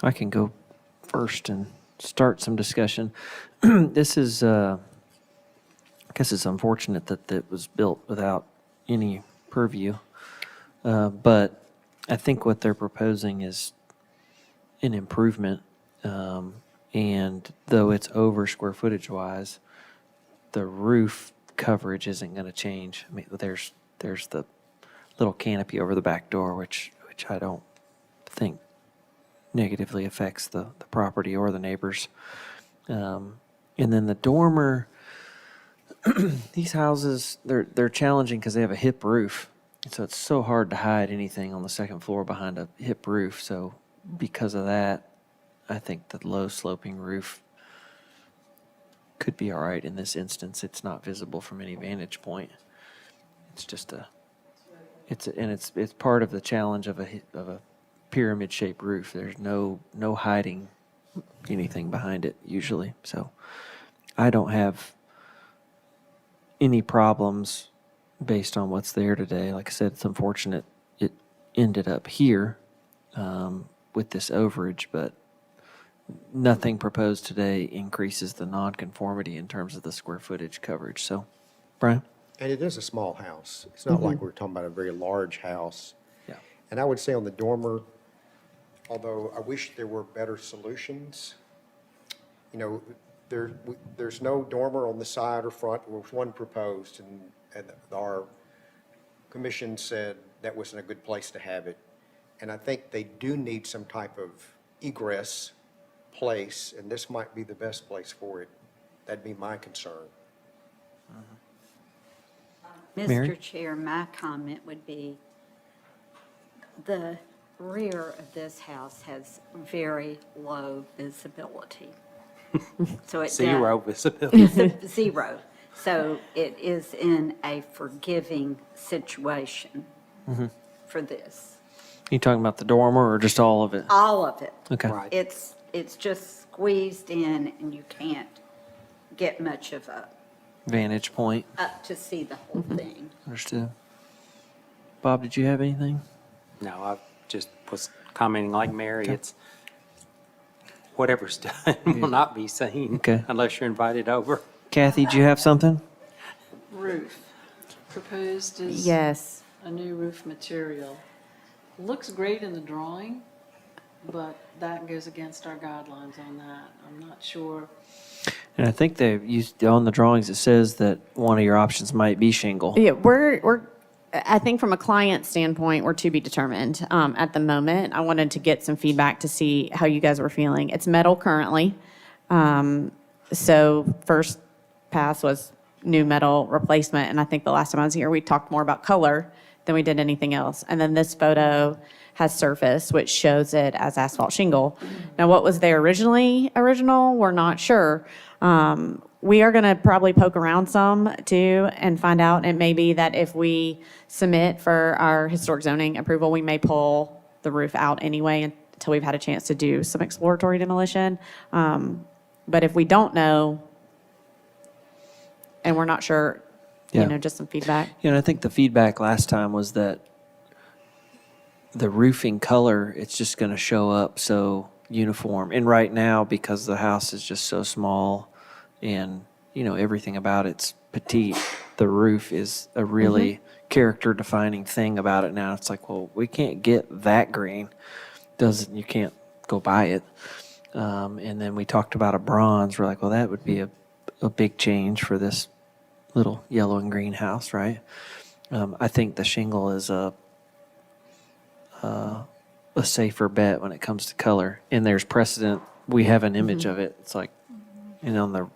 I can go first and start some discussion. This is, I guess it's unfortunate that it was built without any purview. But I think what they're proposing is an improvement. And though it's over square footage wise, the roof coverage isn't going to change. I mean, there's the little canopy over the back door, which I don't think negatively affects the property or the neighbors. And then the dormer, these houses, they're challenging because they have a hip roof. So it's so hard to hide anything on the second floor behind a hip roof. So because of that, I think the low sloping roof could be all right in this instance. It's not visible from any vantage point. It's just it's part of the challenge of a pyramid shaped roof. There's no hiding anything behind it usually. So I don't have any problems based on what's there today. Like I said, it's unfortunate it ended up here with this overage, but nothing proposed today increases the nonconformity in terms of the square footage coverage. So, Brian? And it is a small house. It's not like we're talking about a very large house. Yeah. And I would say on the dormer, although I wish there were better solutions, you know, there's no dormer on the side or front. There was one proposed, and our commission said that wasn't a good place to have it. And I think they do need some type of egress place, and this might be the best place for it. That'd be my concern. Mary? Mr. Chair, my comment would be, the rear of this house has very low visibility. So it Zero visibility. Zero. So it is in a forgiving situation for this. You talking about the dormer or just all of it? All of it. Okay. Right. It's just squeezed in, and you can't get much of a, Vantage point. up to see the whole thing. Understood. Bob, did you have anything? No, I just was commenting like Mary, it's whatever's done will not be seen. Okay. Unless you're invited over. Kathy, did you have something? Roof, proposed as Yes. a new roof material. Looks great in the drawing, but that goes against our guidelines on that. I'm not sure. And I think they've used, on the drawings, it says that one of your options might be shingle. Yeah, I think from a client standpoint, we're to be determined at the moment. I wanted to get some feedback to see how you guys were feeling. It's metal currently. So first pass was new metal replacement. And I think the last time I was here, we talked more about color than we did anything else. And then this photo has surface, which shows it as asphalt shingle. Now, what was there original, we're not sure. We are going to probably poke around some too and find out. It may be that if we submit for our historic zoning approval, we may pull the roof out anyway until we've had a chance to do some exploratory demolition. But if we don't know and we're not sure, Yeah. just some feedback. And I think the feedback last time was that the roofing color, it's just going to show up so uniform. And right now, because the house is just so small and, everything about it's petite, the roof is a really character defining thing about it now. It's like, well, we can't get that green. You can't go buy it. And then we talked about a bronze. We're like, well, that would be a big change for this little yellow and green house, right? I think the shingle is a safer bet when it comes to color. And there's precedent. We have an image of it. It's like, on the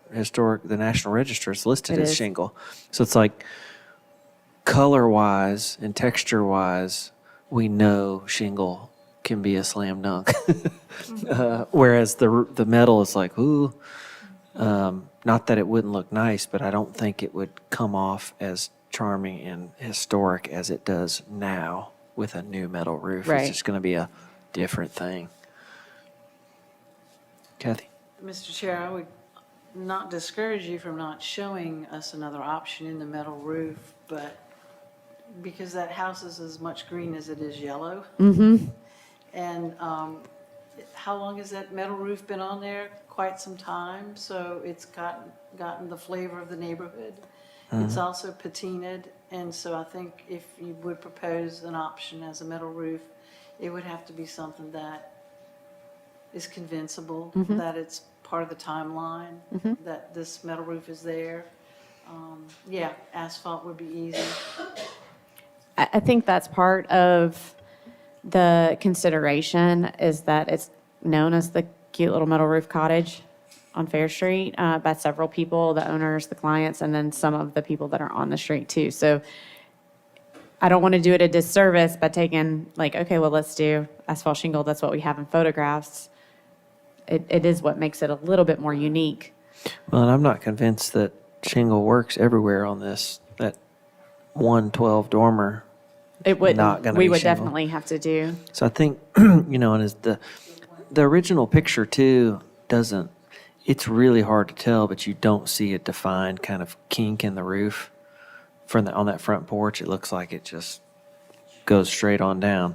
National Register, it's listed It as is. shingle. So it's like color-wise and texture-wise, we know shingle can be a slam dunk. Whereas the metal is like, ooh, not that it wouldn't look nice, but I don't think it would come off as charming and historic as it does now with a new metal roof. Right. It's just going to be a different thing. Kathy? Mr. Chair, I would not discourage you from not showing us another option in the metal roof, but because that house is as much green as it is yellow. Mm-hmm. And how long has that metal roof been on there? Quite some time, so it's gotten the flavor of the neighborhood. It's also patinaed, and so I think if you would propose an option as a metal roof, it would have to be something that is convincible, that it's part of the timeline, that this metal roof is there. Yeah, asphalt would be easy. I think that's part of the consideration is that it's known as the cute little metal roof cottage on Fair Street by several people, the owners, the clients, and then some of the people that are on the street too. So I don't want to do it a disservice by taking like, okay, well, let's do asphalt shingle. That's what we have in photographs. It is what makes it a little bit more unique. Well, and I'm not convinced that shingle works everywhere on this. That 112 dormer, It would, not gonna we be would shingle. definitely have to do. So I think, and as the original picture too doesn't, it's really hard to tell, but you don't see a defined kind of kink in the roof on that front porch. It looks like it just goes straight on down.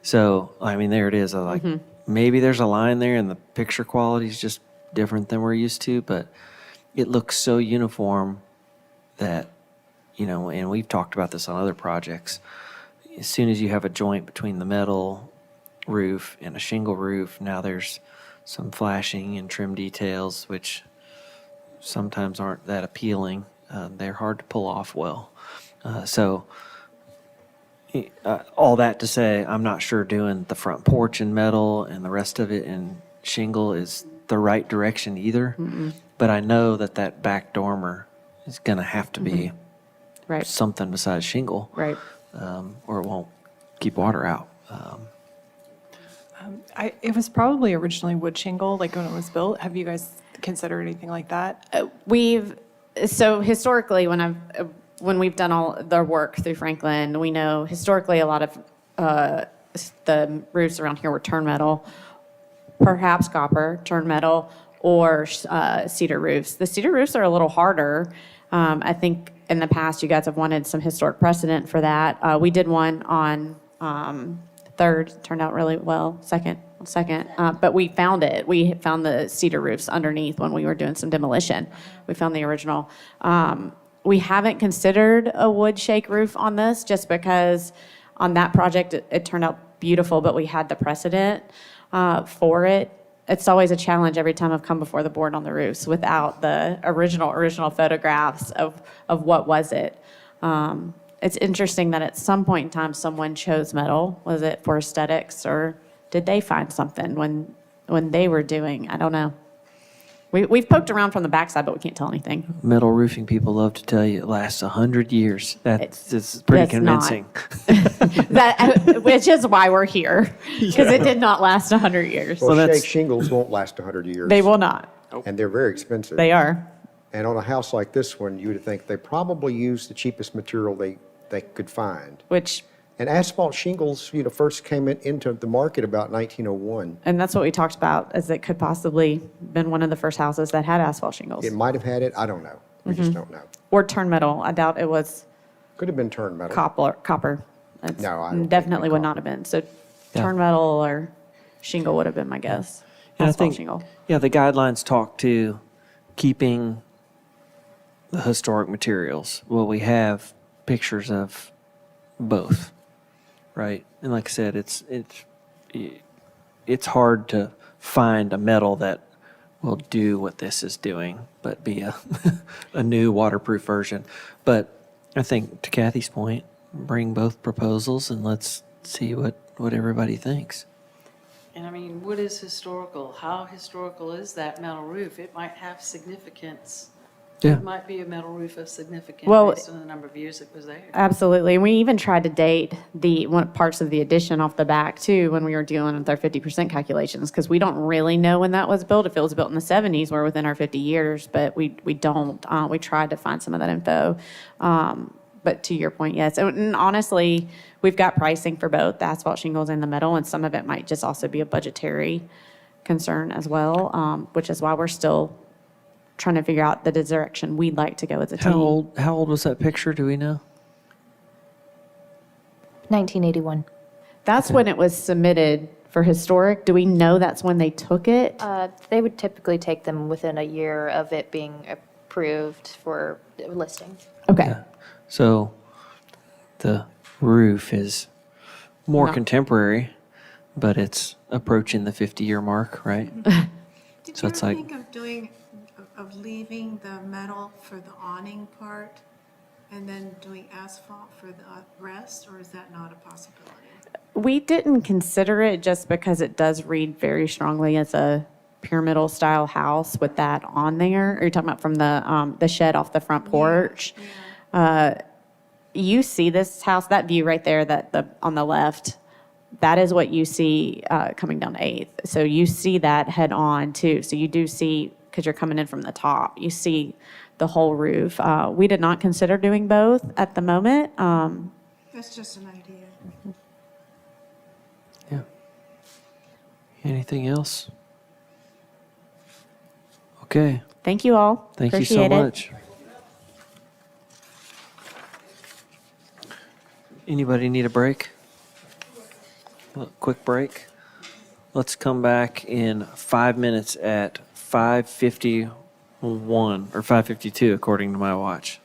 So, I mean, there it is. I like, maybe there's a line there and the picture quality is just different than we're used to, but it looks so uniform that, and we've talked about this on other projects. As soon as you have a joint between the metal roof and a shingle roof, now there's some flashing and trim details, which sometimes aren't that appealing. They're hard to pull off well. All that to say, I'm not sure doing the front porch in metal and the rest of it in shingle is the right direction either. But I know that back dormer is going to have to be Right. something besides shingle, Right. or it won't keep water out. It was probably originally wood shingle, like when it was built. Have you guys considered anything like that? So historically, when we've done all the work through Franklin, we know historically a lot of the roofs around here were turn metal, perhaps copper, turn metal, or cedar roofs. The cedar roofs are a little harder. I think in the past you guys have wanted some historic precedent for that. We did one on Third, turned out really well. Second, but we found it. We found the cedar roofs underneath when we were doing some demolition. We found the original. We haven't considered a wood shake roof on this just because on that project it turned out beautiful, but we had the precedent for it. It's always a challenge every time I've come before the board on the roofs without the original photographs of what was it. It's interesting that at some point in time someone chose metal. Was it for aesthetics or did they find something when they were doing? I don't know. We've poked around from the backside, but we can't tell anything. Metal roofing people love to tell you it lasts 100 years. It's pretty That's not. convincing. Which is why we're here, because it did not last 100 years. Well, shake shingles won't last 100 years. They will not. And they're very expensive. They are. And on a house like this one, you would think they probably used the cheapest material they could find. Which, And asphalt shingles, first came into the market about 1901. and that's what we talked about, is it could possibly been one of the first houses that had asphalt shingles. It might have had it, I don't know. We just don't know. Or turn metal. I doubt it was Could have been turned metal. copper. It's No, I don't think definitely it'd would be not have been. So Yeah. turn metal or shingle would have been my guess. And I Asphalt think, shingle. yeah, the guidelines talk to keeping the historic materials. Well, we have pictures of both, right? And like I said, it's hard to find a metal that will do what this is doing, but be a new waterproof version. But I think to Kathy's point, bring both proposals and let's see what everybody thinks. And I mean, what is historical? How historical is that metal roof? It might have significance. Yeah. It might be a metal roof of significance Well, based on the number of years it was there. Absolutely. And we even tried to date the parts of the addition off the back too when we were dealing with our 50% calculations, because we don't really know when that was built. If it was built in the 70s, we're within our 50 years, but we don't. We tried to find some of that info. But to your point, yes. And honestly, we've got pricing for both the asphalt shingles and the metal, and some of it might just also be a budgetary concern as well, which is why we're still trying to figure out the direction we'd like to go as a team. How old was that picture? Do we know? 1981. That's when it was submitted for historic? Do we know that's when they took it? They would typically take them within a year of it being approved for listing. Okay. So the roof is more Not- contemporary, but it's approaching the 50-year mark, right? Did So you it's ever like- think of of leaving the metal for the awning part and then doing asphalt for the rest, or is that not a possibility? We didn't consider it just because it does read very strongly as a pyramidal style house with that on there. Are you talking about from the shed off the front porch? You see this house, that view right there, on the left, that is what you see coming down 8th. So you see that head on too. So you do see, because you're coming in from the top, you see the whole roof. We did not consider doing both at the moment. That's just an idea. Yeah. Anything else? Okay. Thank you all. Thank you so Appreciate it. much. Anybody need a break? A quick break. Let's come back in 5 minutes at 5:51 or 5:52 according to my watch.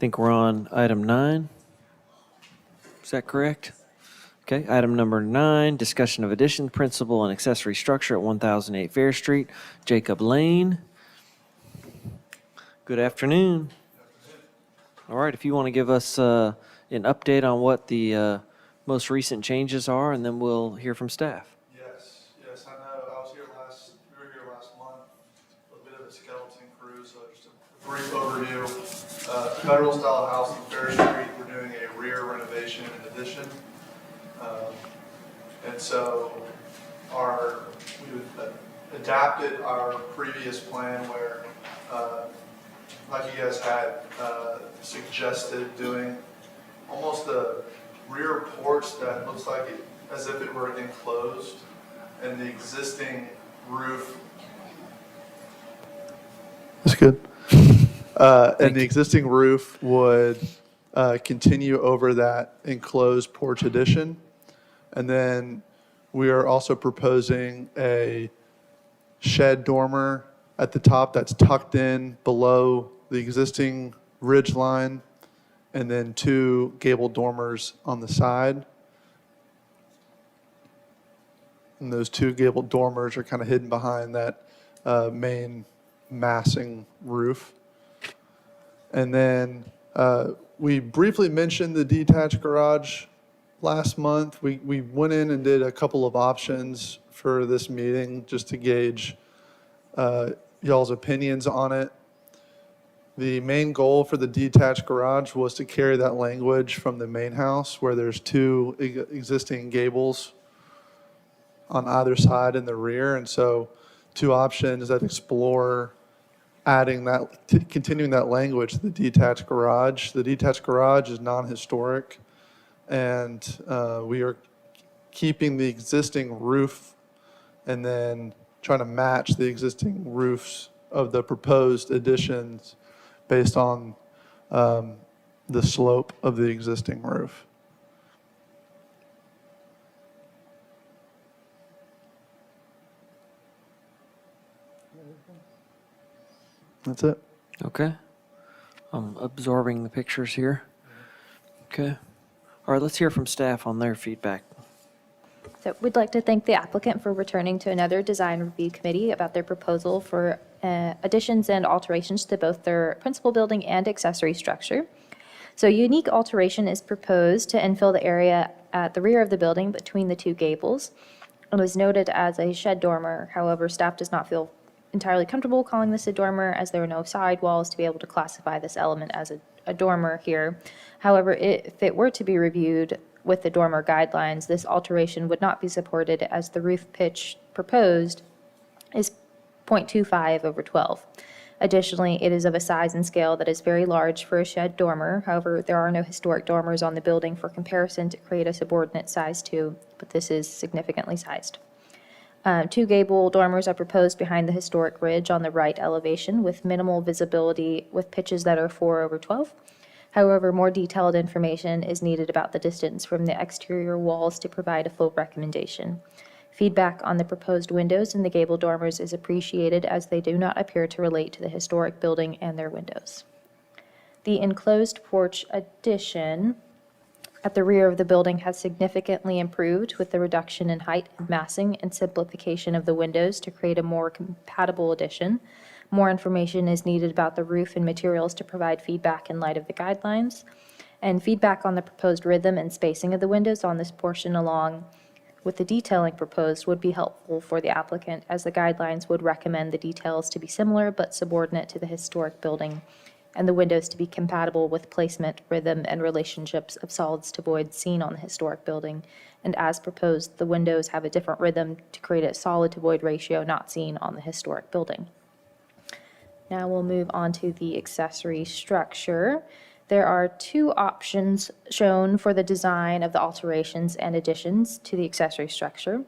think we're on item 9. Is that correct? Okay, item number 9, discussion of addition, principal, and accessory structure at 1008 Fair Street, Jacob Lane. Good afternoon. All right, if you want to give us an update on what the most recent changes are, and then we'll hear from staff. Yes, I know. We were here last month, a bit of a skeleton crew, so just a brief overview. Federal style house on Fair Street, we're doing a rear renovation and addition. And so we've adapted our previous plan where, like you guys had suggested, doing almost a rear porch that looks like it, as if it were enclosed, and the existing roof. That's good. And the existing roof would continue over that enclosed porch addition. And then we are also proposing a shed dormer at the top that's tucked in below the existing ridge line, and then 2 gable dormers on the side. And those 2 gable dormers are kind of hidden behind that main massing roof. And then we briefly mentioned the detached garage last month. We went in and did a couple of options for this meeting just to gauge y'all's opinions on it. The main goal for the detached garage was to carry that language from the main house where there's 2 existing gables on either side in the rear. And so 2 options that explore adding that, continuing that language to the detached garage. The detached garage is non-historic, and we are keeping the existing roof and then trying to match the existing roofs of the proposed additions based on the slope of the existing roof. That's it. Okay. I'm absorbing the pictures here. Okay. All right, let's hear from staff on their feedback. So we'd like to thank the applicant for returning to another design review committee about their proposal for additions and alterations to both their principal building and accessory structure. So a unique alteration is proposed to infill the area at the rear of the building between the 2 gables. It was noted as a shed dormer. However, staff does not feel entirely comfortable calling this a dormer as there are no side walls to be able to classify this element as a dormer here. However, if it were to be reviewed with the dormer guidelines, this alteration would not be supported as the roof pitch proposed is 0.25 over 12. Additionally, it is of a size and scale that is very large for a shed dormer. However, there are no historic dormers on the building for comparison to create a subordinate size to, but this is significantly sized. 2 gable dormers are proposed behind the historic ridge on the right elevation with minimal visibility with pitches that are 4 over 12. However, more detailed information is needed about the distance from the exterior walls to provide a full recommendation. Feedback on the proposed windows in the gable dormers is appreciated as they do not appear to relate to the historic building and their windows. The enclosed porch addition at the rear of the building has significantly improved with the reduction in height and massing and simplification of the windows to create a more compatible addition. More information is needed about the roof and materials to provide feedback in light of the guidelines. And feedback on the proposed rhythm and spacing of the windows on this portion along with the detailing proposed would be helpful for the applicant as the guidelines would recommend the details to be similar but subordinate to the historic building and the windows to be compatible with placement, rhythm, and relationships of solids to voids seen on the historic building. And as proposed, the windows have a different rhythm to create a solid to void ratio not seen on the historic building. Now we'll move on to the accessory structure. There are 2 options shown for the design of the alterations and additions to the accessory structure.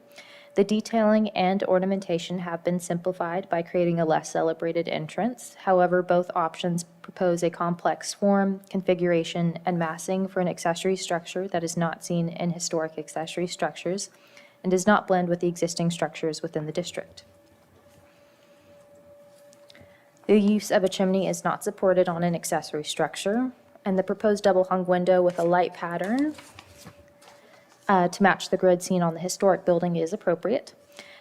The detailing and ornamentation have been simplified by creating a less celebrated entrance. However, both options propose a complex form, configuration, and massing for an accessory structure that is not seen in historic accessory structures and does not blend with the existing structures within the district. The use of a chimney is not supported on an accessory structure. And the proposed double-hung window with a light pattern to match the grid seen on the historic building is appropriate.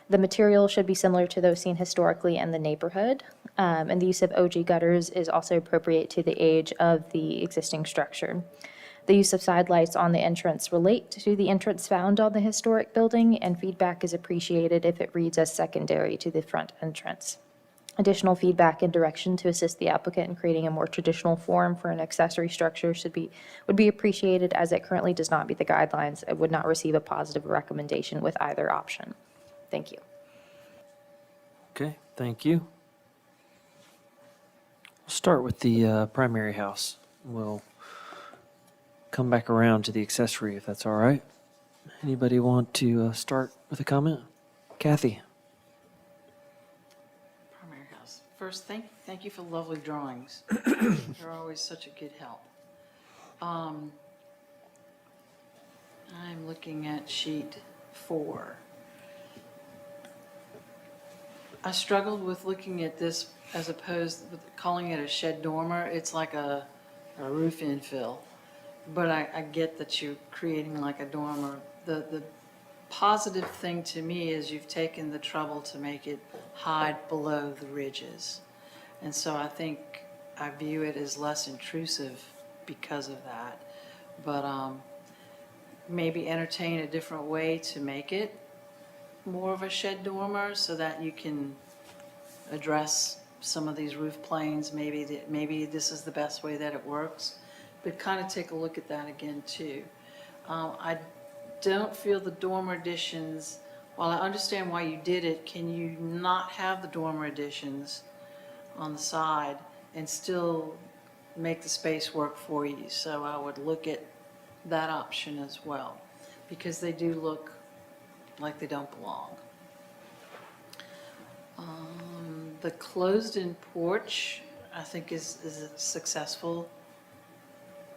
The material should be similar to those seen historically in the neighborhood. And the use of OG gutters is also appropriate to the age of the existing structure. The use of side lights on the entrance relate to the entrance found on the historic building, and feedback is appreciated if it reads as secondary to the front entrance. Additional feedback and direction to assist the applicant in creating a more traditional form for an accessory structure would be appreciated, as it currently does not meet the guidelines. It would not receive a positive recommendation with either option. Thank you. Okay, thank you. We'll start with the primary house. We'll come back around to the accessory, if that's all right. Anybody want to start with a comment? Kathy? Primary house. First, thank you for lovely drawings. They're always such a good help. I'm looking at sheet 4. I struggled with looking at this as opposed with calling it a shed dormer. It's like a roof infill. But I get that you're creating like a dormer. The positive thing to me is you've taken the trouble to make it hide below the ridges. And so I think I view it as less intrusive because of that. But maybe entertain a different way to make it more of a shed dormer so that you can address some of these roof planes. Maybe this is the best way that it works. But kind of take a look at that again too. I don't feel the dormer additions, while I understand why you did it, can you not have the dormer additions on the side and still make the space work for you? So I would look at that option as well, because they do look like they don't belong. The closed-in porch, I think is successful.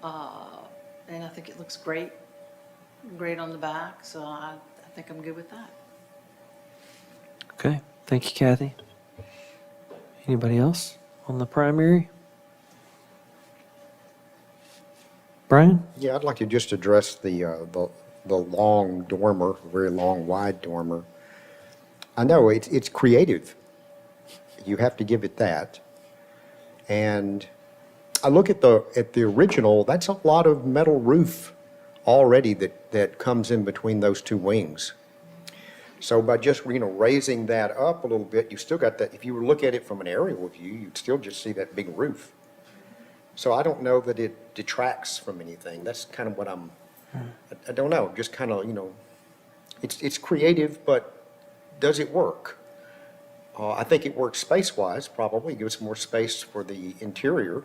And I think it looks great on the back, so I think I'm good with that. Okay, thank you, Kathy. Anybody else on the primary? Brian? Yeah, I'd like to just address the long dormer, very long, wide dormer. I know it's creative. You have to give it that. And I look at the original, that's a lot of metal roof already that comes in between those two wings. So by just, raising that up a little bit, you still got that. If you were to look at it from an aerial view, you'd still just see that big roof. So I don't know that it detracts from anything. That's kind of what I don't know, just kind of, it's creative, but does it work? I think it works space-wise, probably. It gives more space for the interior.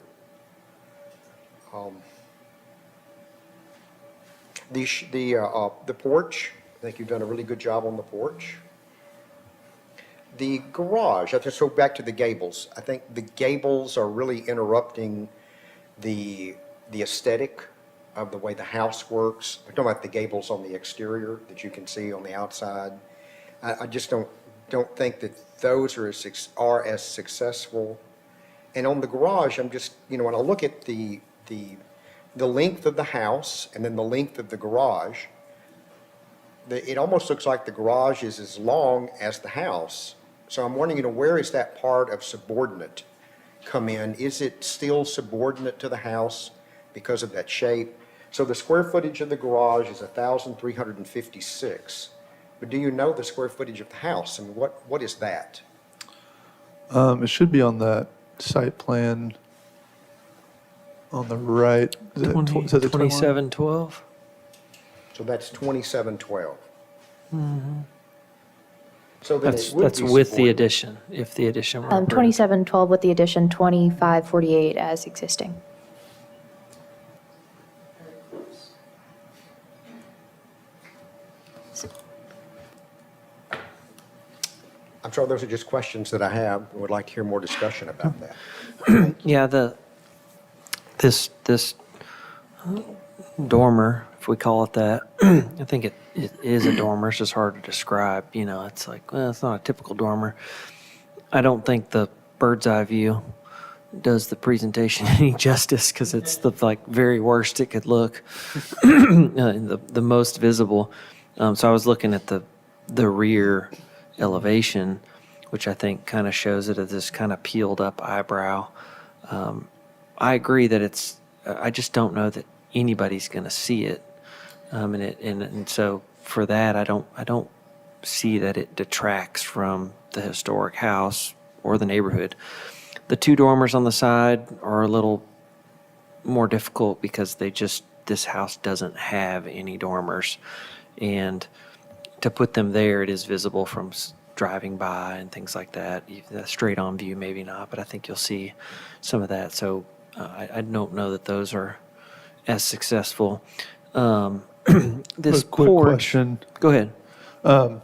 The porch, I think you've done a really good job on the porch. The garage, I just go back to the gables. I think the gables are really interrupting the aesthetic of the way the house works. I'm talking about the gables on the exterior that you can see on the outside. I just don't think that those are as successful. And on the garage, I'm just, when I look at the length of the house and then the length of the garage, it almost looks like the garage is as long as the house. So I'm wondering, where is that part of subordinate come in? Is it still subordinate to the house because of that shape? So the square footage of the garage is 1,356. But do you know the square footage of the house? I mean, what is that? It should be on that site plan on the right. Is it 2712? So that's 2712. So then That's it would that's be with the supported. addition, if the addition were approved. 2712 with the addition, 2548 as existing. I'm sorry, those are just questions that I have. I would like to hear more discussion about that. Yeah, this dormer, if we call it that, I think it is a dormer. It's just hard to describe. It's like, well, it's not a typical dormer. I don't think the bird's eye view does the presentation any justice, because it's the like very worst it could look, the most visible. So I was looking at the rear elevation, which I think kind of shows it as this kind of peeled up eyebrow. I agree that it's, I just don't know that anybody's going to see it. And so for that, I don't see that it detracts from the historic house or the neighborhood. The two dormers on the side are a little more difficult because this house doesn't have any dormers. And to put them there, it is visible from driving by and things like that. A straight on view, maybe not, but I think you'll see some of that. So I don't know that those are as successful. This A quick porch. question. Go ahead.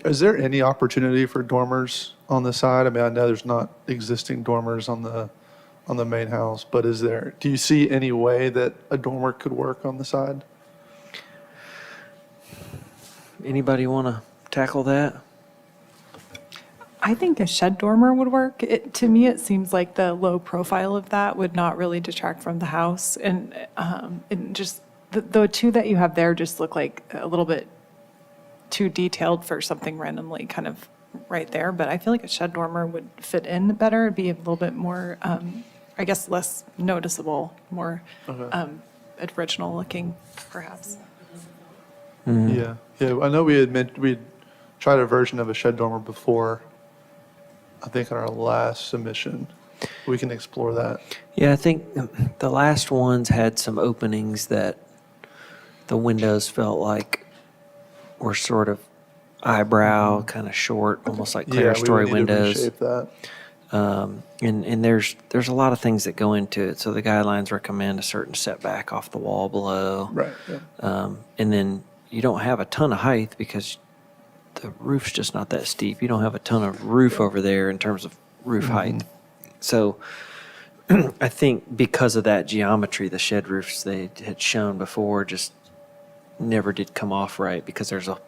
Is there any opportunity for dormers on the side? I mean, I know there's not existing dormers on the main house, but do you see any way that a dormer could work on the side? Anybody want to tackle that? I think a shed dormer would work. To me, it seems like the low profile of that would not really detract from the house. And just the two that you have there just look like a little bit too detailed for something randomly kind of right there. But I feel like a shed dormer would fit in better, It'd be a little bit more, I guess, less noticeable, more original looking, perhaps. Yeah. I know we'd tried a version of a shed dormer before, I think in our last submission. We can explore that. Yeah, I think the last ones had some openings that the windows felt like were sort of eyebrow, kind of short, almost like clerestory windows. Reshape that. And there's a lot of things that go into it. So the guidelines recommend a certain setback off the wall below. Right. Yeah. And then you don't have a ton of height because the roof's just not that steep. You don't have a ton of roof over there in terms of roof height. So I think because of that geometry, the shed roofs they had shown before just never did come off right because there's a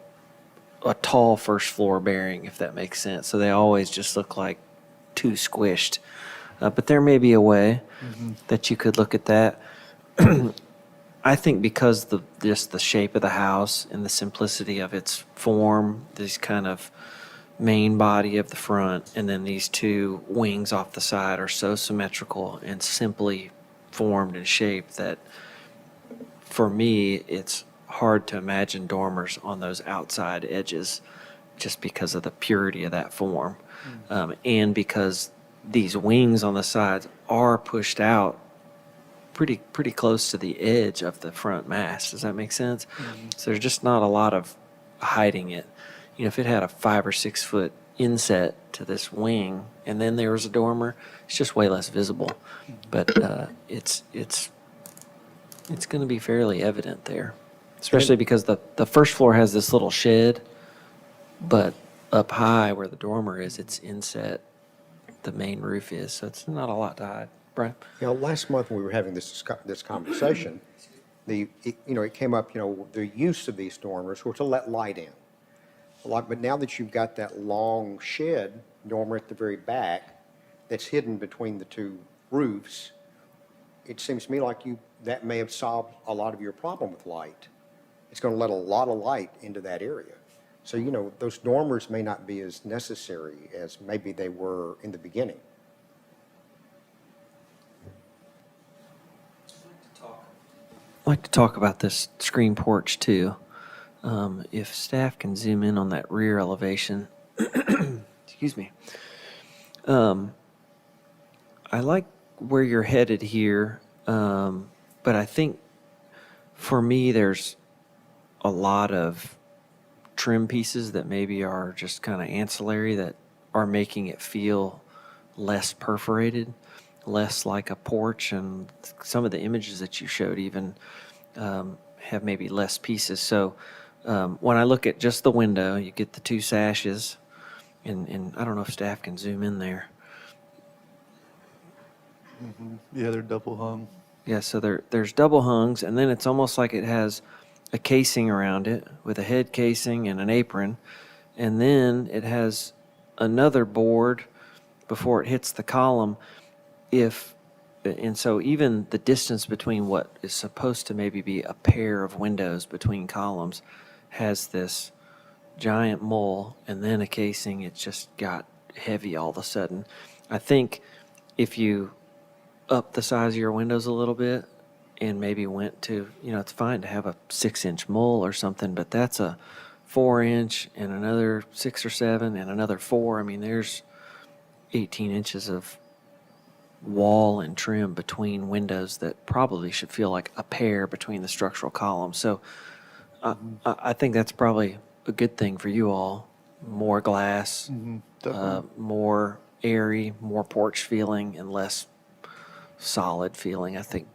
tall first floor bearing, if that makes sense. So they always just look like too squished. But there may be a way that you could look at that. I think because just the shape of the house and the simplicity of its form, this kind of main body of the front, and then these two wings off the side are so symmetrical and simply formed and shaped that for me, it's hard to imagine dormers on those outside edges just because of the purity of that form. And because these wings on the sides are pushed out pretty close to the edge of the front mast. Does that make sense? So there's just not a lot of hiding it. You know, if it had a 5 or 6 foot inset to this wing and then there was a dormer, it's just way less visible. But it's going to be fairly evident there, especially because the first floor has this little shed, but up high where the dormer is, it's inset, the main roof is, so it's not a lot to hide. Brian? Last month when we were having this conversation, it came up, the use of these dormers were to let light in. But now that you've got that long shed dormer at the very back that's hidden between the two roofs, it seems to me like that may have solved a lot of your problem with light. It's going to let a lot of light into that area. So, those dormers may not be as necessary as maybe they were in the beginning. I'd like to talk about this screen porch too. If staff can zoom in on that rear elevation. Excuse me. I like where you're headed here, but I think for me there's a lot of trim pieces that maybe are just kind of ancillary that are making it feel less perforated, less like a porch, and some of the images that you showed even have maybe less pieces. So when I look at just the window, you get the two sashes, and I don't know if staff can zoom in there. Yeah, they're double hung. Yeah, so there's double hungs, and then it's almost like it has a casing around it with a head casing and an apron, and then it has another board before it hits the column. and so even the distance between what is supposed to maybe be a pair of windows between columns has this giant mole and then a casing, it just got heavy all of a sudden. I think if you up the size of your windows a little bit and maybe went to, it's fine to have a 6-inch mole or something, but that's a 4-inch and another 6 or 7 and another 4. I mean, there's 18 inches of wall and trim between windows that probably should feel like a pair between the structural columns. So I think that's probably a good thing for you all. More glass, more airy, more porch feeling, and less solid feeling. I think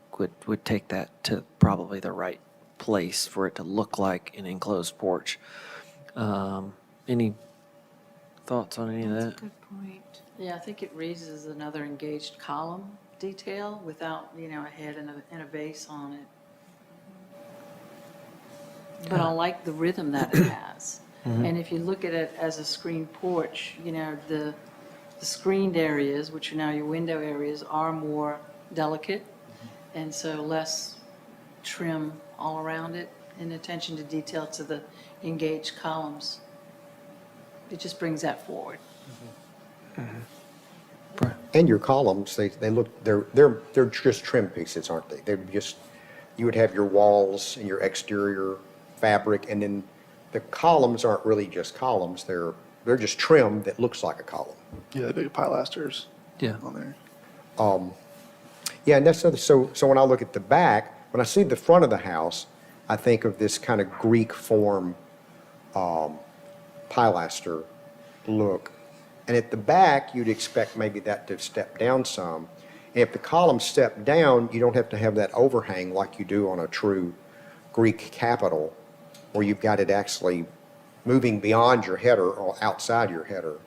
would take that to probably the right place for it to look like an enclosed porch. Any thoughts on any of that? Good point. Yeah, I think it reads as another engaged column detail without, a head and a base on it. But I like the rhythm that it has. And if you look at it as a screened porch, the screened areas, which are now your window areas, are more delicate, and so less trim all around it, and attention to detail to the engaged columns. It just brings that forward. And your columns, they're just trim pieces, aren't they? They're just, you would have your walls and your exterior fabric, and then the columns aren't really just columns, they're just trim that looks like a column. Yeah, the big pilasters Yeah. on there. Yeah, and that's so when I look at the back, when I see the front of the house, I think of this kind of Greek form pilaster look. And at the back, you'd expect maybe that to step down some. And if the columns step down, you don't have to have that overhang like you do on a true Greek capitol, where you've got it actually moving beyond your header or outside your header.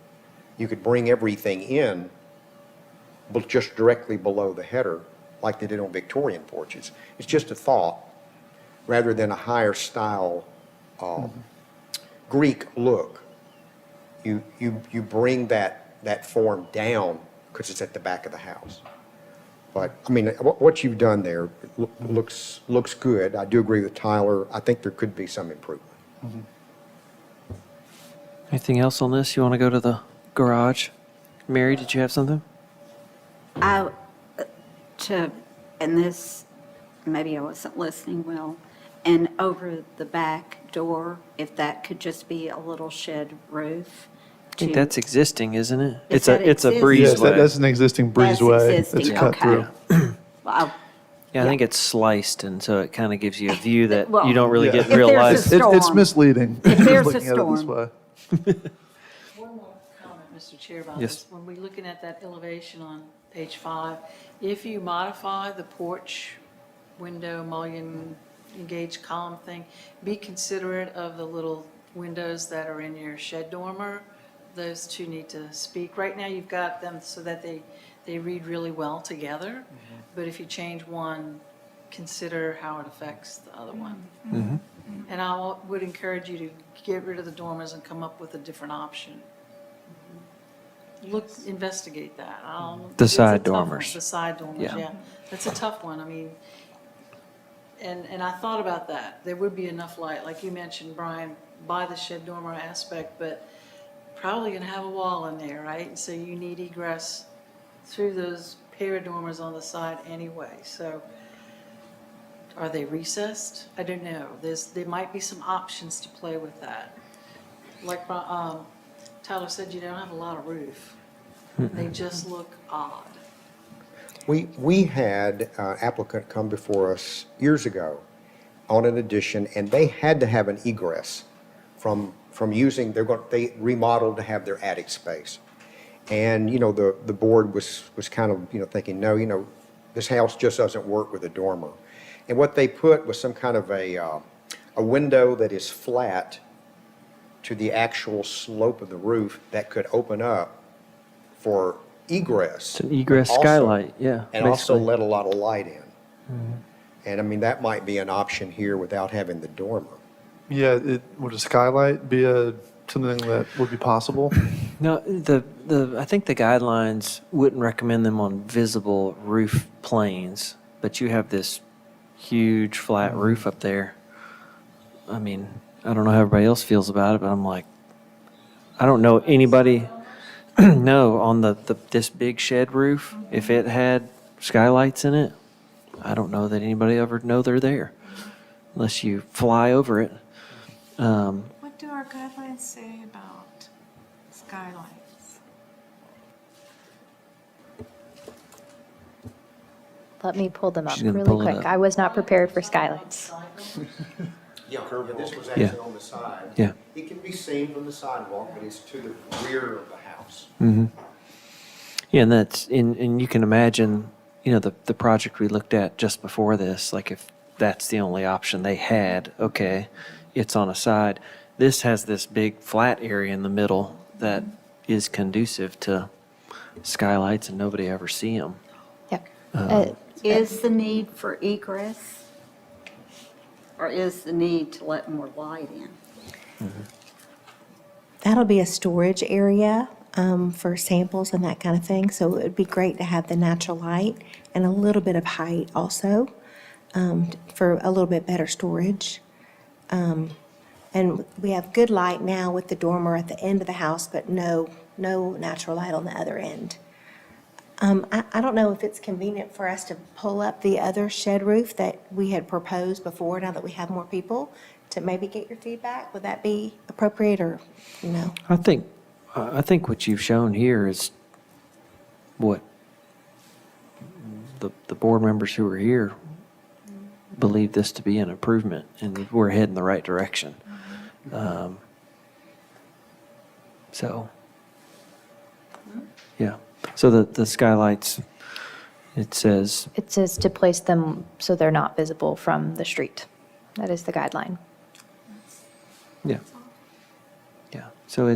You could bring everything in, but just directly below the header, like they did on Victorian porches. It's just a thought, rather than a higher style Greek look. You bring that form down because it's at the back of the house. But, I mean, what you've done there looks good. I do agree with Tyler. I think there could be some improvement. Anything else on this? You want to go to the garage? Mary, did you have something? And this, maybe I wasn't listening well, and over the back door, if that could just be a little shed roof. I think that's existing, isn't it? Is It's a that breezeway. Yes, that's an existing breezeway. existing, It's cut okay. through. Well, Yeah, I think it's sliced, and so it kind of gives you a view that Well, you don't really yeah. get in If real there's a life. storm. It's misleading. If there's a looking at it this storm. way. One more comment, Mr. Chair, about Yes. this. When we're looking at that elevation on page 5, if you modify the porch window mullion engaged column thing, be considerate of the little windows that are in your shed dormer. Those two need to speak. Right now, you've got them so that they read really well together. But if you change one, consider how it affects the other one. And I would encourage you to get rid of the dormers and come up with a different option. Investigate that. The It's a side tough one. dormers. The side dormers, Yeah. yeah. That's a tough one. I mean, and I thought about that. There would be enough light, like you mentioned, Brian, by the shed dormer aspect, but probably gonna have a wall in there, right? And so you need egress through those pair of dormers on the side anyway, so are they recessed? I don't know. There might be some options to play with that. Like Tyler said, you don't have a lot of roof. They just look odd. We had an applicant come before us years ago on an addition, and they had to have an egress from using, they remodeled to have their attic space. And, the board was kind of, thinking, no, this house just doesn't work with a dormer. And what they put was some kind of a window that is flat to the actual slope of the roof that could open up for egress. It's an egress also- skylight, yeah. And also basically. let a lot of light in. And I mean, that might be an option here without having the dormer. Yeah, would a skylight be a something that would be possible? No, I think the guidelines wouldn't recommend them on visible roof planes, but you have this huge flat roof up there. I mean, I don't know how everybody else feels about it, but I'm like, I don't know anybody, no, on this big shed roof, if it had skylights in it, I don't know that anybody ever know they're there unless you fly over it. What do our guidelines say about skylights? Let me pull them up She's gonna really pull it quick. up. I was not prepared for skylights. Yeah, this was Yeah. actually on the side. Yeah. It can be seen from the sidewalk, but it's to the rear of the house. Mm-hmm. Yeah, and and you can imagine, the project we looked at just before this, like if that's the only option they had, okay, it's on a side. This has this big flat area in the middle that is conducive to skylights and nobody ever see them. Yep. Is the need for egress? Or is the need to let more light in? That'll be a storage area for samples and that kind of thing. So it would be great to have the natural light and a little bit of height also for a little bit better storage. And we have good light now with the dormer at the end of the house, but no natural light on the other end. I don't know if it's convenient for us to pull up the other shed roof that we had proposed before, now that we have more people, to maybe get your feedback. Would that be appropriate, or, I think what you've shown here is what the board members who are here believe this to be an improvement, and we're heading the right direction. So, yeah. So the skylights, it says, It says to place them so they're not visible from the street. That is the guideline. yeah. Yeah. So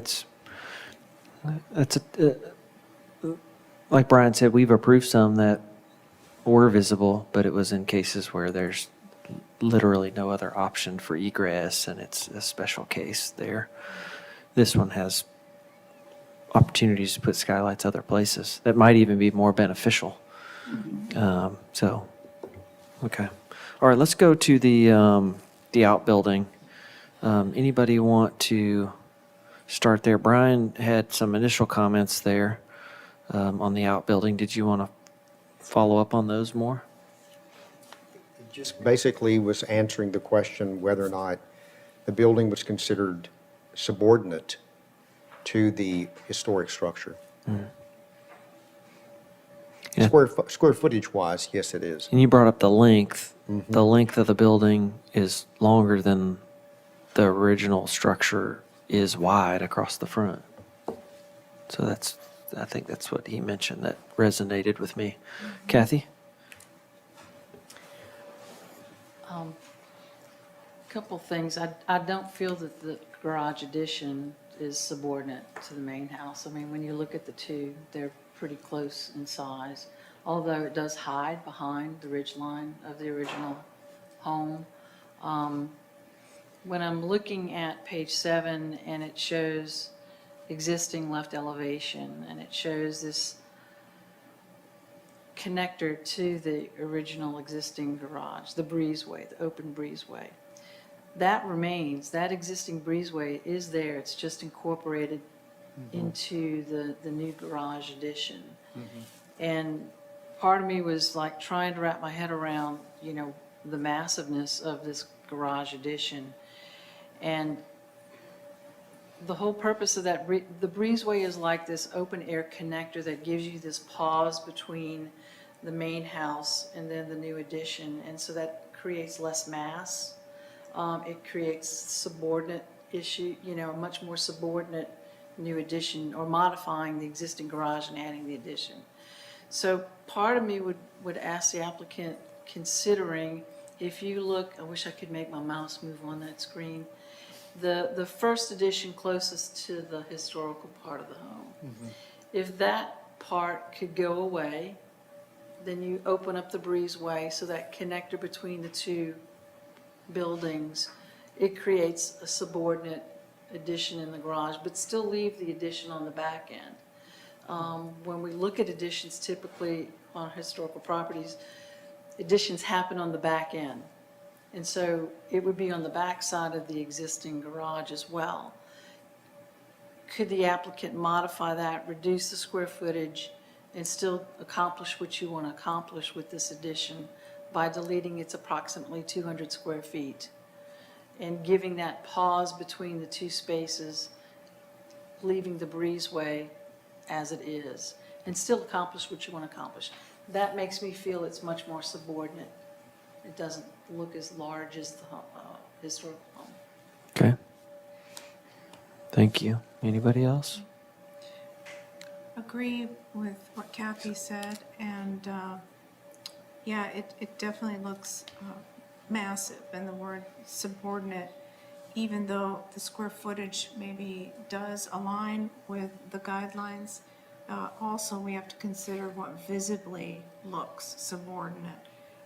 like Brian said, we've approved some that were visible, but it was in cases where there's literally no other option for egress, and it's a special case there. This one has opportunities to put skylights other places that might even be more beneficial. So, okay. All right, let's go to the outbuilding. Anybody want to start there? Brian had some initial comments there on the outbuilding. Did you want to follow up on those more? It just basically was answering the question whether or not the building was considered subordinate to the historic structure. Yeah. Square footage wise, yes, it is. And you brought up the length. The length of the building is longer than the original structure is wide across the front. So I think that's what he mentioned that resonated with me. Kathy? Couple things. I don't feel that the garage addition is subordinate to the main house. I mean, when you look at the two, they're pretty close in size, although it does hide behind the ridge line of the original home. When I'm looking at page 7 and it shows existing left elevation and it shows this connector to the original existing garage, the breezeway, the open breezeway, that remains, that existing breezeway is there, it's just incorporated into the new garage addition. And part of me was like trying to wrap my head around, the massiveness of this garage addition. And the whole purpose of that, the breezeway is like this open air connector that gives you this pause between the main house and then the new addition. And so that creates less mass. It creates subordinate issue, a much more subordinate new addition, or modifying the existing garage and adding the addition. So part of me would ask the applicant, considering, if you look, I wish I could make my mouse move on that screen, the first addition closest to the historical part of the home. If that part could go away, then you open up the breezeway, so that connector between the two buildings, it creates a subordinate addition in the garage, but still leave the addition on the back end. When we look at additions typically on historical properties, additions happen on the back end. And so it would be on the back side of the existing garage as well. Could the applicant modify that, reduce the square footage, and still accomplish what you want to accomplish with this addition by deleting its approximately 200 square feet and giving that pause between the two spaces, leaving the breezeway as it is, and still accomplish what you want to accomplish? That makes me feel it's much more subordinate. It doesn't look as large as the historical home. Okay. Thank you. Anybody else? Agree with what Kathy said, and yeah, it definitely looks massive, and the word subordinate, even though the square footage maybe does align with the guidelines, also we have to consider what visibly looks subordinate.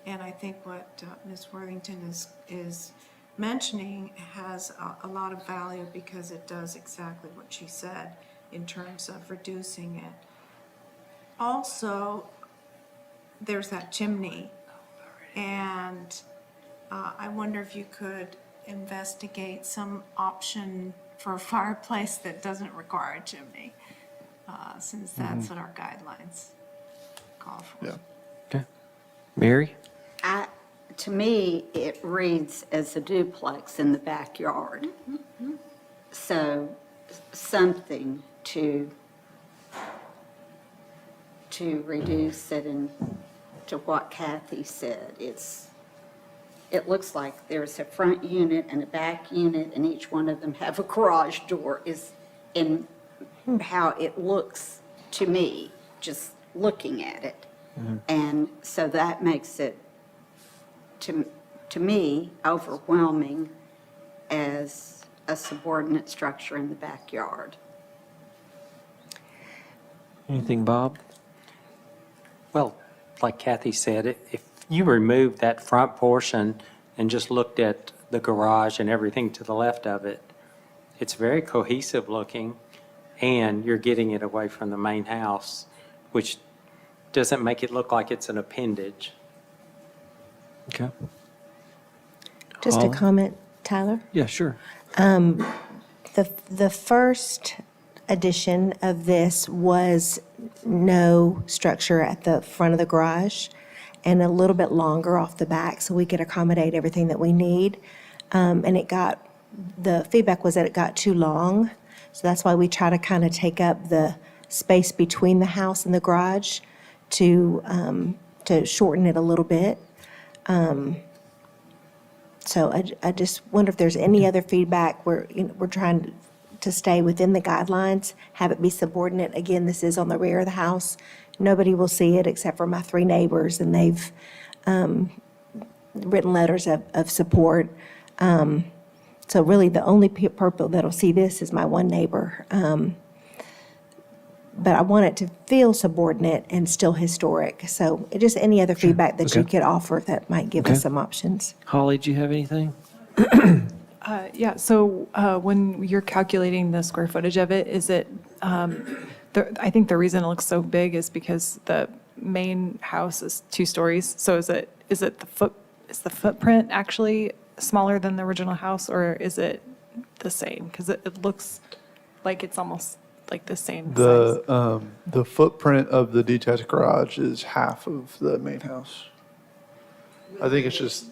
And I think what Ms. Worthington is mentioning has a lot of value because it does exactly what she said in terms of reducing it. Also, there's that chimney, and I wonder if you could investigate some option for a fireplace that doesn't require a chimney, since that's what our guidelines call for. Yeah. Okay. Mary? To me, it reads as a duplex in the backyard. So something to reduce it and to what Kathy said. It looks like there's a front unit and a back unit, and each one of them have a garage door, is in how it looks to me, just looking at it. And so that makes it, to me, overwhelming as a subordinate structure in the backyard. Anything, Bob? Well, like Kathy said, if you remove that front portion and just looked at the garage and everything to the left of it, it's very cohesive looking, and you're getting it away from the main house, which doesn't make it look like it's an appendage. Okay. Just a Holly? comment, Tyler? Yeah, sure. The first edition of this was no structure at the front of the garage and a little bit longer off the back so we could accommodate everything that we need. And the feedback was that it got too long. So that's why we try to kind of take up the space between the house and the garage to shorten it a little bit. So I just wonder if there's any other feedback. We're trying to stay within the guidelines, have it be subordinate. Again, this is on the rear of the house. Nobody will see it except for my 3 neighbors, and they've written letters of support. So really, the only people that'll see this is my one neighbor. But I want it to feel subordinate and still historic. So just any other feedback that you Okay. could offer that might give Okay. us some options. Holly, do you have anything? Yeah, so when you're calculating the square footage of it, is it, I think the reason it looks so big is because the main house is 2 stories. So is the footprint actually smaller than the original house, or is it the same? Because it looks like it's almost like the same size. The footprint of the detached garage is half of the main house. I think it's just,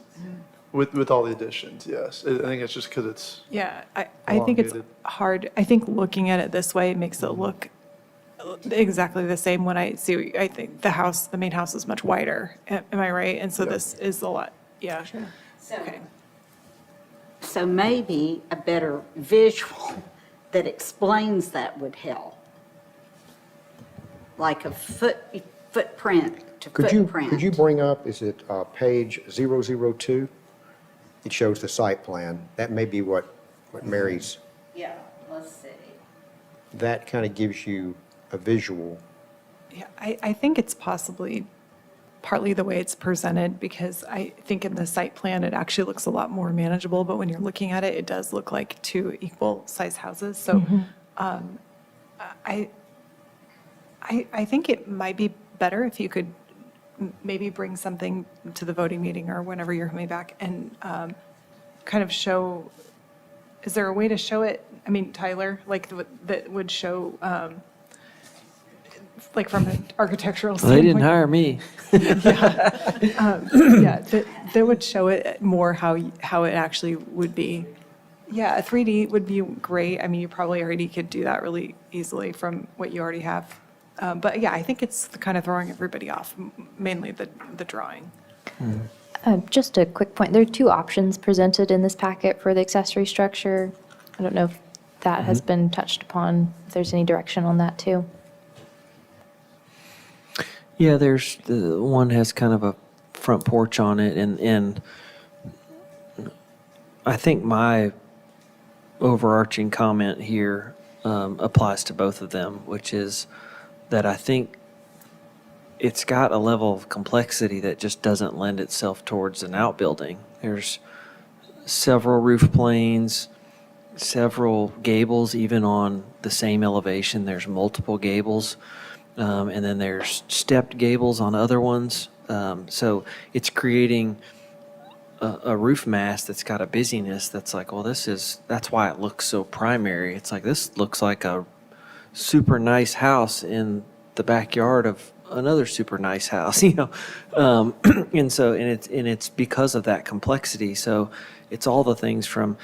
with all the additions, yes. I think it's just because it's, Yeah, I think it's elongated. hard. I think looking at it this way makes it look exactly the same when I think the main house is much wider. Am I right? And so this is a lot, yeah. Okay. So maybe a better visual that explains that would help. Like a footprint to Could footprint. you bring up, is it page 002? It shows the site plan. That may be what Mary's, Yeah, let's see. that kind of gives you a visual. Yeah, I think it's possibly partly the way it's presented, because I think in the site plan, it actually looks a lot more manageable, but when you're looking at it, it does look like two equal-size houses. So I think it might be better if you could maybe bring something to the voting meeting or whenever you're coming back and kind of show, is there a way to show it? I mean, Tyler, like that would show, like from an architectural Well, standpoint. they didn't hire me. Yeah, that would show it more how it actually would be. Yeah, a 3D would be great. I mean, you probably already could do that really easily from what you already have. But yeah, I think it's kind of throwing everybody off, mainly the drawing. Just a quick point, there are two options presented in this packet for the accessory structure. I don't know if that has been touched upon, if there's any direction on that too. Yeah, there's, the one has kind of a front porch on it, and I think my overarching comment here applies to both of them, which is that I think it's got a level of complexity that just doesn't lend itself towards an outbuilding. There's several roof planes, several gables, even on the same elevation. There's multiple gables. And then there's stepped gables on other ones. So it's creating a roof mass that's got a busyness that's like, well, that's why it looks so primary. It's like, this looks like a super nice house in the backyard of another super nice house, you know? And it's because of that complexity. So it's all the things from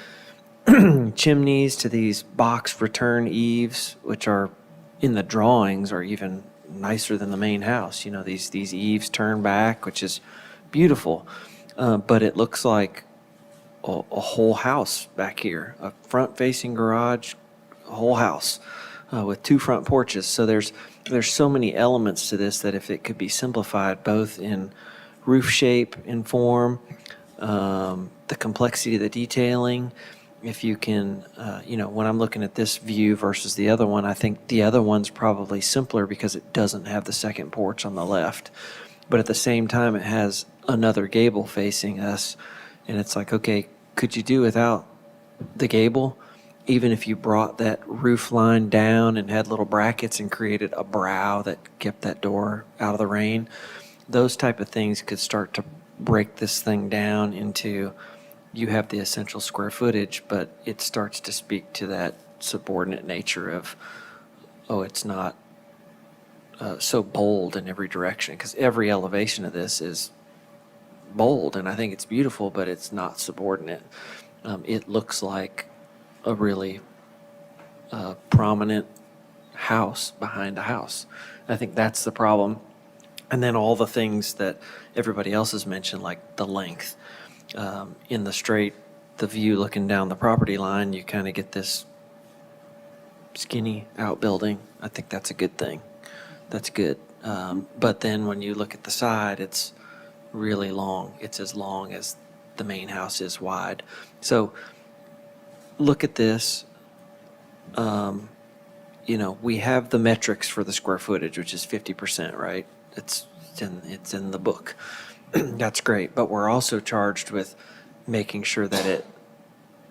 chimneys to these box return eaves, which are in the drawings are even nicer than the main house. You know, these eaves turn back, which is beautiful. But it looks like a whole house back here, a front-facing garage, a whole house with two front porches. So there's so many elements to this that if it could be simplified both in roof shape and form, the complexity of the detailing, if you can, when I'm looking at this view versus the other one, I think the other one's probably simpler because it doesn't have the second porch on the left. But at the same time, it has another gable facing us. And it's like, okay, could you do without the gable? Even if you brought that roof line down and had little brackets and created a brow that kept that door out of the rain, those type of things could start to break this thing down into, you have the essential square footage, but it starts to speak to that subordinate nature of, oh, it's not so bold in every direction, because every elevation of this is bold, and I think it's beautiful, but it's not subordinate. It looks like a really prominent house behind a house. I think that's the problem. And then all the things that everybody else has mentioned, like the length. In the straight, the view looking down the property line, you kind of get this skinny outbuilding. I think that's a good thing. That's good. But then when you look at the side, it's really long. It's as long as the main house is wide. So look at this. We have the metrics for the square footage, which is 50%, right? It's in the book. That's great, but we're also charged with making sure that it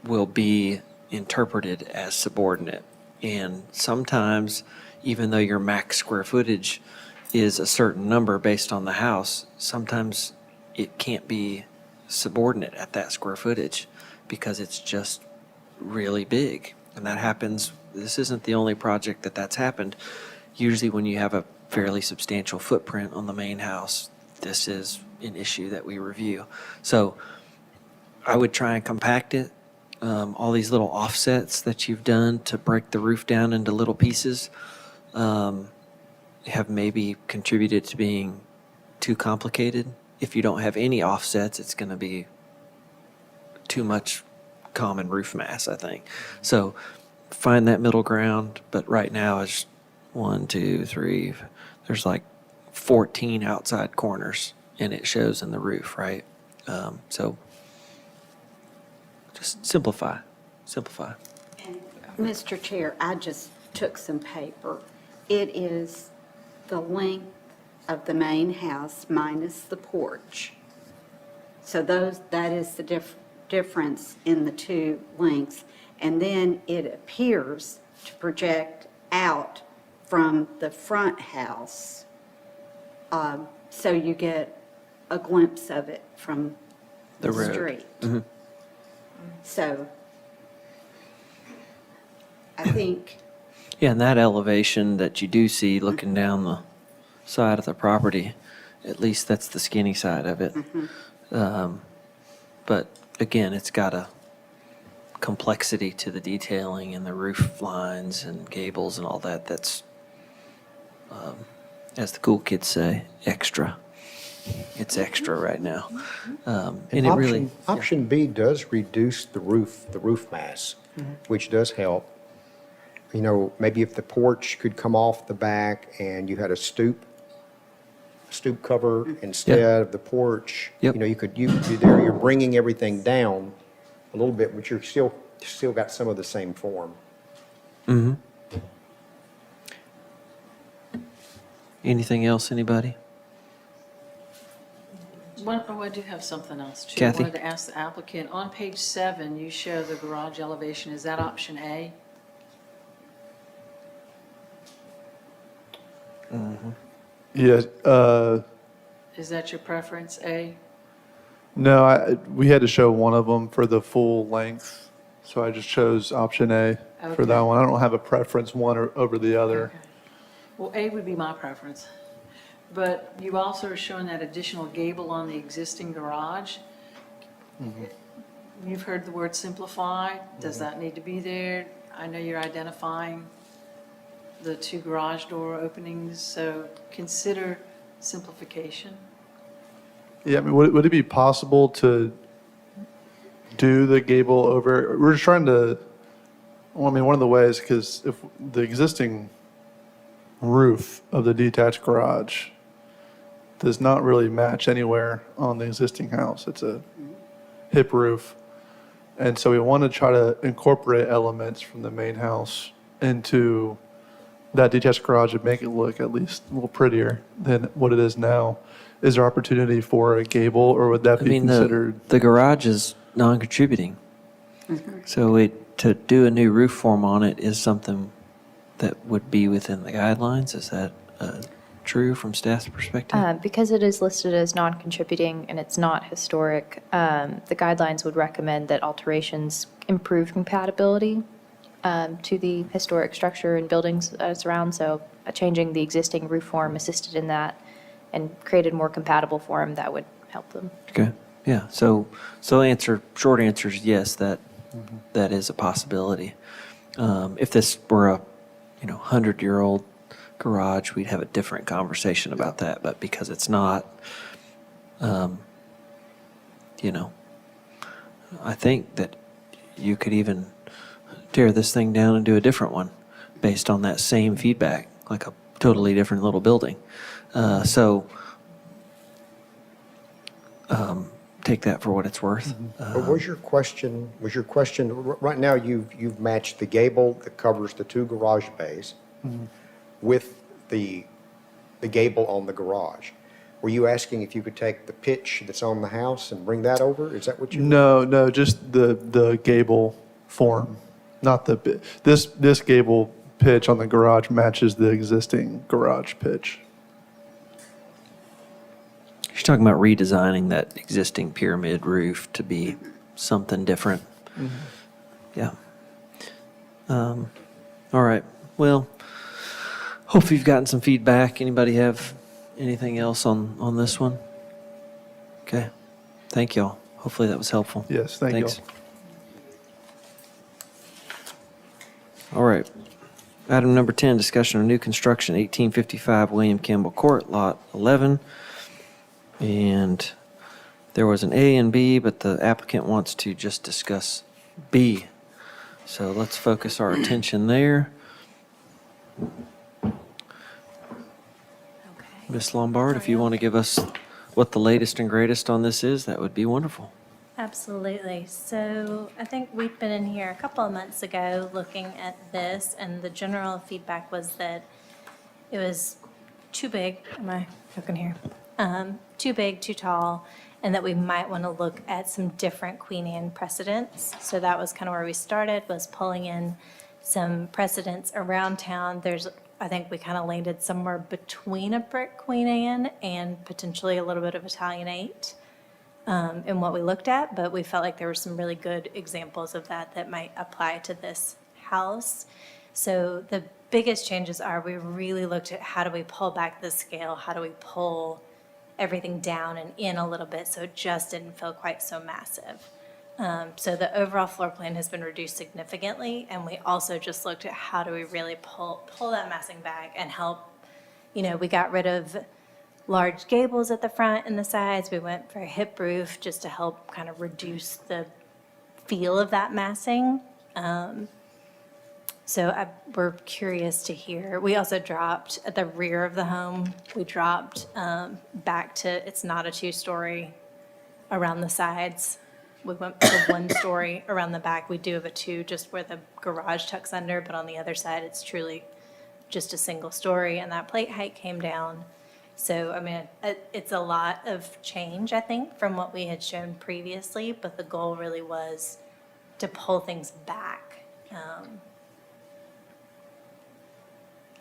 will be interpreted as subordinate. And sometimes, even though your max square footage is a certain number based on the house, sometimes it can't be subordinate at that square footage because it's just really big. And that happens, this isn't the only project that's happened. Usually when you have a fairly substantial footprint on the main house, this is an issue that we review. So I would try and compact it. All these little offsets that you've done to break the roof down into little pieces have maybe contributed to being too complicated. If you don't have any offsets, it's going to be too much common roof mass, I think. So find that middle ground, but right now it's 1, 2, 3, there's like 14 outside corners, and it shows in the roof, right? So just simplify. And Mr. Chair, I just took some paper. It is the length of the main house minus the porch. So that is the difference in the two lengths. And then it appears to project out from the front house. So you get a glimpse of it from the road. street. Mhm. So I think, Yeah, and that elevation that you do see looking down the side of the property, at least that's the skinny side of it. But again, it's got a complexity to the detailing and the roof lines and gables and all that that's, as the cool kids say, extra. It's extra right now. And it really, Option B does reduce the roof mass, which does help. You know, maybe if the porch could come off the back and you had a stoop cover instead of the porch. Yep. You know, you could be there, you're bringing everything down a little bit, but you're still got some of the same form. anything else, anybody? I do have something else too. Kathy? I wanted to ask the applicant, on page 7, you show the garage elevation. Is that option A? Yeah, Is that your preference, A? no, we had to show one of them for the full length, so I just chose option A for that Okay. one. I don't have a preference one over the other. Well, A would be my preference. But you also are showing that additional gable on the existing garage. You've heard the word simplify. Does that need to be there? I know you're identifying the 2 garage door openings, so consider simplification. Yeah, I mean, would it be possible to do the gable over? We're just trying to, well, I mean, one of the ways, because if the existing roof of the detached garage does not really match anywhere on the existing house. It's a hip roof. And so we want to try to incorporate elements from the main house into that detached garage and make it look at least a little prettier than what it is now. Is there opportunity for a gable, or would that I be mean, considered? the garage is non-contributing. So to do a new roof form on it is something that would be within the guidelines. Is that true from staff's perspective? Because it is listed as non-contributing and it's not historic, the guidelines would recommend that alterations improve compatibility to the historic structure and buildings that it's around. So changing the existing roof form assisted in that and created more compatible form that would help them. Okay, yeah, so short answer is yes, that is a possibility. If this were a, 100-year-old garage, we'd have a different conversation about that, but because it's not, I think that you could even tear this thing down and do a different one based on that same feedback, like a totally different little building. Take that for what it's worth. But was your question, right now you've matched the gable that covers the 2 garage bays with the gable on the garage. Were you asking if you could take the pitch that's on the house and bring that over? Is that what you? No, just the gable form, not this gable pitch on the garage matches the existing garage pitch. You're talking about redesigning that existing pyramid roof to be something different. Yeah. All right. Well, hopefully you've gotten some feedback. Anybody have anything else on this one? Okay. Thank y'all. Hopefully that was helpful. Yes, thank you. Thanks. All right. Item number 10, discussion of new construction, 1855 William Campbell Court, Lot 11. And there was an A and B, but the applicant wants to just discuss B. So let's focus our attention there. Ms. Lombard, if you want to give us what the latest and greatest on this is, that would be wonderful. Absolutely. So I think we'd been in here a couple of months ago looking at this, and the general feedback was that it was too big, am I looking here? Too big, too tall, and that we might want to look at some different Queen Anne precedents. So that was kind of where we started, was pulling in some precedents around town. I think we kind of landed somewhere between a brick Queen Anne and potentially a little bit of Italianate in what we looked at, but we felt like there were some really good examples of that might apply to this house. So the biggest changes are we really looked at how do we pull back the scale, how do we pull everything down and in a little bit so it just didn't feel quite so massive. So the overall floor plan has been reduced significantly, and we also just looked at how do we really pull that massing back and help, we got rid of large gables at the front and the sides. We went for a hip roof just to help kind of reduce the feel of that massing. We're curious to hear. We also dropped at the rear of the home, we dropped back to, it's not a two-story around the sides. We went to one story around the back. We do have a two just where the garage tucks under, but on the other side, it's truly just a single story, and that plate height came down. So, I mean, it's a lot of change, I think, from what we had shown previously, but the goal really was to pull things back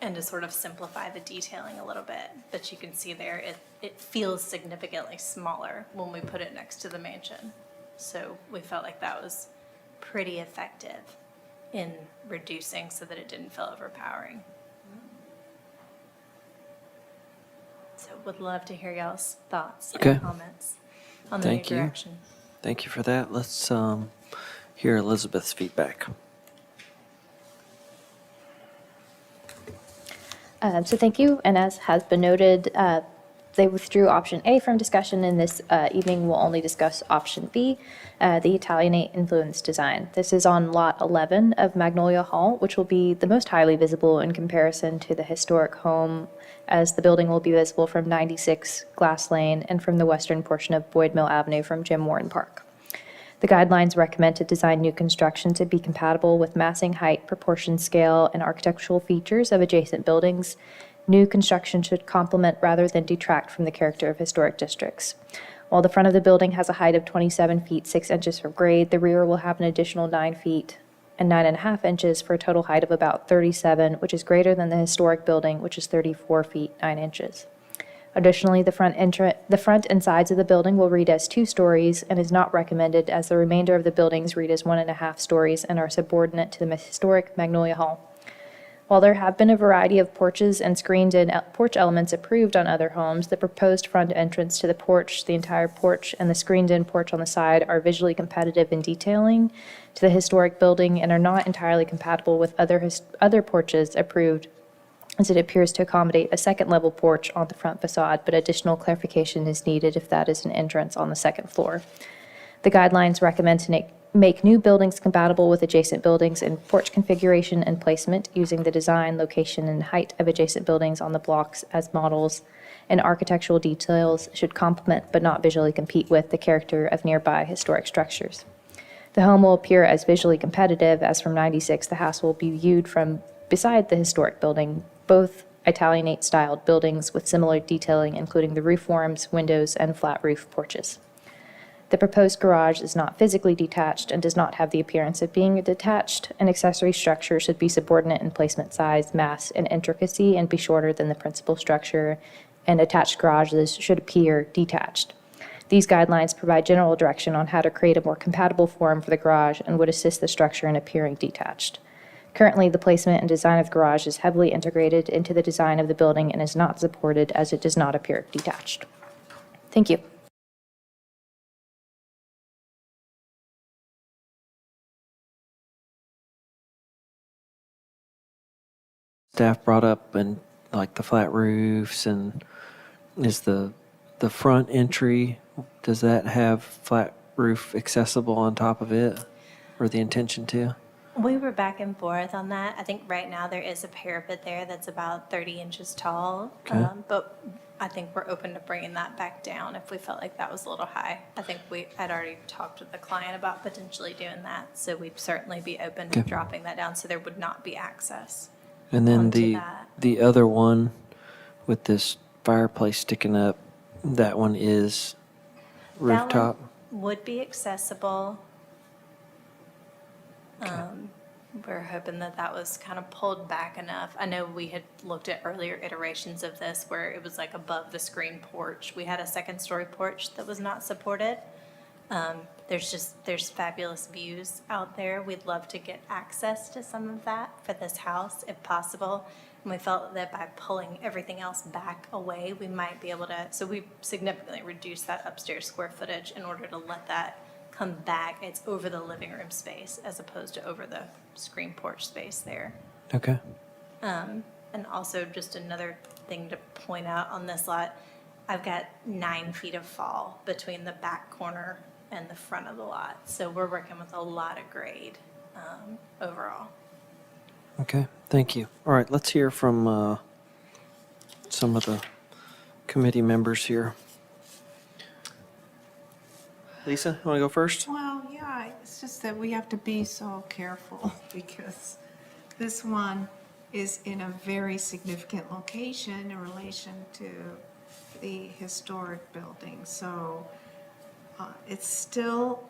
and to sort of simplify the detailing a little bit. But you can see there, it feels significantly smaller when we put it next to the mansion. So we felt like that was pretty effective in reducing so that it didn't feel overpowering. So would love to hear y'all's thoughts Okay. and comments on the new Thank you. direction. Thank you for that. Let's hear Elizabeth's feedback. So thank you, and as has been noted, they withdrew option A from discussion, and this evening we'll only discuss option B, the Italianate influence design. This is on lot 11 of Magnolia Hall, which will be the most highly visible in comparison to the historic home, as the building will be visible from 96 Glass Lane and from the western portion of Boyd Mill Avenue from Jim Warren Park. The guidelines recommend to design new construction to be compatible with massing, height, proportion, scale, and architectural features of adjacent buildings. New construction should complement rather than detract from the character of historic districts. While the front of the building has a height of 27 feet 6 inches from grade, the rear will have an additional 9 feet and 9.5 inches for a total height of about 37, which is greater than the historic building, which is 34 feet 9 inches. Additionally, the front and sides of the building will read as 2 stories and is not recommended, as the remainder of the buildings read as 1.5 stories and are subordinate to the historic Magnolia Hall. While there have been a variety of porches and screened-in porch elements approved on other homes, the proposed front entrance to the porch, the entire porch, and the screened-in porch on the side are visually competitive in detailing to the historic building and are not entirely compatible with other porches approved, as it appears to accommodate a second-level porch on the front facade, but additional clarification is needed if that is an entrance on the second floor. The guidelines recommend to make new buildings compatible with adjacent buildings in porch configuration and placement, using the design, location, and height of adjacent buildings on the blocks as models, and architectural details should complement but not visually compete with the character of nearby historic structures. The home will appear as visually competitive, as from 96 the house will be viewed from beside the historic building, both Italianate-styled buildings with similar detailing, including the roof forms, windows, and flat roof porches. The proposed garage is not physically detached and does not have the appearance of being a detached. An accessory structure should be subordinate in placement, size, mass, and intricacy, and be shorter than the principal structure, and attached garages should appear detached. These guidelines provide general direction on how to create a more compatible form for the garage and would assist the structure in appearing detached. Currently, the placement and design of the garage is heavily integrated into the design of the building and is not supported, as it does not appear detached. Thank you. Staff brought up, and like the flat roofs, and is the front entry, does that have flat roof accessible on top of it, or the intention to? We were back and forth on that. I think right now there is a parapet there that's about 30 inches tall. Okay. But I think we're open to bringing that back down if we felt like that was a little high. I think we had already talked with the client about potentially doing that. So we'd certainly be open to Okay. dropping that down so there would not be access. And then onto the that. the other one with this fireplace sticking up. That one is rooftop. That one would be accessible. We're hoping that that was kind of pulled back enough. I know we had looked at earlier iterations of this where it was like above the screen porch. We had a second story porch that was not supported. There's fabulous views out there. We'd love to get access to some of that for this house if possible. And we felt that by pulling everything else back away, we might be able to, so we significantly reduced that upstairs square footage in order to let that come back. It's over the living room space as opposed to over the screen porch space there. Okay. And also just another thing to point out on this lot, I've got 9 feet of fall between the back corner and the front of the lot. So we're working with a lot of grade overall. Okay, thank you. All right, let's hear from some of the committee members here. Lisa, you want to go first? Well, yeah, it's just that we have to be so careful because this one is in a very significant location in relation to the historic building. So it's still,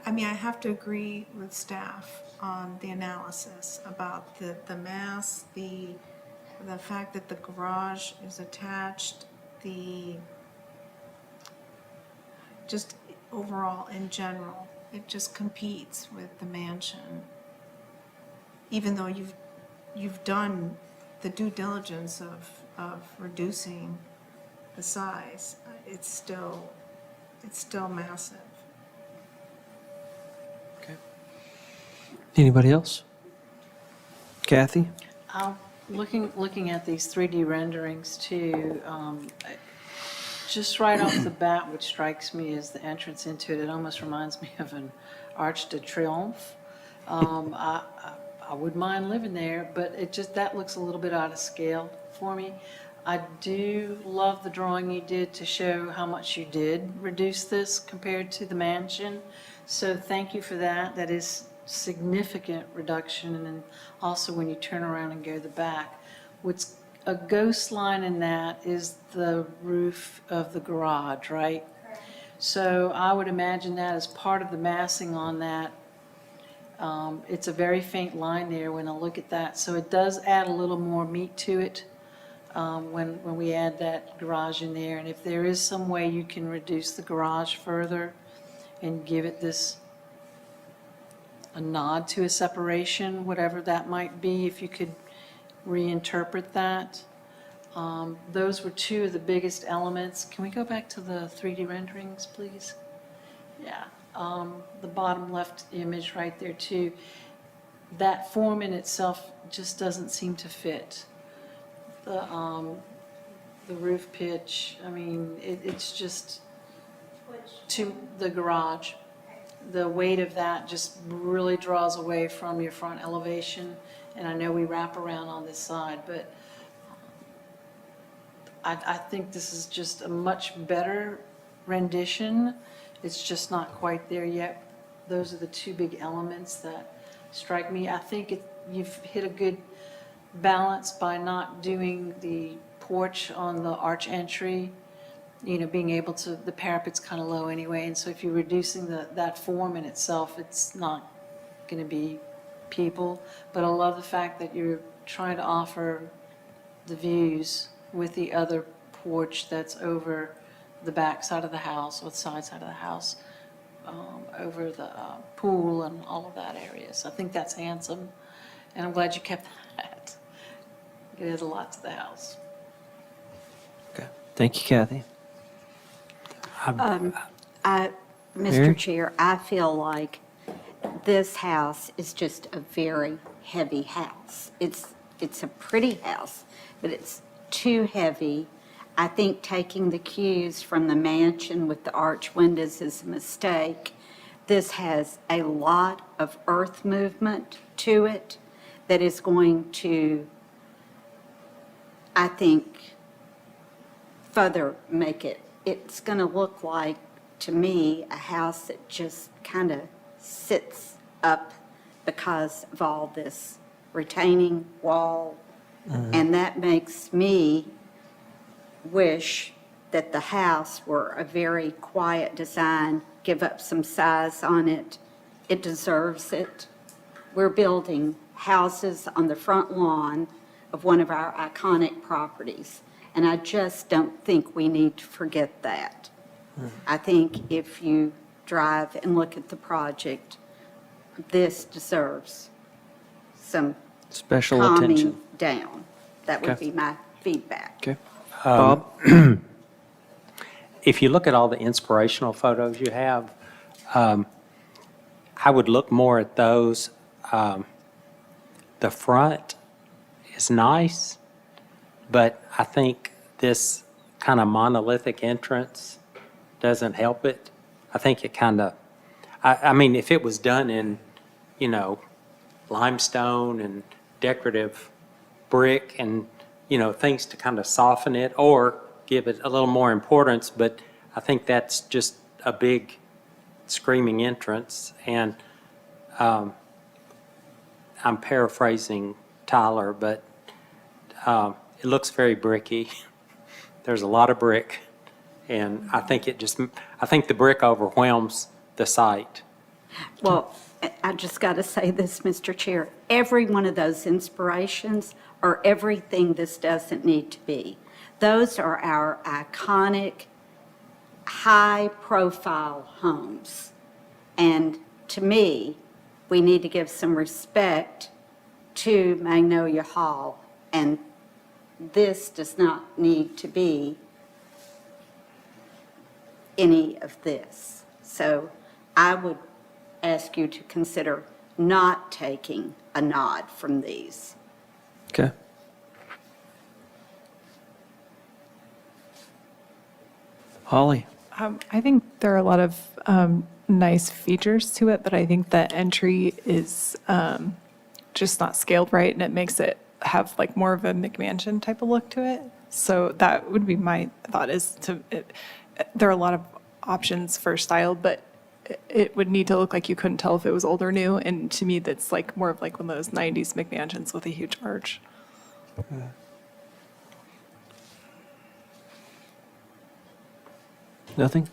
I mean, I have to agree with staff on the analysis about the mass, the fact that the garage is attached, just overall in general, it just competes with the mansion. Even though you've done the due diligence of reducing the size, it's still massive. Okay. Anybody else? Kathy? Looking at these 3D renderings too, just right off the bat, what strikes me is the entrance into it. It almost reminds me of an Arch de Triomphe. I wouldn't mind living there, but that looks a little bit out of scale for me. I do love the drawing you did to show how much you did reduce this compared to the mansion. So thank you for that. That is significant reduction. And then also when you turn around and go to the back, what's a ghost line in that is the roof of the garage, right? So I would imagine that as part of the massing on that. It's a very faint line there when I look at that. So it does add a little more meat to it when we add that garage in there. And if there is some way you can reduce the garage further and give it a nod to a separation, whatever that might be, if you could reinterpret that. Those were two of the biggest elements. Can we go back to the 3D renderings, please? Yeah. The bottom left image right there too. That form in itself just doesn't seem to fit. The roof pitch, I mean, it's just to the garage. The weight of that just really draws away from your front elevation. And I know we wrap around on this side, but I think this is just a much better rendition. It's just not quite there yet. Those are the two big elements that strike me. I think you've hit a good balance by not doing the porch on the arch entry, being able to, the parapet's kind of low anyway, and so if you're reducing that form in itself, it's not going to be people. But I love the fact that you're trying to offer the views with the other porch that's over the back side of the house or the side of the house, over the pool and all of that area. So I think that's handsome, and I'm glad you kept that. It adds a lot to the house. Okay. Thank you, Kathy. Mr. Mary? Chair, I feel like this house is just a very heavy house. It's a pretty house, but it's too heavy. I think taking the cues from the mansion with the arch windows is a mistake. This has a lot of earth movement to it that is going to, I think, further make it's going to look like, to me, a house that just kind of sits up because of all this retaining wall. And that makes me wish that the house were a very quiet design, give up some size on it. It deserves it. We're building houses on the front lawn of one of our iconic properties, and I just don't think we need to forget that. I think if you drive and look at the project, this deserves some Special calming attention. down. That would Okay. be my feedback. Okay. Bob? If you look at all the inspirational photos you have, I would look more at those. The front is nice, but I think this kind of monolithic entrance doesn't help it. I think it kind of, I mean, if it was done in, limestone and decorative brick and, things to kind of soften it or give it a little more importance, but I think that's just a big screaming entrance. And I'm paraphrasing Tyler, but it looks very bricky. There's a lot of brick, and I think the brick overwhelms the site. Well, I just got to say this, Mr. Chair. Every one of those inspirations are everything this doesn't need to be. Those are our iconic, high-profile homes. And to me, we need to give some respect to Magnolia Hall, and this does not need to be any of this. So I would ask you to consider not taking a nod from these. Okay. Holly? I think there are a lot of nice features to it, but I think the entry is just not scaled right, and it makes it have like more of a McMansion type of look to it. So that would be my thought is there are a lot of options for style, but it would need to look like you couldn't tell if it was old or new. And to me, that's like more of like one of those 90s McMansions with a huge arch. Nothing?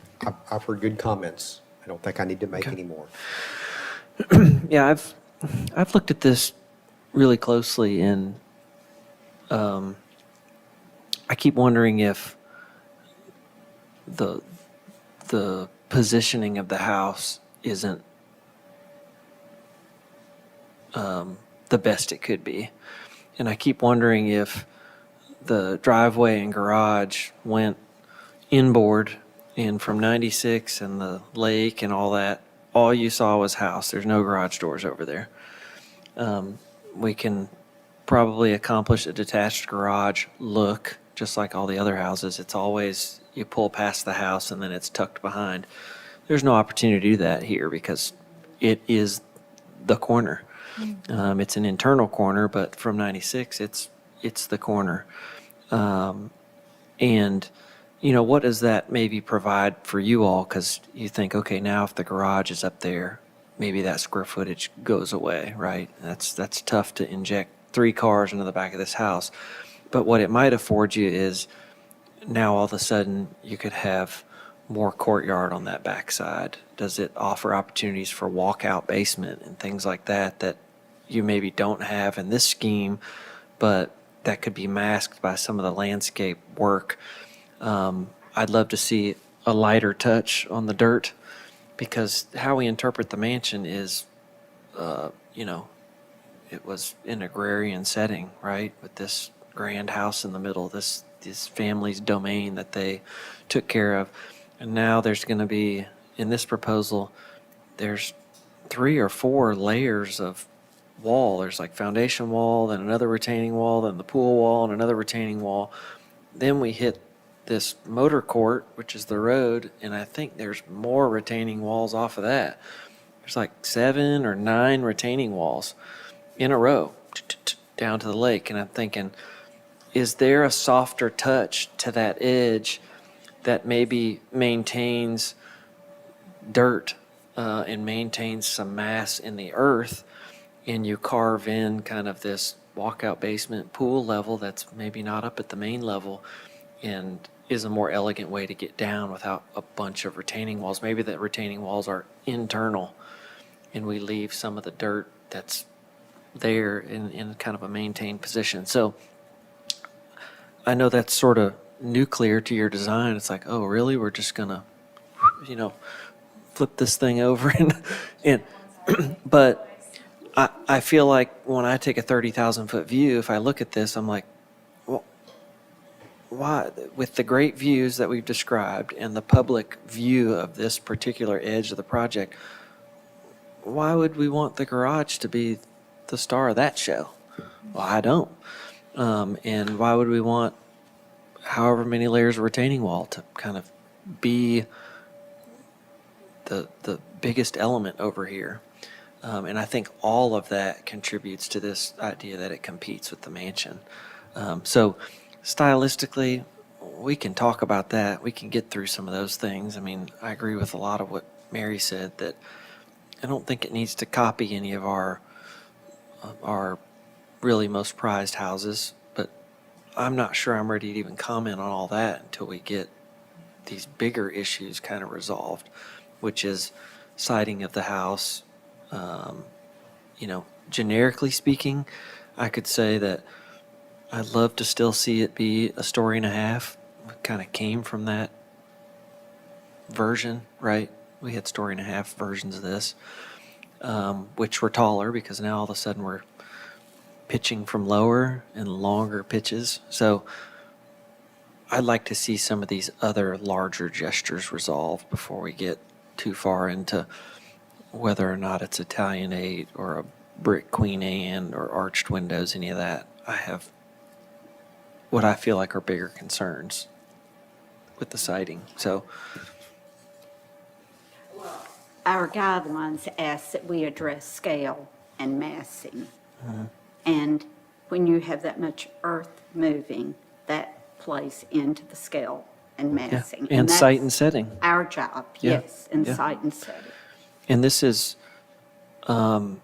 I've heard good comments. I don't think I need to make any more. Yeah, I've looked at this really closely, and I keep wondering if the positioning of the house isn't the best it could be. And I keep wondering if the driveway and garage went inboard, and from 96 and the lake and all that, all you saw was house. There's no garage doors over there. We can probably accomplish a detached garage look, just like all the other houses. It's always, you pull past the house and then it's tucked behind. There's no opportunity to do that here because it is the corner. It's an internal corner, but from 96, it's the corner. And what does that maybe provide for you all? Because you think, okay, now if the garage is up there, maybe that square footage goes away, right? That's tough to inject 3 cars into the back of this house. But what it might afford you is now all of a sudden you could have more courtyard on that backside. Does it offer opportunities for walkout basement and things like that you maybe don't have in this scheme, but that could be masked by some of the landscape work? I'd love to see a lighter touch on the dirt, because how we interpret the mansion is, it was an agrarian setting, right? With this grand house in the middle, this family's domain that they took care of. And now there's going to be, in this proposal, there's 3 or 4 layers of wall. There's like foundation wall, then another retaining wall, then the pool wall, and another retaining wall. Then we hit this motor court, which is the road, and I think there's more retaining walls off of that. There's like 7 or 9 retaining walls in a row down to the lake. And I'm thinking, is there a softer touch to that edge that maybe maintains dirt and maintains some mass in the earth and you carve in kind of this walkout basement pool level that's maybe not up at the main level and is a more elegant way to get down without a bunch of retaining walls. Maybe the retaining walls are internal and we leave some of the dirt that's there in kind of a maintained position. So I know that's sort of nuclear to your design. It's like, oh, really? We're just gonna, flip this thing over and but I feel like when I take a 30,000-foot view, if I look at this, I'm like, well, why? With the great views that we've described and the public view of this particular edge of the project, why would we want the garage to be the star of that show? Well, I don't. And why would we want however many layers of retaining wall to kind of be the biggest element over here? And I think all of that contributes to this idea that it competes with the mansion. So stylistically, we can talk about that. We can get through some of those things. I mean, I agree with a lot of what Mary said, that I don't think it needs to copy any of our really most prized houses, but I'm not sure I'm ready to even comment on all that until we get these bigger issues kind of resolved, which is siding of the house. Generically speaking, I could say that I'd love to still see it be a story and a half. Kind of came from that version, right? We had story and a half versions of this, which were taller because now all of a sudden we're pitching from lower and longer pitches. So I'd like to see some of these other larger gestures resolved before we get too far into whether or not it's Italianate or a brick Queen Anne or arched windows, any of that. I have what I feel like are bigger concerns with the siding. So Our guidelines ask that we address scale and massing. And when you have that much earth moving, that plays into the scale and massing. and that's site and setting. Our job, Yeah, yes, and yeah. site and setting. And this is, I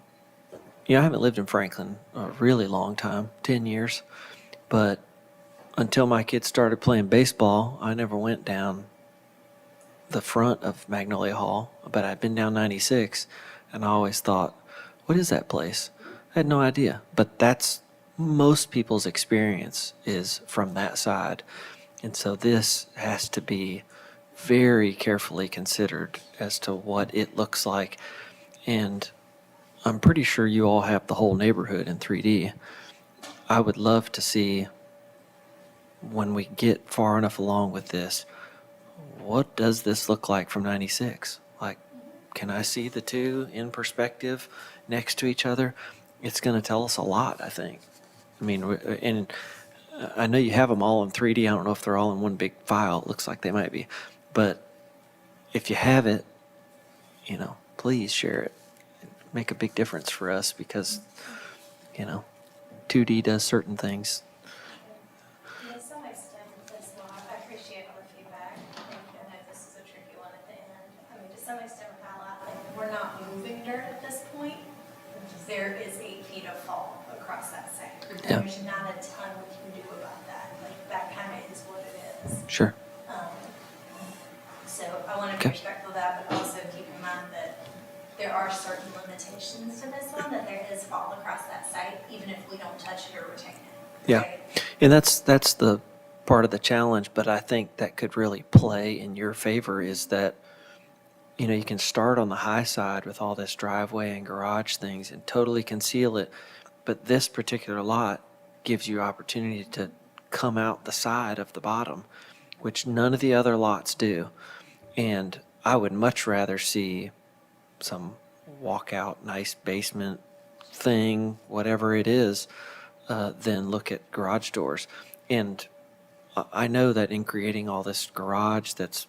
haven't lived in Franklin a really long time, 10 years, but until my kids started playing baseball, I never went down the front of Magnolia Hall, but I'd been down 96, and I always thought, what is that place? I had no idea, but that's most people's experience is from that side. And so this has to be very carefully considered as to what it looks like. And I'm pretty sure you all have the whole neighborhood in 3D. I would love to see, when we get far enough along with this, what does this look like from 96? Like, can I see the two in perspective next to each other? It's going to tell us a lot, I think. I mean, and I know you have them all in 3D. I don't know if they're all in one big file. It looks like they might be. But if you have it, please share it. Make a big difference for us because, 2D does certain things. To some extent, it's not, I appreciate all the feedback. I know this is a tricky one at the end. I mean, to some extent, with that, we're not moving dirt at this point. There is 8 feet of fall across that site. Yeah. There's not a ton we can do about that. Like, that kind of is what it is. Sure. So I want to be respectful of that, but also keep in mind that there are certain limitations to this one, that there is fall across that site, even if we don't touch it or retain it. Yeah. right? And that's the part of the challenge, but I think that could really play in your favor is that, you can start on the high side with all this driveway and garage things and totally conceal it. But this particular lot gives you opportunity to come out the side of the bottom, which none of the other lots do. And I would much rather see some walkout, nice basement thing, whatever it is, than look at garage doors. And I know that in creating all this garage that's,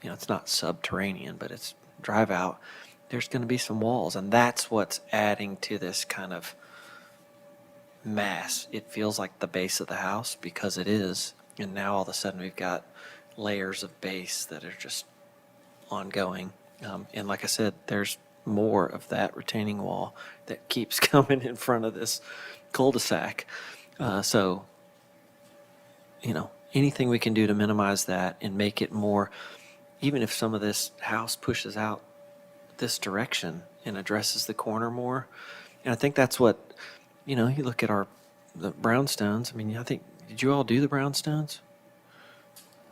it's not subterranean, but it's drive out, there's going to be some walls. And that's what's adding to this kind of mass. It feels like the base of the house because it is. And now all of a sudden we've got layers of base that are just ongoing. And like I said, there's more of that retaining wall that keeps coming in front of this cul-de-sac. So, you know, anything we can do to minimize that and make it more, even if some of this house pushes out this direction and addresses the corner more. And I think that's what, you know, you look at the brownstones. I mean, I think, did you all do the brownstones?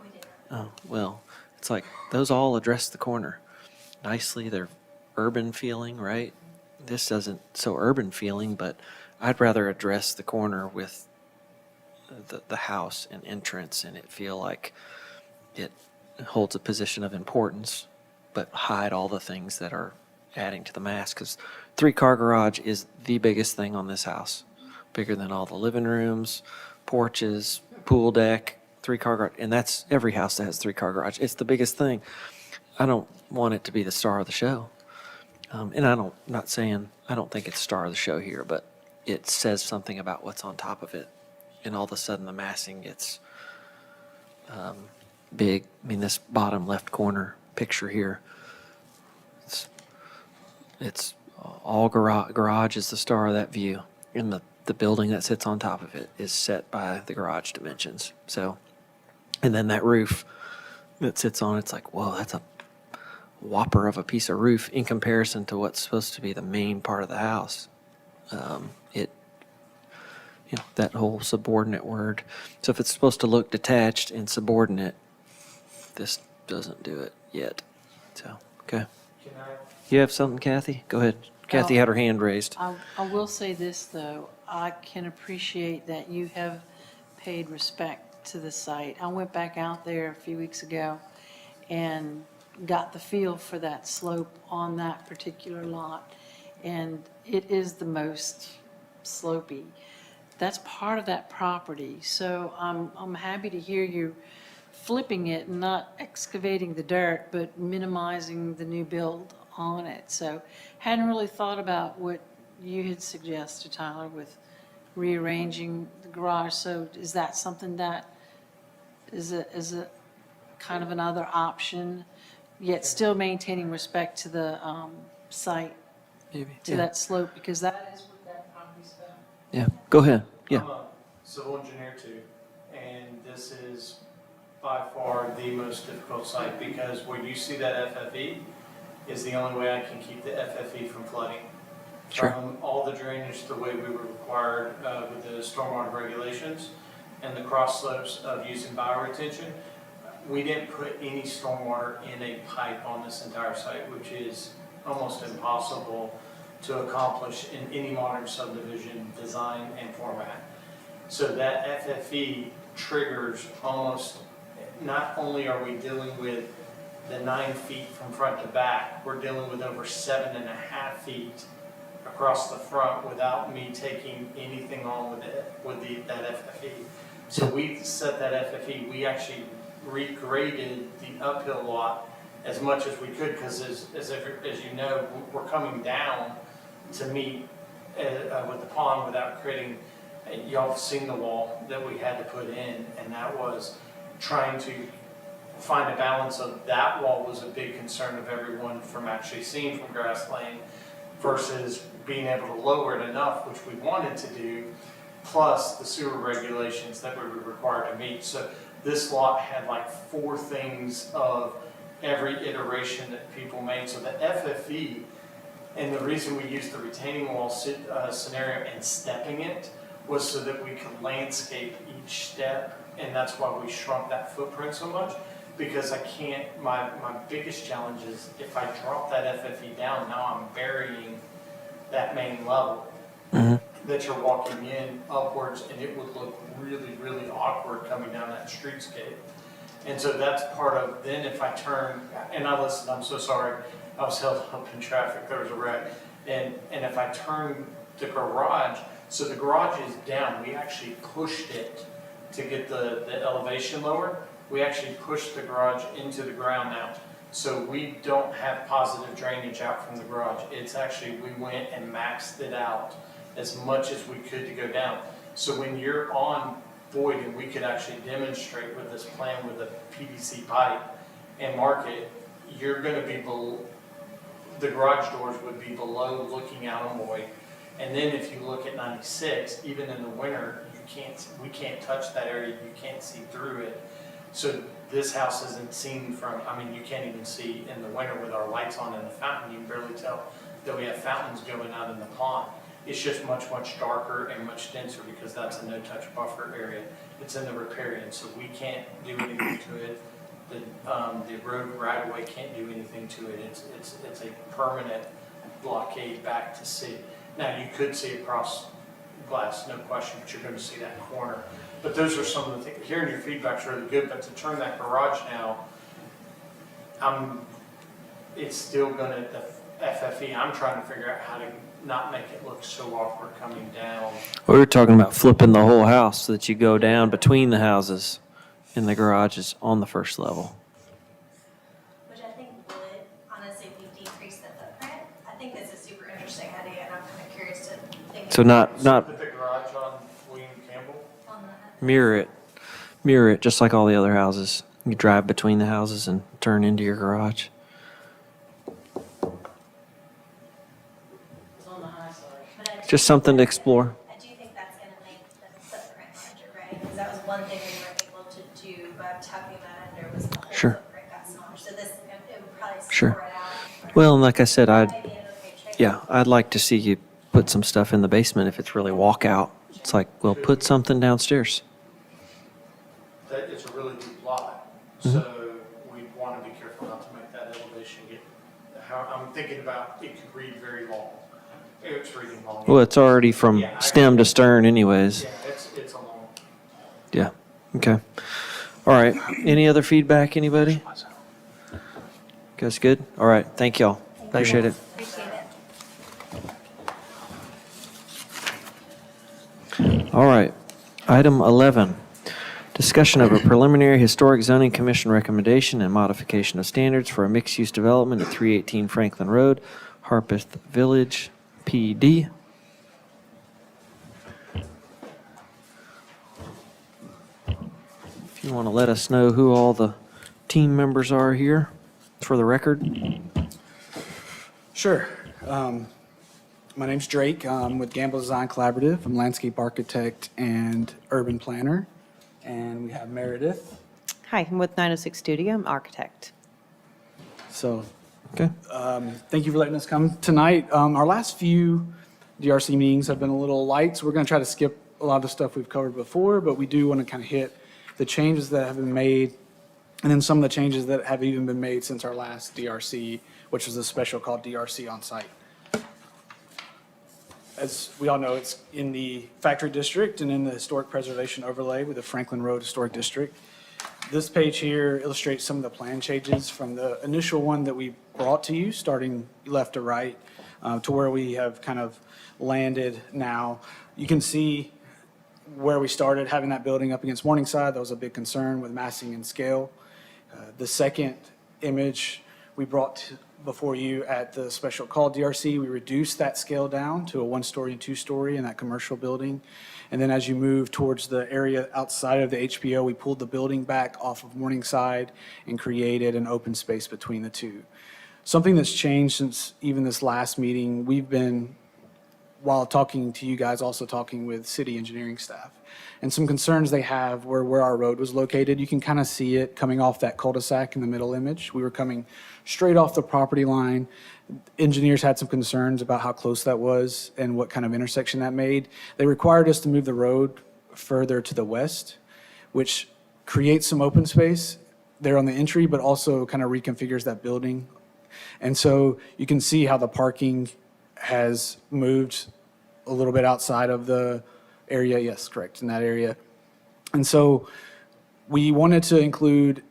We did. Oh, well, it's like those all address the corner nicely. They're urban feeling, right? This doesn't so urban feeling, but I'd rather address the corner with the house and entrance and it feel like it holds a position of importance, but hide all the things that are adding to the mass. Because 3-car garage is the biggest thing on this house, bigger than all the living rooms, porches, pool deck, 3-car garage. And that's every house that has 3-car garage. It's the biggest thing. I don't want it to be the star of the show. And not saying I don't think it's star of the show here, but it says something about what's on top of it. And all of a sudden the massing gets big. I mean, this bottom left corner picture here, it's all garage is the star of that view. And the building that sits on top of it is set by the garage dimensions. So, and then that roof that sits on, it's like, whoa, that's a whopper of a piece of roof in comparison to what's supposed to be the main part of the house. You know, that whole subordinate word. So if it's supposed to look detached and subordinate, this doesn't do it yet. So, okay. You have something, Kathy? Go ahead. Kathy had her hand raised. I will say this, though. I can appreciate that you have paid respect to the site. I went back out there a few weeks ago and got the feel for that slope on that particular lot. And it is the most slopey. That's part of that property. So I'm happy to hear you flipping it and not excavating the dirt, but minimizing the new build on it. So hadn't really thought about what you had suggested, Tyler, with rearranging the garage. So is that something that is a kind of another option, yet still maintaining respect to the site, Maybe. to that slope? Because that is what that property's about. Yeah, go ahead. Yeah. I'm a civil engineer too, and this is by far the most difficult site because where you see that FFE is the only way I can keep the FFE from flooding. Sure. From all the drainage the way we were required with the stormwater regulations and the cross slopes of using bioretention, we didn't put any stormwater in a pipe on this entire site, which is almost impossible to accomplish in any modern subdivision design and format. So that FFE triggers almost, not only are we dealing with the 9 feet from front to back, we're dealing with over 7.5 feet across the front without me taking anything on with it, that FFE. So we set that FFE, we actually regraded the uphill lot as much as we could because as you know, we're coming down to meet with the pond without creating, y'all have seen the wall that we had to put in, and that was trying to find a balance of that wall was a big concern of everyone from actually seeing from Grass Lane versus being able to lower it enough, which we wanted to do, plus the sewer regulations that we were required to meet. So this lot had like 4 things of every iteration that people made. So the FFE, and the reason we used the retaining wall scenario and stepping it was so that we could landscape each step, and that's why we shrunk that footprint so much. Because I can't, my biggest challenge is if I drop that FFE down, now I'm burying that main level that you're walking in upwards, and it would look really, really awkward coming down that streetscape. And so that's part of, then if I turn, and I listened, I'm so sorry, I was held up in traffic, there was a wreck. And if I turn the garage, so the garage is down, we actually pushed it to get the elevation lower. We actually pushed the garage into the ground now. So we don't have positive drainage out from the garage. It's actually, we went and maxed it out as much as we could to go down. So when you're on Boyd, and we could actually demonstrate with this plan with a PVC pipe and mark it, you're gonna be the garage doors would be below looking out on Moy. And then if you look at 96, even in the winter, we can't touch that area, you can't see through it. So this house isn't seen from, I mean, you can't even see in the winter with our lights on in the fountain, you can barely tell that we have fountains going out in the pond. It's just much, much darker and much denser because that's a no-touch buffer area. It's in the riparian, so we can't do anything to it. The road right-of-way can't do anything to it. It's a permanent blockade back to sea. Now, you could see across glass, no question, but you're going to see that corner. But those are some of the things. Hearing your feedback's really good, but to turn that garage now, it's still going to, the FFE, I'm trying to figure out how to not make it look so awkward coming down. We were talking about flipping the whole house so that you go down between the houses and the garages on the first level. Which I think would honestly decrease the footprint. I think that's a super interesting idea, and I'm kind of curious to think. So not Put the garage on William Campbell. mirror it just like all the other houses. You drive between the houses and turn into your garage. Just something to explore. I do think that's going to make the footprint larger, right? Because that was one thing we were able to do by tucking that under was the whole Sure. footprint got smaller. So this, it would probably Sure. score it out. Well, and like I said, I'd like to see you put some stuff in the basement if it's really walkout. It's like, well, put something downstairs. That it's a really deep lot, Mhm. so we want to be careful not to make that elevation get, I'm thinking about it could read very long. It's reading long. Well, it's already from Yeah, stem to stern anyways. Yeah, it's a long. Yeah, okay. All right, any other feedback, anybody? Guys good? All right, thank y'all. Appreciate it. Appreciate it. All right, item 11, discussion of a preliminary historic zoning commission recommendation and modification of standards for a mixed-use development at 318 Franklin Road, Harpeth Village, PD. If you want to let us know who all the team members are here for the record. Sure. My name's Drake. I'm with Gamble Design Collaborative. I'm landscape architect and urban planner. And we have Meredith. Hi, I'm with 906 Studio. I'm architect. So, okay. Thank you for letting us come tonight. Our last few DRC meetings have been a little light, so we're going to try to skip a lot of the stuff we've covered before, but we do want to kind of hit the changes that have been made and then some of the changes that have even been made since our last DRC, which was a special called DRC on site. As we all know, it's in the factory district and in the historic preservation overlay with the Franklin Road Historic District. This page here illustrates some of the plan changes from the initial one that we brought to you, starting left to right, to where we have kind of landed now. You can see where we started, having that building up against Morningside. That was a big concern with massing and scale. The second image we brought before you at the special call DRC, we reduced that scale down to a 1-story and 2-story in that commercial building. And then as you move towards the area outside of the HPO, we pulled the building back off of Morningside and created an open space between the two. Something that's changed since even this last meeting, we've been, while talking to you guys, also talking with city engineering staff. And some concerns they have were where our road was located. You can kind of see it coming off that cul-de-sac in the middle image. We were coming straight off the property line. Engineers had some concerns about how close that was and what kind of intersection that made. They required us to move the road further to the west, which creates some open space there on the entry, but also kind of reconfigures that building. And so you can see how the parking has moved a little bit outside of the area. Yes, correct, in that area. And so we wanted to include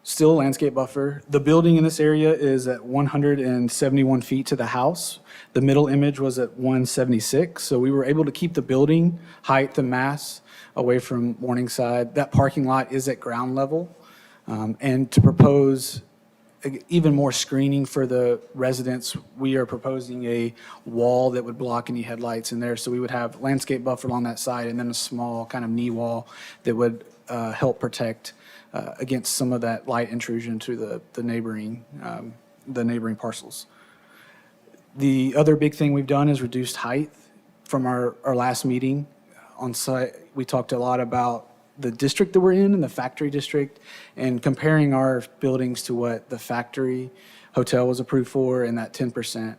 still landscape buffer. The building in this area is at 171 feet to the house. The middle image was at 176. So we were able to keep the building height and mass away from Morningside. That parking lot is at ground level. And to propose even more screening for the residents, we are proposing a wall that would block any headlights in there. So we would have landscape buffer along that side and then a small kind of knee wall that would help protect against some of that light intrusion to the neighboring parcels. The other big thing we've done is reduced height. From our last meeting on site, we talked a lot about the district that we're in the factory district, and comparing our buildings to what the factory hotel was approved for and that 10%.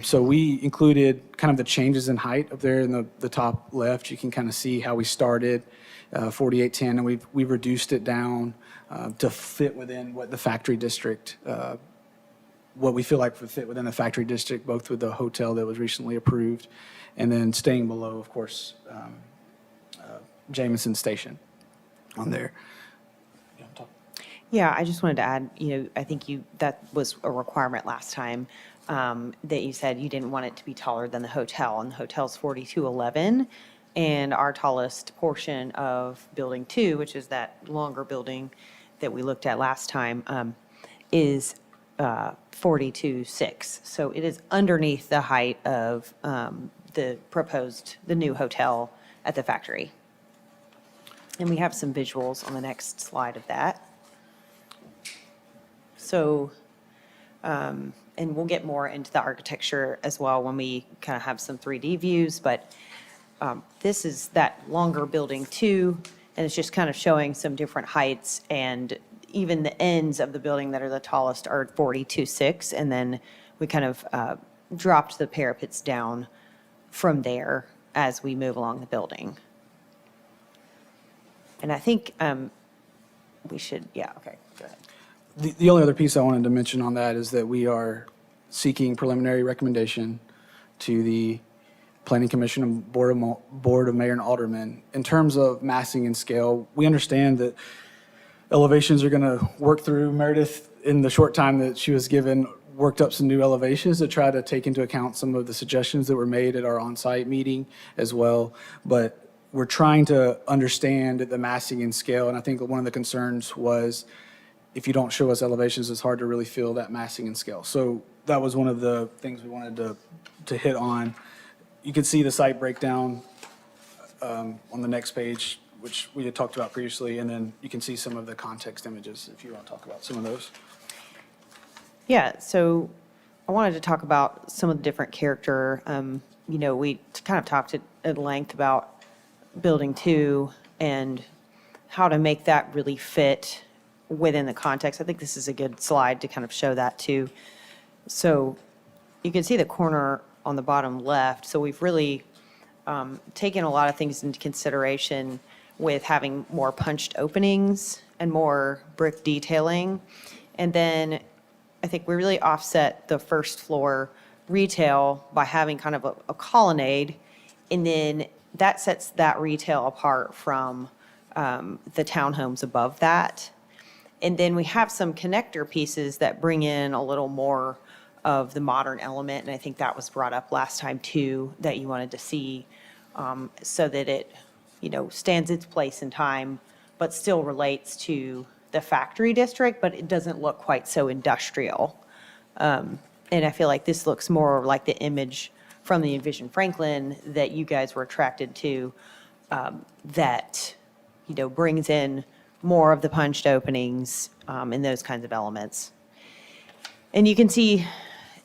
So we included kind of the changes in height up there in the top left. You can kind of see how we started 4810, and we've reduced it down to fit within what the factory district, what we feel like would fit within the factory district, both with the hotel that was recently approved, and then staying below, of course, Jameson Station on there. Yeah, I just wanted to add, I think that was a requirement last time, that you said you didn't want it to be taller than the hotel, and the hotel's 4211, and our tallest portion of Building 2, which is that longer building that we looked at last time, is 42.6. So it is underneath the height of the new hotel at the factory. And we have some visuals on the next slide of that. So, and we'll get more into the architecture as well when we kind of have some 3D views, but this is that longer Building 2, and it's just kind of showing some different heights, and even the ends of the building that are the tallest are 42.6, and then we kind of dropped the parapets down from there as we move along the building. And I think we should, yeah, okay, go ahead. The only other piece I wanted to mention on that is that we are seeking preliminary recommendation to the Planning Commission and Board of Mayor and Aldermen. In terms of massing and scale, we understand that elevations are going to work through. Meredith, in the short time that she was given, worked up some new elevations to try to take into account some of the suggestions that were made at our on-site meeting as well. But we're trying to understand the massing and scale, and I think one of the concerns was if you don't show us elevations, it's hard to really feel that massing and scale. So that was one of the things we wanted to hit on. You can see the site breakdown on the next page, which we had talked about previously, and then you can see some of the context images if you want to talk about some of those. Yeah, so I wanted to talk about some of the different character. We kind of talked at length about Building 2 and how to make that really fit within the context. I think this is a good slide to kind of show that too. So you can see the corner on the bottom left. So we've really taken a lot of things into consideration with having more punched openings and more brick detailing. And then I think we really offset the first floor retail by having kind of a colonnade, and then that sets that retail apart from the townhomes above that. And then we have some connector pieces that bring in a little more of the modern element, and I think that was brought up last time too, that you wanted to see, so that it, stands its place in time, but still relates to the factory district, but it doesn't look quite so industrial. And I feel like this looks more like the image from the Envision Franklin that you guys were attracted to, that, brings in more of the punched openings and those kinds of elements. And you can see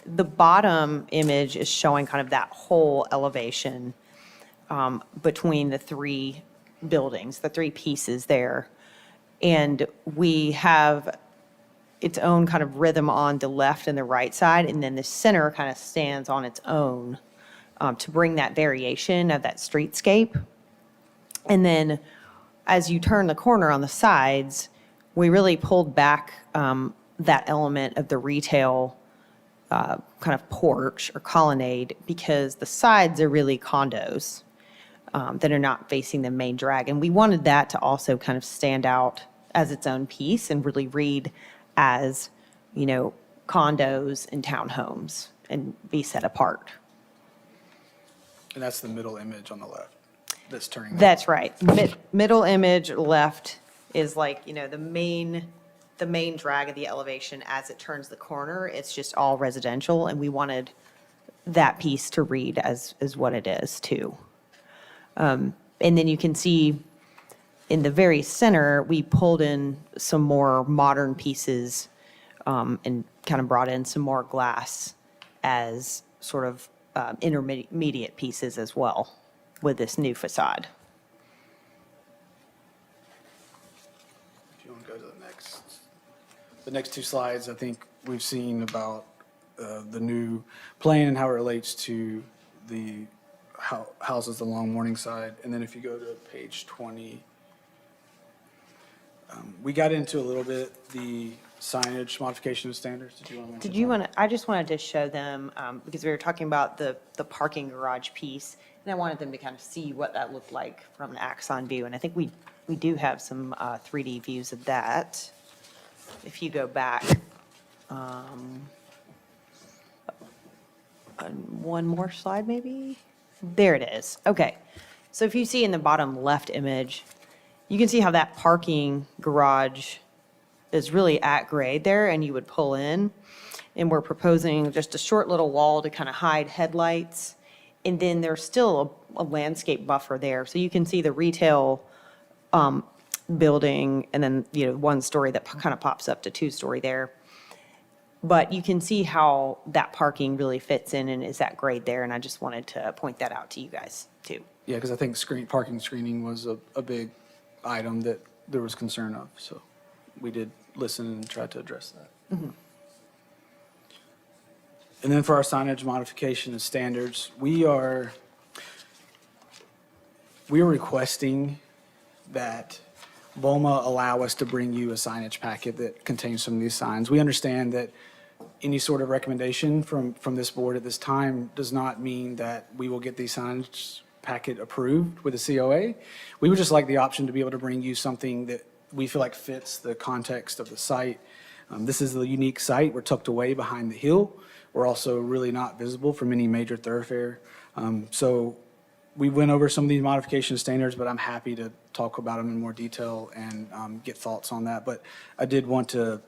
the bottom image is showing kind of that whole elevation between the three buildings, the three pieces there. And we have its own kind of rhythm on the left and the right side, and then the center kind of stands on its own to bring that variation of that streetscape. And then as you turn the corner on the sides, we really pulled back that element of the retail kind of porch or colonnade, because the sides are really condos that are not facing the main drag. And we wanted that to also kind of stand out as its own piece and really read as, condos and townhomes and be set apart. And that's the middle image on the left that's turning. That's right. Middle image left is like, the main drag of the elevation as it turns the corner. It's just all residential, and we wanted that piece to read as what it is too. And then you can see in the very center, we pulled in some more modern pieces and kind of brought in some more glass as sort of intermediate pieces as well with this new facade. If you want to go to the next two slides, I think we've seen about the new plan and how it relates to the houses along Morningside. And then if you go to page 20, we got into a little bit the signage modification of standards. Did you want to mention? Did you want to, I just wanted to show them, because we were talking about the parking garage piece, and I wanted them to kind of see what that looked like from an Axon view. And I think we do have some 3D views of that. If you go back, one more slide maybe? There it is. Okay. So if you see in the bottom left image, you can see how that parking garage is really at grade there, and you would pull in. And we're proposing just a short little wall to kind of hide headlights. And then there's still a landscape buffer there. So you can see the retail building, and then, you know, one story that kind of pops up to two-story there. But you can see how that parking really fits in and is at grade there. And I just wanted to point that out to you guys too. Yeah, because I think parking screening was a big item that there was concern of. So we did listen and try to address that. Mm-hmm. And then for our signage modification and standards, we are requesting that BOMA allow us to bring you a signage packet that contains some of these signs. We understand that any sort of recommendation from this board at this time does not mean that we will get the signage packet approved with a COA. We would just like the option to be able to bring you something that we feel like fits the context of the site. This is a unique site. We're tucked away behind the hill. We're also really not visible from any major thoroughfare. So we went over some of these modification standards, but I'm happy to talk about them in more detail and get thoughts on that. But I did want to,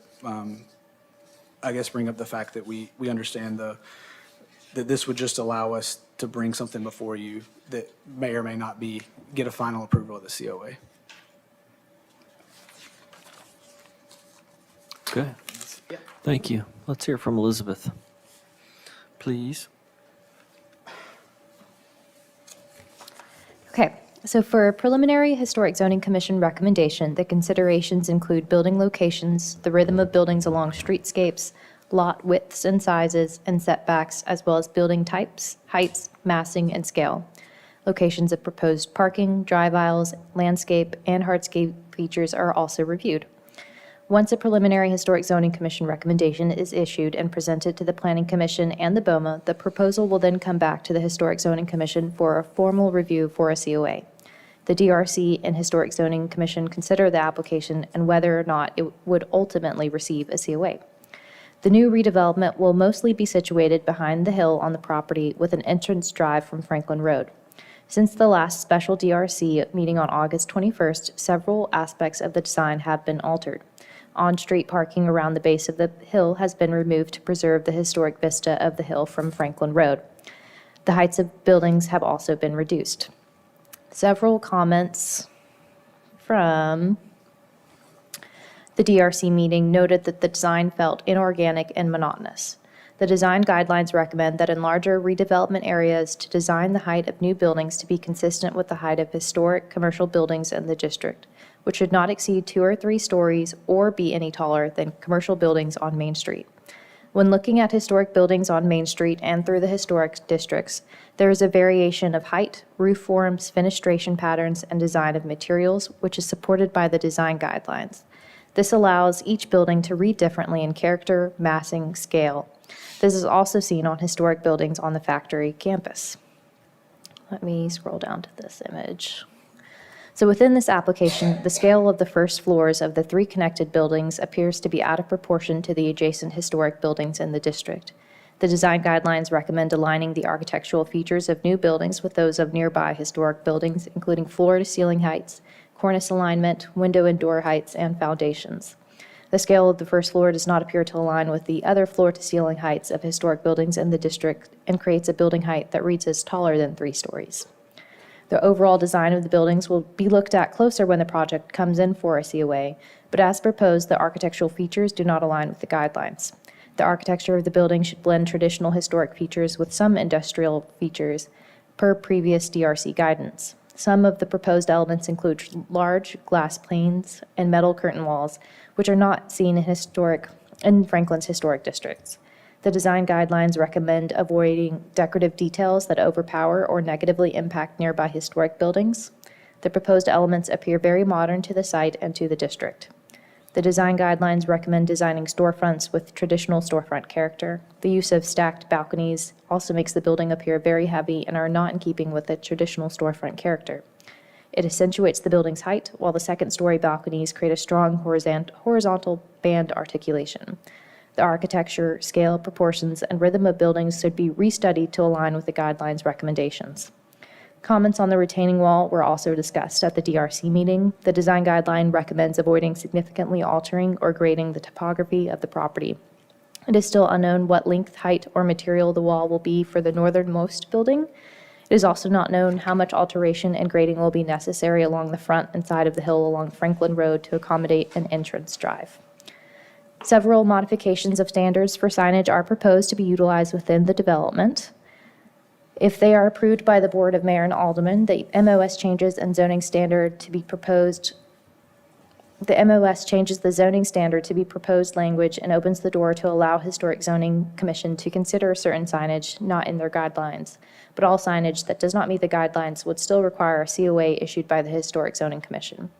I guess, bring up the fact that we understand that this would just allow us to bring something before you that may or may not get a final approval of the COA. Okay. Thank you. Let's hear from Elizabeth, please. Okay, so for a preliminary Historic Zoning Commission recommendation, the considerations include building locations, the rhythm of buildings along streetscapes, lot widths and sizes, and setbacks, as well as building types, heights, massing, and scale. Locations of proposed parking, drive aisles, landscape, and hardscape features are also reviewed. Once a preliminary Historic Zoning Commission recommendation is issued and presented to the Planning Commission and the BOMA, the proposal will then come back to the Historic Zoning Commission for a formal review for a COA. The DRC and Historic Zoning Commission consider the application and whether or not it would ultimately receive a COA. The new redevelopment will mostly be situated behind the hill on the property with an entrance drive from Franklin Road. Since the last special DRC meeting on August 21st, several aspects of the design have been altered. On-street parking around the base of the hill has been removed to preserve the historic vista of the hill from Franklin Road. The heights of buildings have also been reduced. Several comments from the DRC meeting noted that the design felt inorganic and monotonous. The design guidelines recommend that in larger redevelopment areas to design the height of new buildings to be consistent with the height of historic commercial buildings in the district, which should not exceed 2 or 3 stories or be any taller than commercial buildings on Main Street. When looking at historic buildings on Main Street and through the historic districts, there is a variation of height, roof forms, fenestration patterns, and design of materials, which is supported by the design guidelines. This allows each building to read differently in character, massing, scale. This is also seen on historic buildings on the factory campus. Let me scroll down to this image. So within this application, the scale of the first floors of the 3 connected buildings appears to be out of proportion to the adjacent historic buildings in the district. The design guidelines recommend aligning the architectural features of new buildings with those of nearby historic buildings, including floor-to-ceiling heights, cornice alignment, window and door heights, and foundations. The scale of the first floor does not appear to align with the other floor-to-ceiling heights of historic buildings in the district and creates a building height that reads as taller than 3 stories. The overall design of the buildings will be looked at closer when the project comes in for a COA, but as proposed, the architectural features do not align with the guidelines. The architecture of the building should blend traditional historic features with some industrial features per previous DRC guidance. Some of the proposed elements include large glass panes and metal curtain walls, which are not seen in Franklin's historic districts. The design guidelines recommend avoiding decorative details that overpower or negatively impact nearby historic buildings. The proposed elements appear very modern to the site and to the district. The design guidelines recommend designing storefronts with traditional storefront character. The use of stacked balconies also makes the building appear very heavy and are not in keeping with the traditional storefront character. It accentuates the building's height, while the second-story balconies create a strong horizontal band articulation. The architecture, scale, proportions, and rhythm of buildings should be restudied to align with the guidelines' recommendations. Comments on the retaining wall were also discussed at the DRC meeting. The design guideline recommends avoiding significantly altering or grading the topography of the property. It is still unknown what length, height, or material the wall will be for the northernmost building. It is also not known how much alteration and grading will be necessary along the front and side of the hill along Franklin Road to accommodate an entrance drive. Several modifications of standards for signage are proposed to be utilized within the development. If they are approved by the Board of Mayor and Aldermen, the MOS changes and zoning standard to be proposed. The MOS changes the zoning standard to be proposed language and opens the door to allow Historic Zoning Commission to consider certain signage not in their guidelines, but all signage that does not meet the guidelines would still require a COA issued by the Historic Zoning Commission.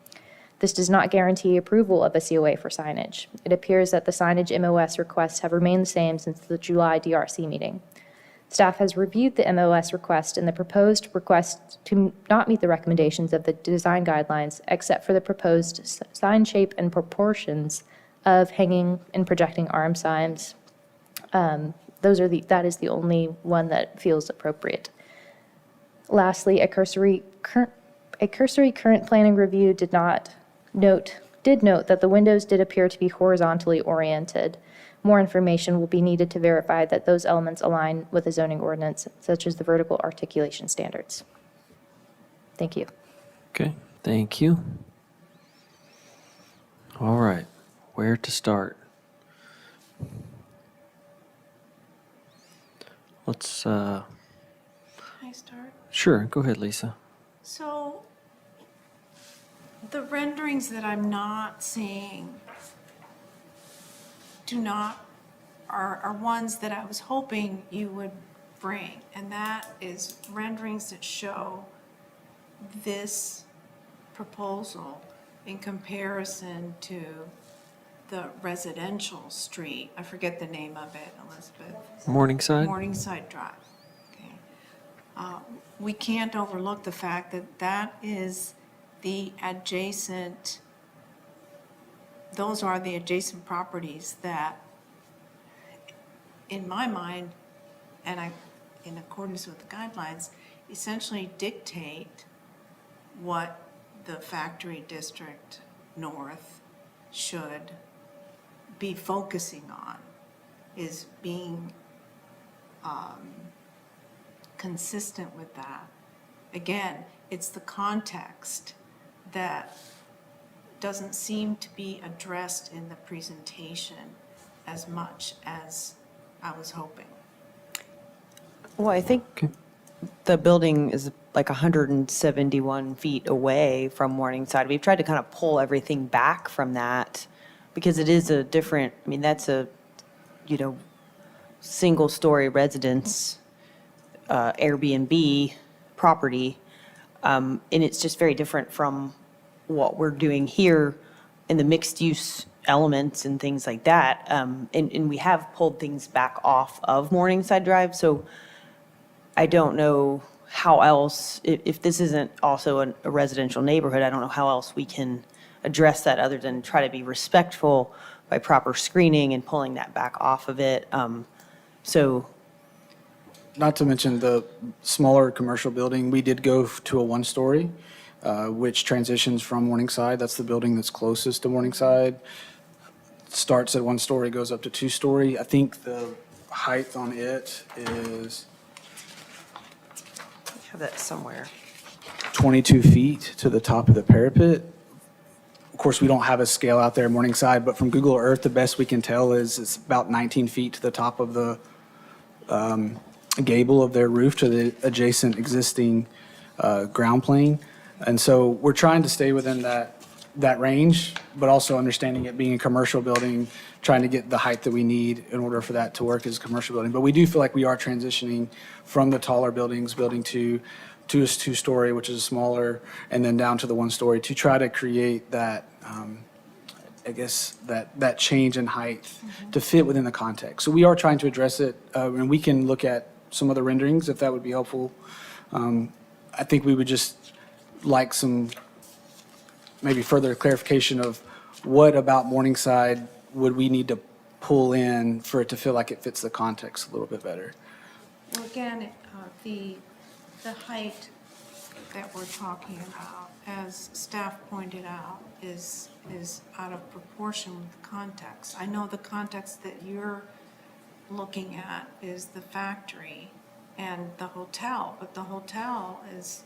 This does not guarantee approval of a COA for signage. It appears that the signage MOS requests have remained the same since the July DRC meeting. Staff has reviewed the MOS request and the proposed request to not meet the recommendations of the design guidelines except for the proposed sign shape and proportions of hanging and projecting arm signs. That is the only one that feels appropriate. Lastly, a cursory current planning review did note that the windows did appear to be horizontally oriented. More information will be needed to verify that those elements align with the zoning ordinance, such as the vertical articulation standards. Thank you. Okay, thank you. All right, where to start? Let's, Can I start? sure, go ahead, Lisa. So the renderings that I'm not seeing are ones that I was hoping you would bring, and that is renderings that show this proposal in comparison to the residential street. I forget the name of it, Elizabeth. Morningside? Morningside Drive. Okay. We can't overlook the fact that that is the adjacent, those are the adjacent properties that, in my mind, and in accordance with the guidelines, essentially dictate what the factory district north should be focusing on, is being consistent with that. Again, it's the context that doesn't seem to be addressed in the presentation as much as I was hoping. Well, I think the building is like 171 feet away from Morningside. We've tried to kind of pull everything back from that because it is a different, I mean, that's a, single-story residence, Airbnb property. And it's just very different from what we're doing here in the mixed-use elements and things like that. And we have pulled things back off of Morningside Drive, so I don't know how else, if this isn't also a residential neighborhood, I don't know how else we can address that other than try to be respectful by proper screening and pulling that back off of it. Not to mention the smaller commercial building, we did go to a one-story, which transitions from Morningside. That's the building that's closest to Morningside. Starts at one story, goes up to two-story. I think the height on it is I have that somewhere. 22 feet to the top of the parapet, Of course, we don't have a scale out there Morningside, but from Google Earth, the best we can tell is it's about 19 feet to the top of the gable of their roof to the adjacent existing ground plane. And so we're trying to stay within that range, but also understanding it being a commercial building, trying to get the height that we need in order for that to work as a commercial building. But we do feel like we are transitioning from the taller buildings, building to a two-story, which is smaller, and then down to the one-story to try to create that, I guess, that change in height to fit within the context. So we are trying to address it, and we can look at some of the renderings if that would be helpful. I think we would just like some maybe further clarification of what about Morningside would we need to pull in for it to feel like it fits the context a little bit better. Well, again, the height that we're talking about, as staff pointed out, is out of proportion with the context. I know the context that you're looking at is the factory and the hotel, but the hotel is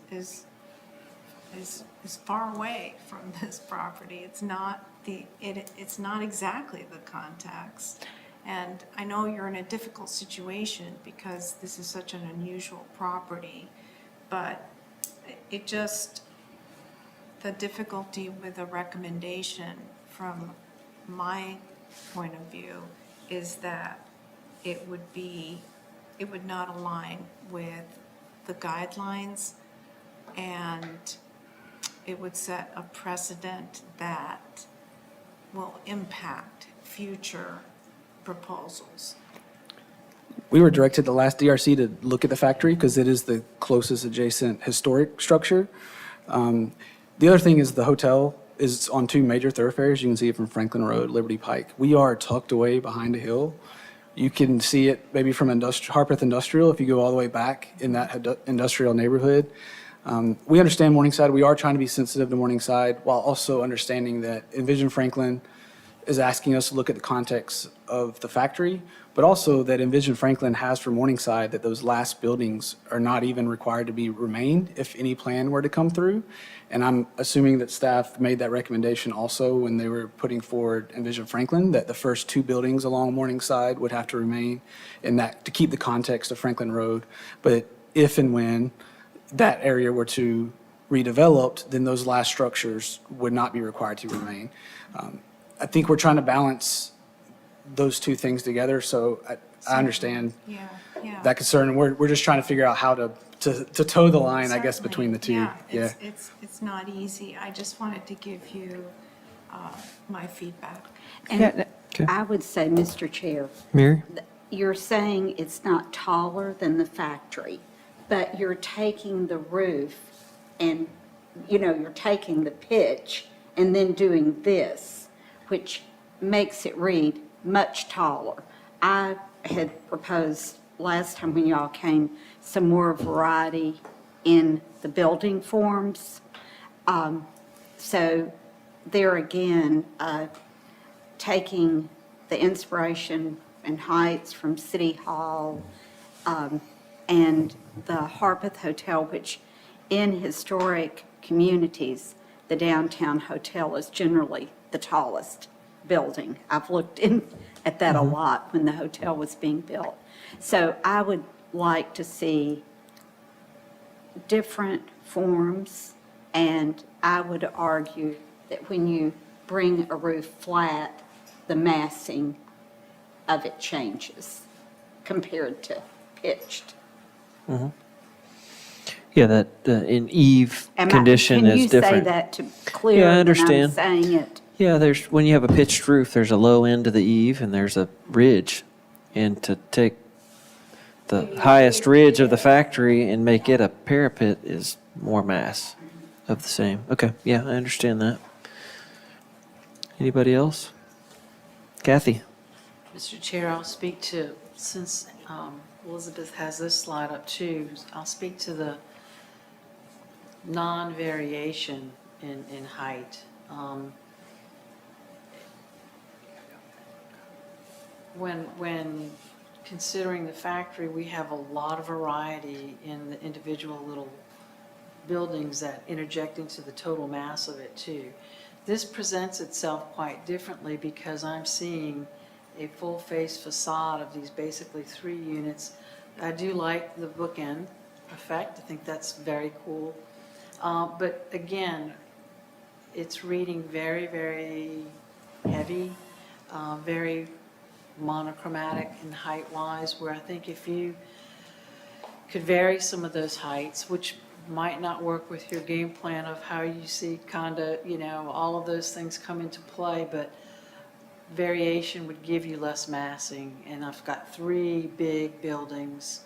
far away from this property. It's not it's not exactly the context. And I know you're in a difficult situation because this is such an unusual property, but it just, the difficulty with a recommendation from my point of view is that it would not align with the guidelines, and it would set a precedent that will impact future proposals. We were directed the last DRC to look at the factory because it is the closest adjacent historic structure. The other thing is the hotel is on two major thoroughfares. You can see it from Franklin Road, Liberty Pike. We are tucked away behind a hill. You can see it maybe from Harpeth Industrial if you go all the way back in that industrial neighborhood. We understand Morningside. We are trying to be sensitive to Morningside while also understanding that Envision Franklin is asking us to look at the context of the factory, but also that Envision Franklin has for Morningside that those last buildings are not even required to be remained if any plan were to come through. And I'm assuming that staff made that recommendation also when they were putting forward Envision Franklin, that the first two buildings along Morningside would have to remain in that to keep the context of Franklin Road. But if and when that area were to redeveloped, then those last structures would not be required to remain. I think we're trying to balance those two things together, so I understand that concern. And we're just trying to figure out how to toe the line, I guess, between the two. Yeah, it's not easy. I just wanted to give you my feedback. And I would say, Mr. Chair, Mary? you're saying it's not taller than the factory, but you're taking the roof and, you're taking the pitch and then doing this, which makes it read much taller. I had proposed last time when y'all came some more variety in the building forms. So there again, taking the inspiration and heights from City Hall and the Harpeth Hotel, which in historic communities, the downtown hotel is generally the tallest building. I've looked at that a lot when the hotel was being built. So I would like to see different forms, and I would argue that when you bring a roof flat, the massing of it changes compared to pitched. Yeah, that an eave condition is different. Can you say that to clear Yeah, I than I'm understand. saying it? Yeah, when you have a pitched roof, there's a low end of the eave and there's a ridge. And to take the highest ridge of the factory and make it a parapet is more mass of the same. Okay, yeah, I understand that. Anybody else? Kathy? Mr. Chair, I'll speak to, since Elizabeth has this slide up too, I'll speak to the non-variation in height. When considering the factory, we have a lot of variety in the individual little buildings that interject into the total mass of it too. This presents itself quite differently because I'm seeing a full-face facade of these basically 3 units. I do like the bookend effect. I think that's very cool. But again, it's reading very, very heavy, very monochromatic and height-wise, where I think if you could vary some of those heights, which might not work with your game plan of how you see condo, all of those things come into play, but variation would give you less massing. And I've got 3 big buildings,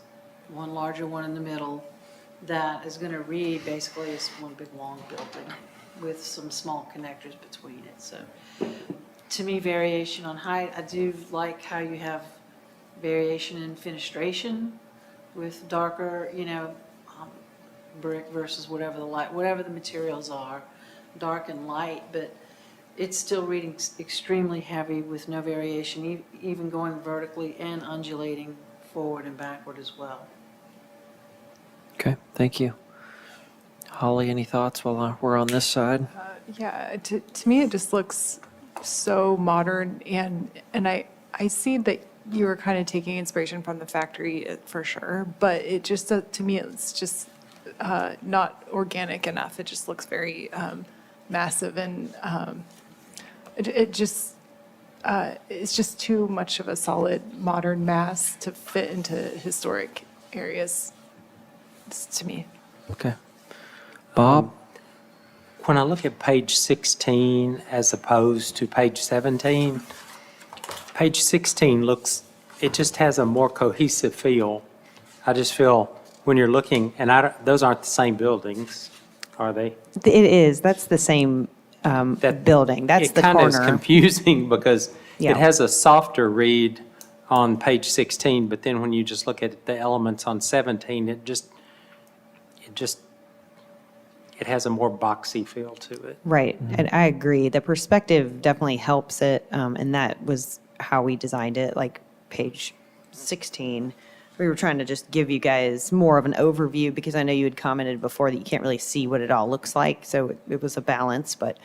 one larger, one in the middle, that is going to read basically as one big long building with some small connectors between it. So to me, variation on height, I do like how you have variation in fenestration with darker, brick versus whatever the materials are, dark and light, but it's still reading extremely heavy with no variation, even going vertically and undulating forward and backward as well. Okay, thank you. Holly, any thoughts while we're on this side? Yeah, to me, it just looks so modern, and I see that you were kind of taking inspiration from the factory for sure, but it just, to me, it's just not organic enough. It just looks very massive, and it's just too much of a solid modern mass to fit into historic areas, to me. Okay. Bob? When I look at page 16 as opposed to page 17, page 16 it just has a more cohesive feel. I just feel when you're looking, and those aren't the same buildings, are they? It is, that's the same building, that's the It kind of is corner. confusing because Yeah. it has a softer read on page 16, but then when you just look at the elements on 17, it has a more boxy feel to it. Right, and I agree. The perspective definitely helps it, and that was how we designed it, like page 16. We were trying to just give you guys more of an overview because I know you had commented before that you can't really see what it all looks like, so it was a balance. But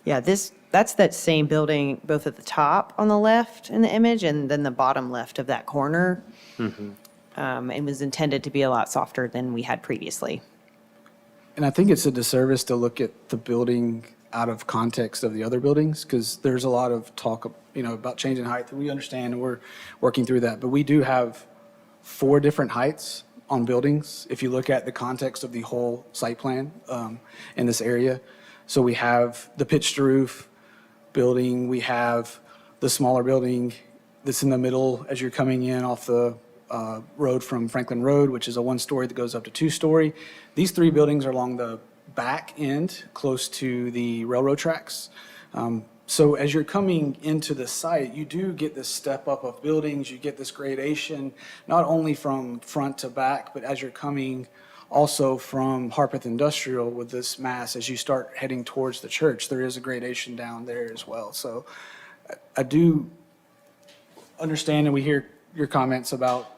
yeah, that's that same building both at the top on the left in the image and then the bottom left of that corner. It was intended to be a lot softer than we had previously. And I think it's a disservice to look at the building out of context of the other buildings, because there's a lot of talk, about changing height. We understand, and we're working through that. But we do have 4 different heights on buildings, if you look at the context of the whole site plan in this area. So we have the pitched roof building, we have the smaller building that's in the middle as you're coming in off the road from Franklin Road, which is a 1-story that goes up to 2-story. These 3 buildings are along the back end, close to the railroad tracks. So as you're coming into the site, you do get this step up of buildings, you get this gradation, not only from front to back, but as you're coming also from Harpeth Industrial with this mass, as you start heading towards the church, there is a gradation down there as well. So I do understand, and we hear your comments about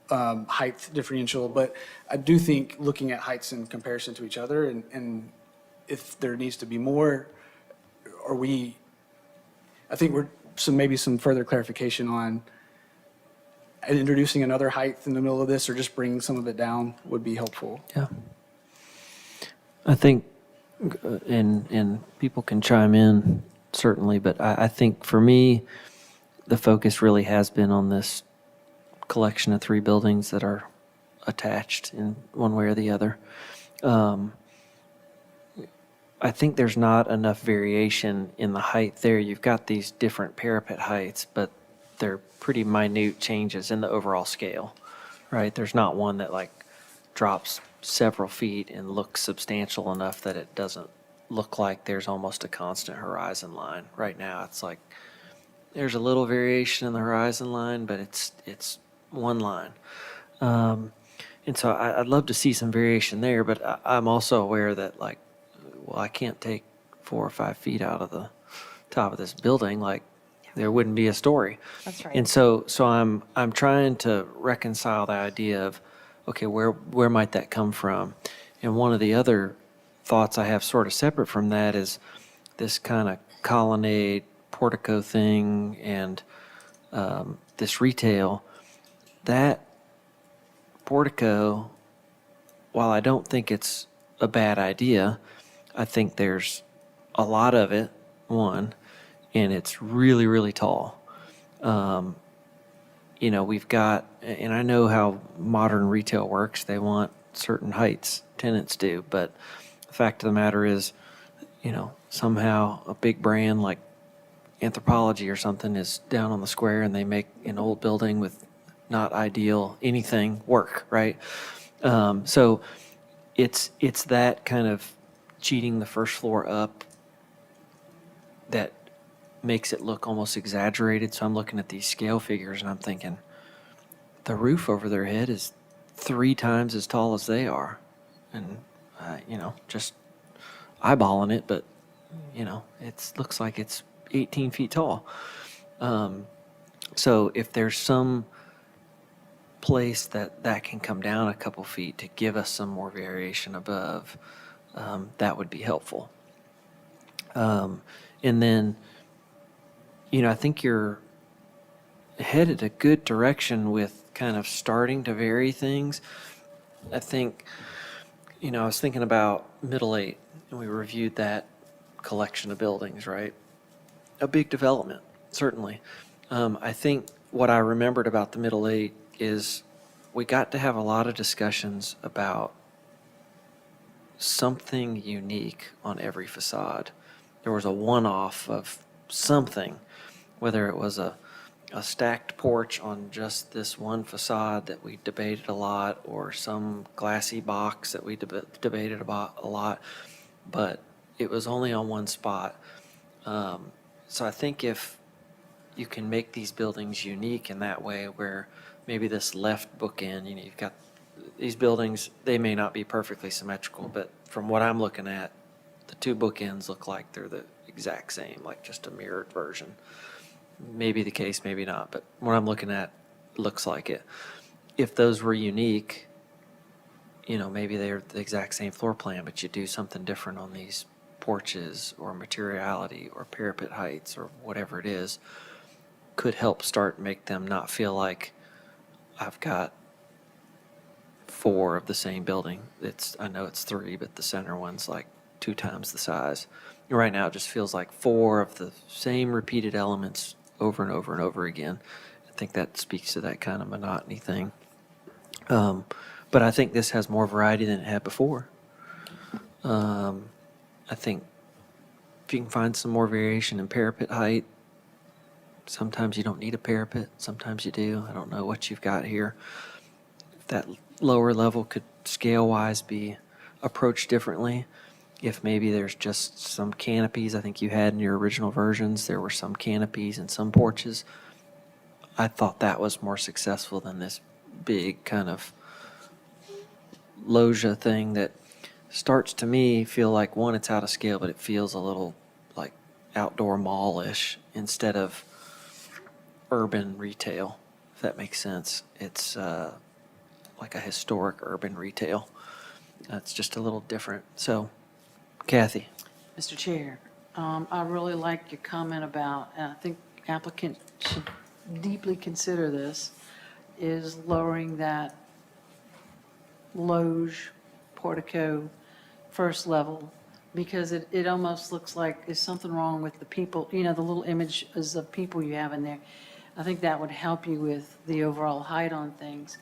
height differential, but I do think looking at heights in comparison to each other, and if there needs to be more, I think maybe some further clarification on introducing another height in the middle of this, or just bringing some of it down would be helpful. Yeah. I think, and people can chime in certainly, but I think for me, the focus really has been on this collection of 3 buildings that are attached in one way or the other. I think there's not enough variation in the height there. You've got these different parapet heights, but they're pretty minute changes in the overall scale, right? There's not one that drops several feet and looks substantial enough that it doesn't look like there's almost a constant horizon line. Right now, it's like there's a little variation in the horizon line, but it's one line. And so I'd love to see some variation there, but I'm also aware that I can't take 4 or 5 feet out of the top of this building. There wouldn't be a story. That's right. And so I'm trying to reconcile the idea of, okay, where might that come from? And one of the other thoughts I have sort of separate from that is this kind of colonnade portico thing and this retail, that portico, while I don't think it's a bad idea, I think there's a lot of it, one, and it's really, really tall. You know, we've got, and I know how modern retail works, they want certain heights, tenants do, but the fact of the matter is, you know, somehow a big brand like Anthropologie or something is down on the square and they make an old building with not ideal anything work, right? So it's that kind of cheating the first floor up that makes it look almost exaggerated. So I'm looking at these scale figures and I'm thinking, the roof over their head is 3 times as tall as they are. And, you know, just eyeballing it, but, you know, it looks like it's 18 feet tall. So if there's some place that can come down a couple feet to give us some more variation above, that would be helpful. And then, you know, I think you're headed a good direction with kind of starting to vary things. I think, you know, I was thinking about Middle 8, and we reviewed that collection of buildings, right? A big development, certainly. I think what I remembered about the Middle 8 is we got to have a lot of discussions about something unique on every facade. There was a one-off of something, whether it was a stacked porch on just this one facade that we debated a lot, or some glassy box that we debated about a lot, but it was only on one spot. So I think if you can make these buildings unique in that way, where maybe this left bookend, you know, you've got these buildings, they may not be perfectly symmetrical, but from what I'm looking at, the 2 bookends look like they're the exact same, like just a mirrored version. Maybe the case, maybe not, but what I'm looking at looks like it. If those were unique, you know, maybe they're the exact same floor plan, but you do something different on these porches or materiality or parapet heights or whatever it is, could help start make them not feel like I've got 4 of the same building. I know it's 3, but the center one's like 2 times the size. Right now, it just feels like 4 of the same repeated elements over and over and over again. I think that speaks to that kind of monotony thing. But I think this has more variety than it had before. I think if you can find some more variation in parapet height, sometimes you don't need a parapet, sometimes you do. I don't know what you've got here. If that lower level could scale-wise be approached differently, if maybe there's just some canopies, I think you had in your original versions, there were some canopies and some porches. I thought that was more successful than this big kind of loggia thing that starts to me feel like, one, it's out of scale, but it feels a little like outdoor mall-ish instead of urban retail, if that makes sense. It's like a historic urban retail. It's just a little different. So, Kathy. Mr. Chair, I really like your comment about, and I think applicant should deeply consider this, is lowering that loge portico first level, because it almost looks like there's something wrong with the people, you know, the little images of people you have in there. I think that would help you with the overall height on things.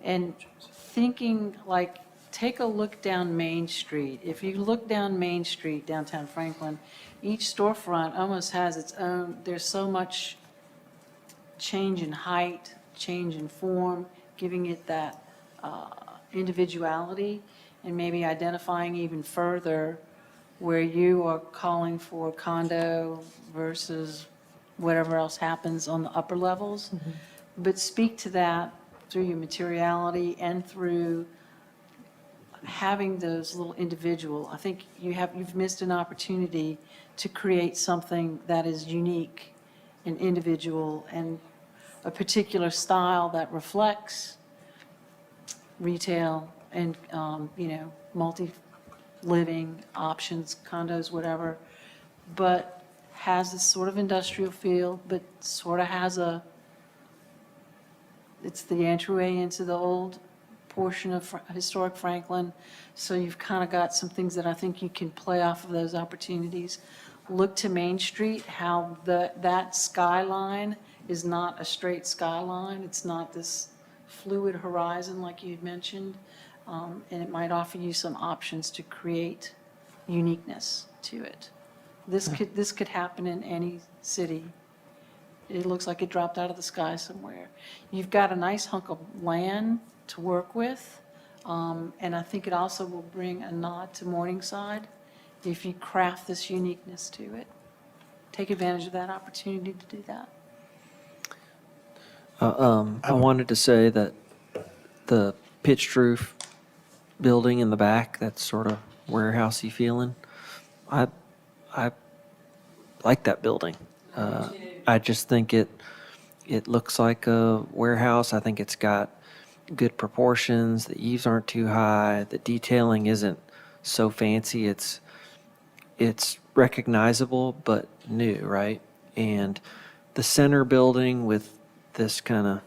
And thinking like, take a look down Main Street. If you look down Main Street, downtown Franklin, each storefront almost has its own, there's so much change in height, change in form, giving it that individuality, and maybe identifying even further where you are calling for condo versus whatever else happens on the upper levels. Mm-hmm. But speak to that through your materiality and through having those little individual. I think you've missed an opportunity to create something that is unique and individual and a particular style that reflects retail and, you know, multi-living options, condos, whatever, but has this sort of industrial feel, but sort of has it's the entryway into the old portion of historic Franklin. So you've kind of got some things that I think you can play off of those opportunities. Look to Main Street, how that skyline is not a straight skyline. It's not this fluid horizon like you mentioned. And it might offer you some options to create uniqueness to it. This could happen in any city. It looks like it dropped out of the sky somewhere. You've got a nice hunk of land to work with, and I think it also will bring a nod to Morningside if you craft this uniqueness to it. Take advantage of that opportunity to do that. I wanted to say that the pitched roof building in the back, that's sort of warehousey feeling, I like that building. I just think it looks like a warehouse. I think it's got good proportions. The eaves aren't too high. The detailing isn't so fancy. It's recognizable but new, right? And the center building with this kind of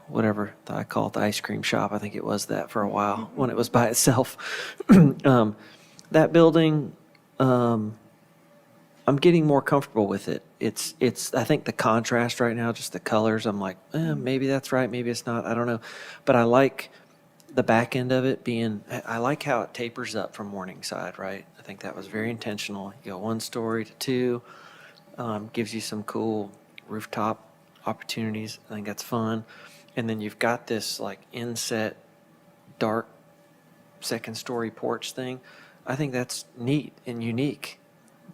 whatever I call it, the ice cream shop. I think it was that for a while when it was by itself. That building, I'm getting more comfortable with it. It's I think the contrast right now, just the colors, I'm like, maybe that's right, maybe it's not, I don't know. But I like the back end of it being, I like how it tapers up from Morningside, right? I think that was very intentional. You go 1 story to 2, gives you some cool rooftop opportunities. I think that's fun. And then you've got this like inset, dark 2nd story porch thing. I think that's neat and unique,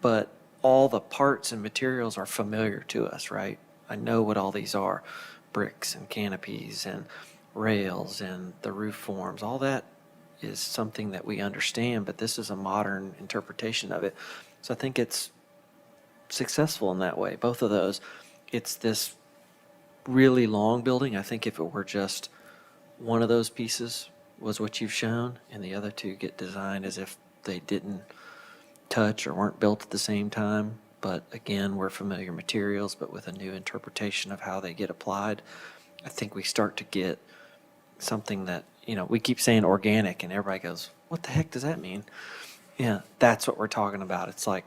but all the parts and materials are familiar to us, right? I know what all these are, bricks and canopies and rails and the roof forms. All that is something that we understand, but this is a modern interpretation of it. So I think it's successful in that way, both of those. It's this really long building. I think if it were just one of those pieces was what you've shown, and the other 2 get designed as if they didn't touch or weren't built at the same time, but again, we're familiar materials, but with a new interpretation of how they get applied, I think we start to get something that, we keep saying organic and everybody goes, what the heck does that mean? Yeah, that's what we're talking about. It's like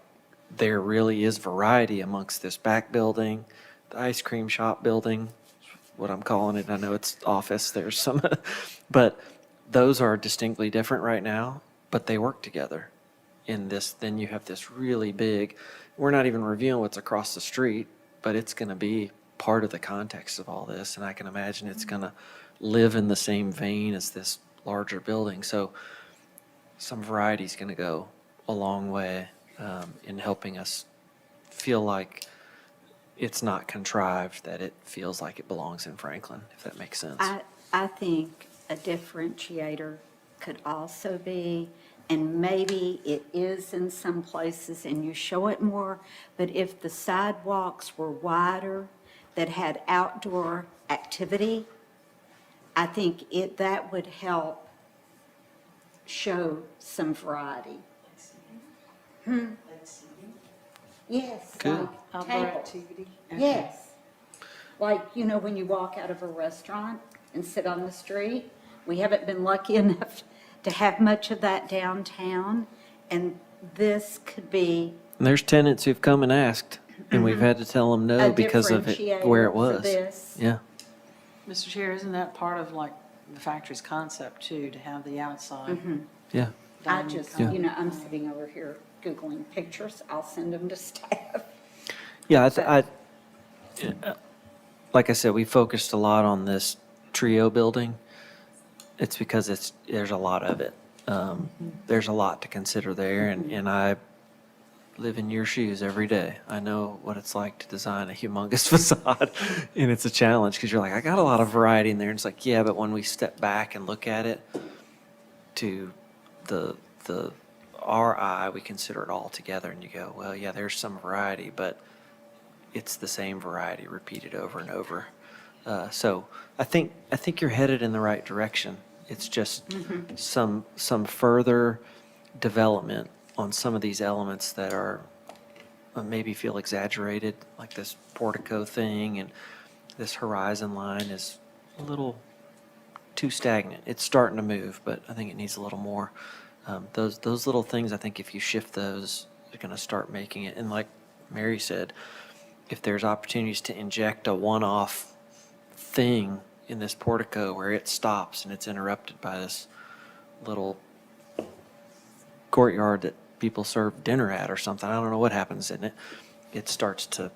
there really is variety amongst this back building, the ice cream shop building, what I'm calling it. I know it's office, there's some, but those are distinctly different right now, but they work together. In this, then you have this really big, we're not even reviewing what's across the street, but it's going to be part of the context of all this. And I can imagine it's going to live in the same vein as this larger building. So some variety is going to go a long way in helping us feel like it's not contrived, that it feels like it belongs in Franklin, if that makes sense. I think a differentiator could also be, and maybe it is in some places and you show it more, but if the sidewalks were wider, that had outdoor activity, I think that would help show some variety. Yes. Good. Like Outdoor tables. activity. Yes. Like, when you walk out of a restaurant and sit on the street, we haven't been lucky enough to have much of that downtown, and this could be And there's tenants who've come and asked, and we've had to tell them no a because of it, differentiator where it for was. this. Yeah. Mr. Chair, isn't that part of like the factory's concept too, to have the outside? Yeah. I dining just, component? I'm sitting over here Googling pictures. I'll send them to staff. Yeah, like I said, we focused a lot on this trio building. It's because there's a lot of it. There's a lot to consider there, and I live in your shoes every day. I know what it's like to design a humongous facade, and it's a challenge because you're like, I got a lot of variety in there. And it's like, yeah, but when we step back and look at it, to our eye, we consider it all together, and you go, well, yeah, there's some variety, but it's the same variety repeated over and over. So I think you're headed in the right direction. It's just some further development on some of these elements that are maybe feel exaggerated, like this portico thing and this horizon line is a little too stagnant. It's starting to move, but I think it needs a little more. Those little things, I think if you shift those, they're going to start making it. And like Mary said, if there's opportunities to inject a one-off thing in this portico where it stops and it's interrupted by this little courtyard that people serve dinner at or something, I don't know what happens in it. It starts to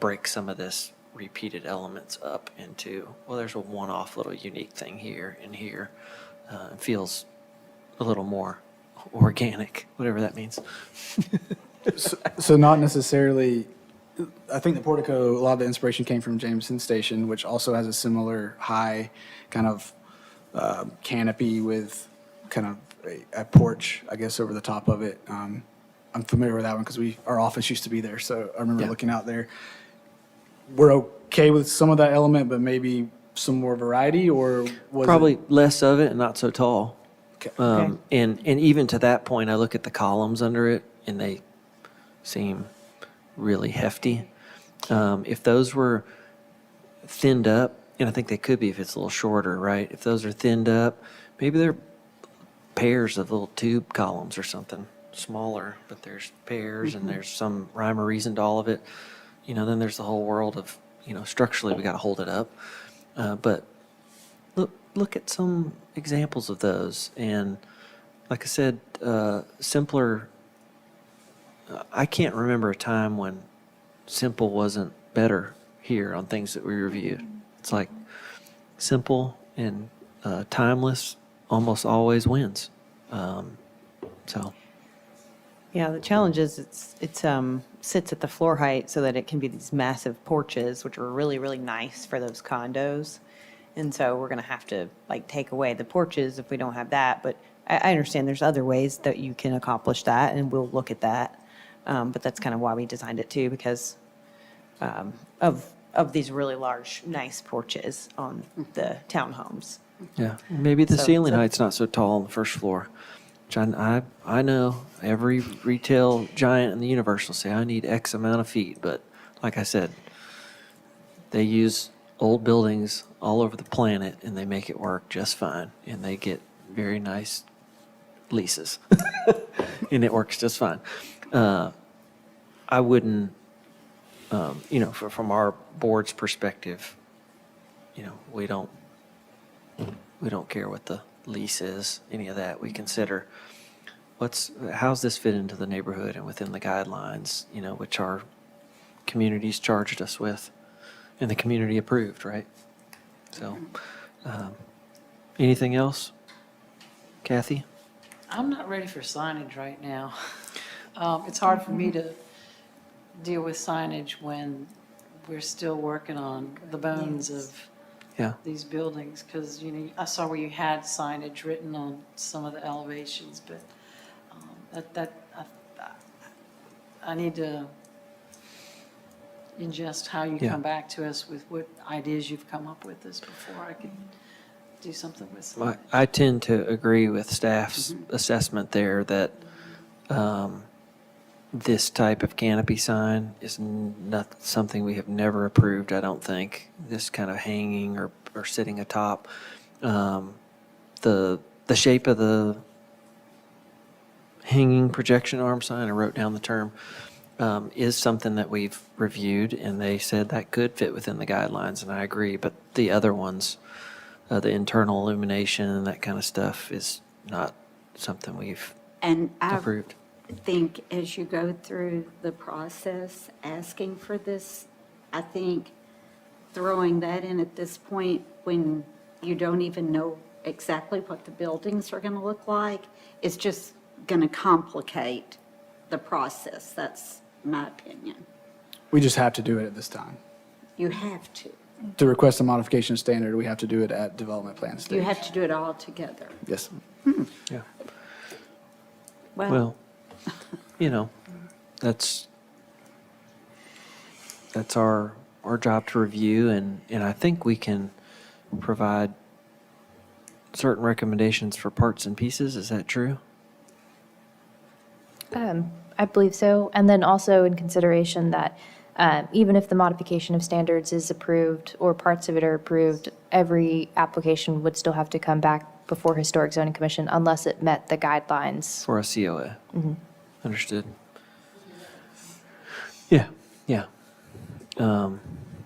break some of this repeated elements up into, well, there's a one-off little unique thing here and here. It feels a little more organic, whatever that means. So not necessarily, I think the portico, a lot of the inspiration came from Jameson Station, which also has a similar high kind of canopy with kind of a porch, I guess, over the top of it. I'm familiar with that one because our office used to be there, so I remember looking out there. We're okay with some of that element, but maybe some more variety, or was Probably less of it and not so tall. Okay. And even to that point, I look at the columns under it and they seem really hefty. If those were thinned up, and I think they could be if it's a little shorter, right? If those are thinned up, maybe they're pairs of little tube columns or something smaller, but there's pairs and there's some rhyme or reason to all of it. Then there's the whole world of, structurally we got to hold it up. But look at some examples of those. And like I said, simpler, I can't remember a time when simple wasn't better here on things that we reviewed. It's like simple and timeless almost always wins. So. Yeah, the challenge is it's sits at the floor height so that it can be these massive porches, which are really, really nice for those condos. And so we're going to have to take away the porches if we don't have that. But I understand there's other ways that you can accomplish that, and we'll look at that. But that's kind of why we designed it too, because of these really large, nice porches on the townhomes. Yeah, maybe the So- ceiling so- height's not so tall on the first floor. Which I know every retail giant in the universe will say, I need X amount of feet. But like I said, they use old buildings all over the planet and they make it work just fine. And they get very nice leases. And it works just fine. I wouldn't, from our board's perspective, we don't care what the lease is, any of that. We consider how's this fit into the neighborhood and within the guidelines, which our communities charged us with and the community approved, right? So, anything else? Kathy? I'm not ready for signage right now. It's hard for me to deal with signage when we're still working on the bones of Yeah. these buildings, because, I saw where you had signage written on some of the elevations, but I need to ingest how you Yeah. come back to us with what ideas you've come up with this before I can do something with I signage. I tend to agree with staff's assessment there that this type of canopy sign is not something we have never approved, I don't think. This kind of hanging or sitting atop. The shape of the hanging projection arm sign, I wrote down the term, is something that we've reviewed, and they said that could fit within the guidelines, and I agree. But the other ones, the internal illumination and that kind of stuff is not something we've And I approved. think as you go through the process, asking for this, I think throwing that in at this point when you don't even know exactly what the buildings are going to look like, is just going to complicate the process. That's my opinion. we just have to do it at this time. You have to. To request a modification standard, we have to do it at development plan stage. You have to do it all together. Yes. Yeah. Well, Well, that's our job to review, and I think we can provide certain recommendations for parts and pieces. Is that true? I believe so. And then also in consideration that even if the modification of standards is approved or parts of it are approved, every application would still have to come back before Historic Zoning Commission unless it met the guidelines. For a COA. Mhm. Understood. Yeah, yeah.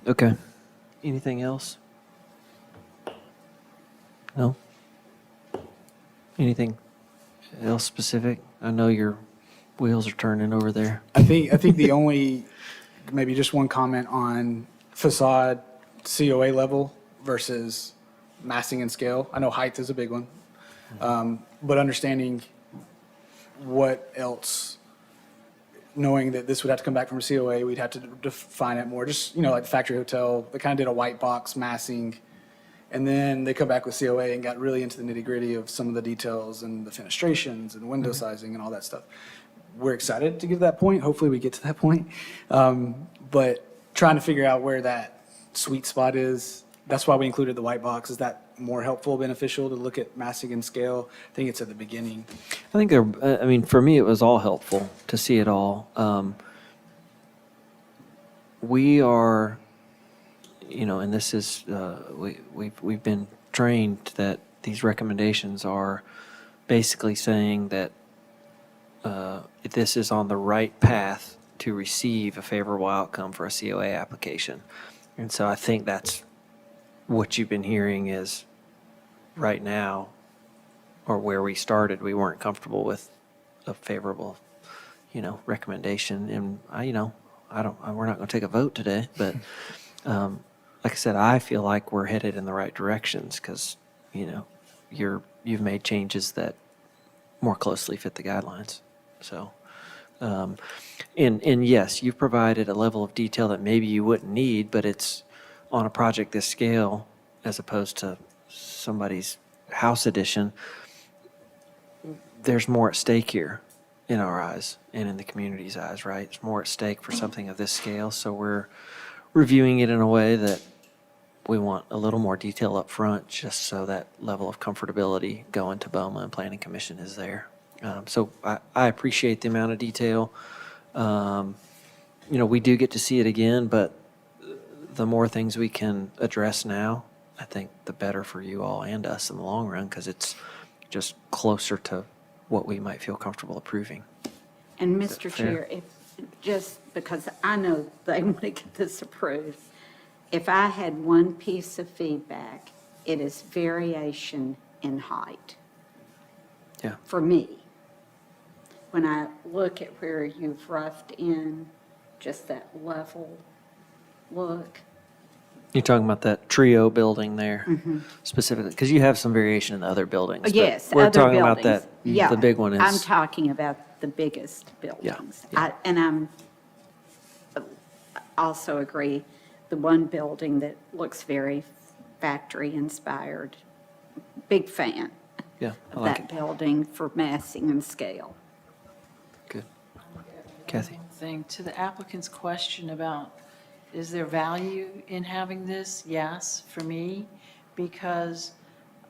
Okay. Anything else? No? Anything else specific? I know your wheels are turning over there. I think the only, maybe just one comment on facade COA level versus massing and scale. I know height is a big one, but understanding what else, knowing that this would have to come back from a COA, we'd have to define it more. Just, like the Factory Hotel, they kind of did a white box massing, and then they come back with COA and got really into the nitty gritty of some of the details and the fenestrations and window sizing and all that stuff. We're excited to get to that point. Hopefully we get to that point. But trying to figure out where that sweet spot is, that's why we included the white box. Is that more helpful, beneficial to look at massing and scale? I think it's at the beginning. I think for me, it was all helpful to see it all. We are, and this is, we've been trained that these recommendations are basically saying that this is on the right path to receive a favorable outcome for a COA application. And so I think that's what you've been hearing is right now, or where we started, we weren't comfortable with a favorable, recommendation. And we're not going to take a vote today, but like I said, I feel like we're headed in the right directions because, you've made changes that more closely fit the guidelines. So, and yes, you've provided a level of detail that maybe you wouldn't need, but it's on a project this scale as opposed to somebody's house addition. There's more at stake here in our eyes and in the community's eyes, right? There's more at stake for something of this scale. So we're reviewing it in a way that we want a little more detail up front, just so that level of comfortability going to BOMA and Planning Commission is there. So I appreciate the amount of detail. We do get to see it again, but the more things we can address now, I think the better for you all and us in the long run, because it's just closer to what we might feel comfortable approving. And Is that Mr. fair? Chair, just because I know they want to get this approved, if I had one piece of feedback, it is variation in height. Yeah. For me. When I look at where you've roughed in just that level look. You're talking about that trio building there specifically, because you have some variation in the other buildings. but Yes, we're other talking about buildings. that. Yeah, The big one is. I'm talking about the biggest buildings. And I'm also agree, the one building that looks very factory-inspired, big fan Yeah, I of like that it. building for massing and scale. Good. Kathy? Thing to the applicant's question about, is there value in having this? Yes, for me, because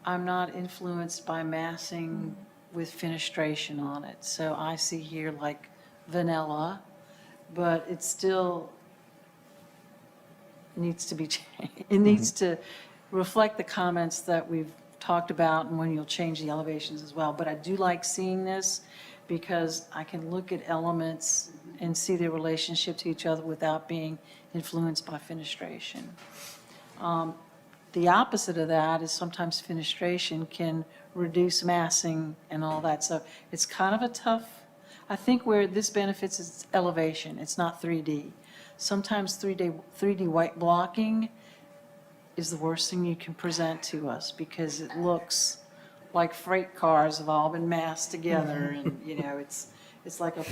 I'm not influenced by massing with fenestration on it. So I see here like vanilla, but it still needs to be changed. It needs to reflect the comments that we've talked about and when you'll change the elevations as well. But I do like seeing this because I can look at elements and see their relationship to each other without being influenced by fenestration. The opposite of that is sometimes fenestration can reduce massing and all that. So it's kind of a tough, I think where this benefits is elevation. It's not 3D. Sometimes 3D white blocking is the worst thing you can present to us because it looks like freight cars have all been massed together and, it's like a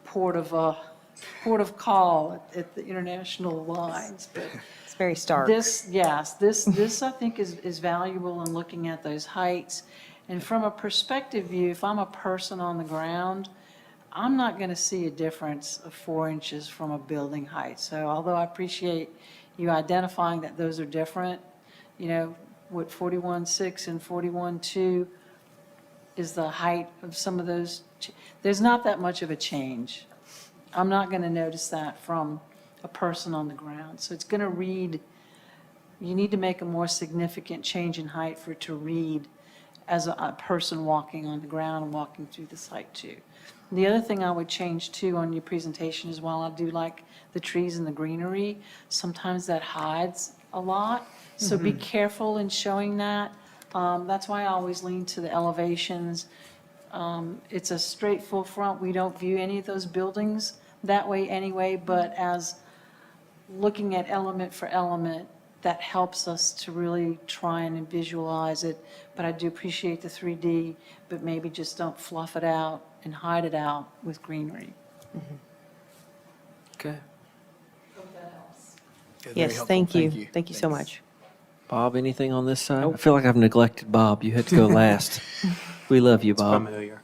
port of call at the international lines. But It's very stark. this I think is valuable in looking at those heights. And from a perspective view, if I'm a person on the ground, I'm not going to see a difference of 4 inches from a building height. So although I appreciate you identifying that those are different, what 41.6 and 41.2 is the height of some of those. There's not that much of a change. I'm not going to notice that from a person on the ground. So it's going to read, you need to make a more significant change in height for it to read as a person walking on the ground and walking through the site too. The other thing I would change too on your presentation is while I do like the trees and the greenery, sometimes that hides a lot. So be careful in showing that. That's why I always lean to the elevations. It's a straight full front. We don't view any of those buildings that way anyway, but as looking at element for element, that helps us to really try and visualize it. But I do appreciate the 3D, but maybe just don't fluff it out and hide it out with greenery. Okay. Yes, thank you. Thank you so much. Bob, anything on this side? I feel like I've neglected Bob. You had to go last. We love you, Bob. Familiar.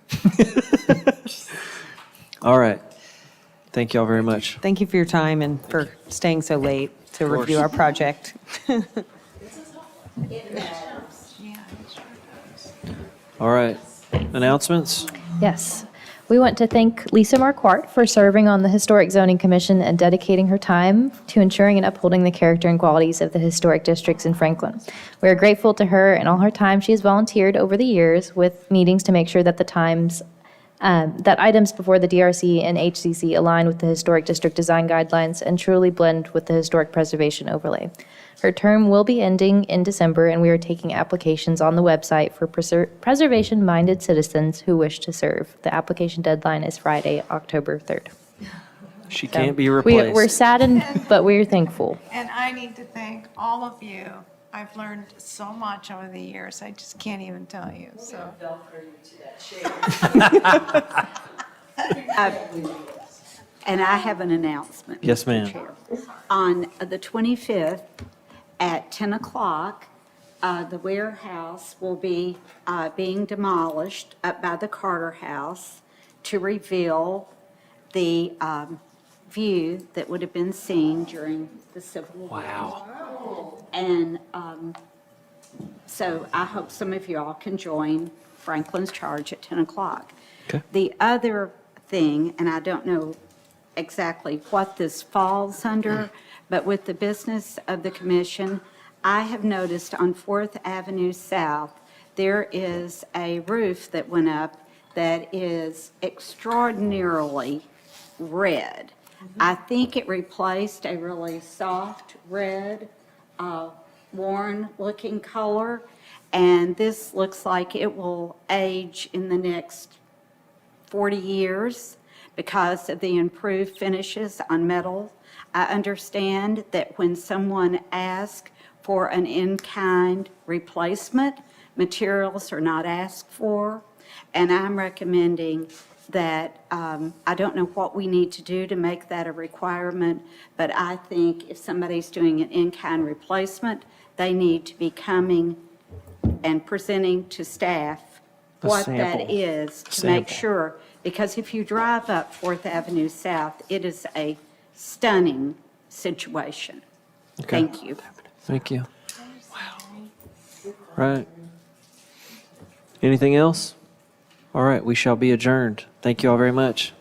All right. Thank you all very much. Thank you for your time and for staying so late to review our project. All right. Announcements? Yes. We want to thank Lisa Marquardt for serving on the Historic Zoning Commission and dedicating her time to ensuring and upholding the character and qualities of the historic districts in Franklin. We are grateful to her and all her time she has volunteered over the years with meetings to make sure that that items before the DRC and HCC align with the Historic District Design Guidelines and truly blend with the Historic Preservation Overlay. Her term will be ending in December, and we are taking applications on the website for preservation-minded citizens who wish to serve. The application deadline is Friday, October 3rd. She can't be We're replaced. saddened, but we're thankful. And I need to thank all of you. I've learned so much over the years, I just can't even tell you, so. And I have an announcement. Yes, Mr. ma'am. Chair. On the 25th at 10 o'clock, the warehouse will be being demolished up by the Carter House to reveal the view that would have been seen during the Civil War. Wow. And so I hope some of you all can join Franklin's Charge at 10 o'clock. Okay. The other thing, and I don't know exactly what this falls under, but with the business of the commission, I have noticed on 4th Avenue South, there is a roof that went up that is extraordinarily red. I think it replaced a really soft red, worn-looking color, and this looks like it will age in the next 40 years because of the improved finishes on metal. I understand that when someone asks for an in-kind replacement, materials are not asked for, and I'm recommending that, I don't know what we need to do to make that a requirement, but I think if somebody's doing an in-kind replacement, they need to be coming and presenting to staff A what sample. that is to make Sample. sure, because if you drive up 4th Avenue South, it is a stunning situation. Okay. Thank you. Thank you. Wow. Right. Anything else? All right, we shall be adjourned. Thank you all very much.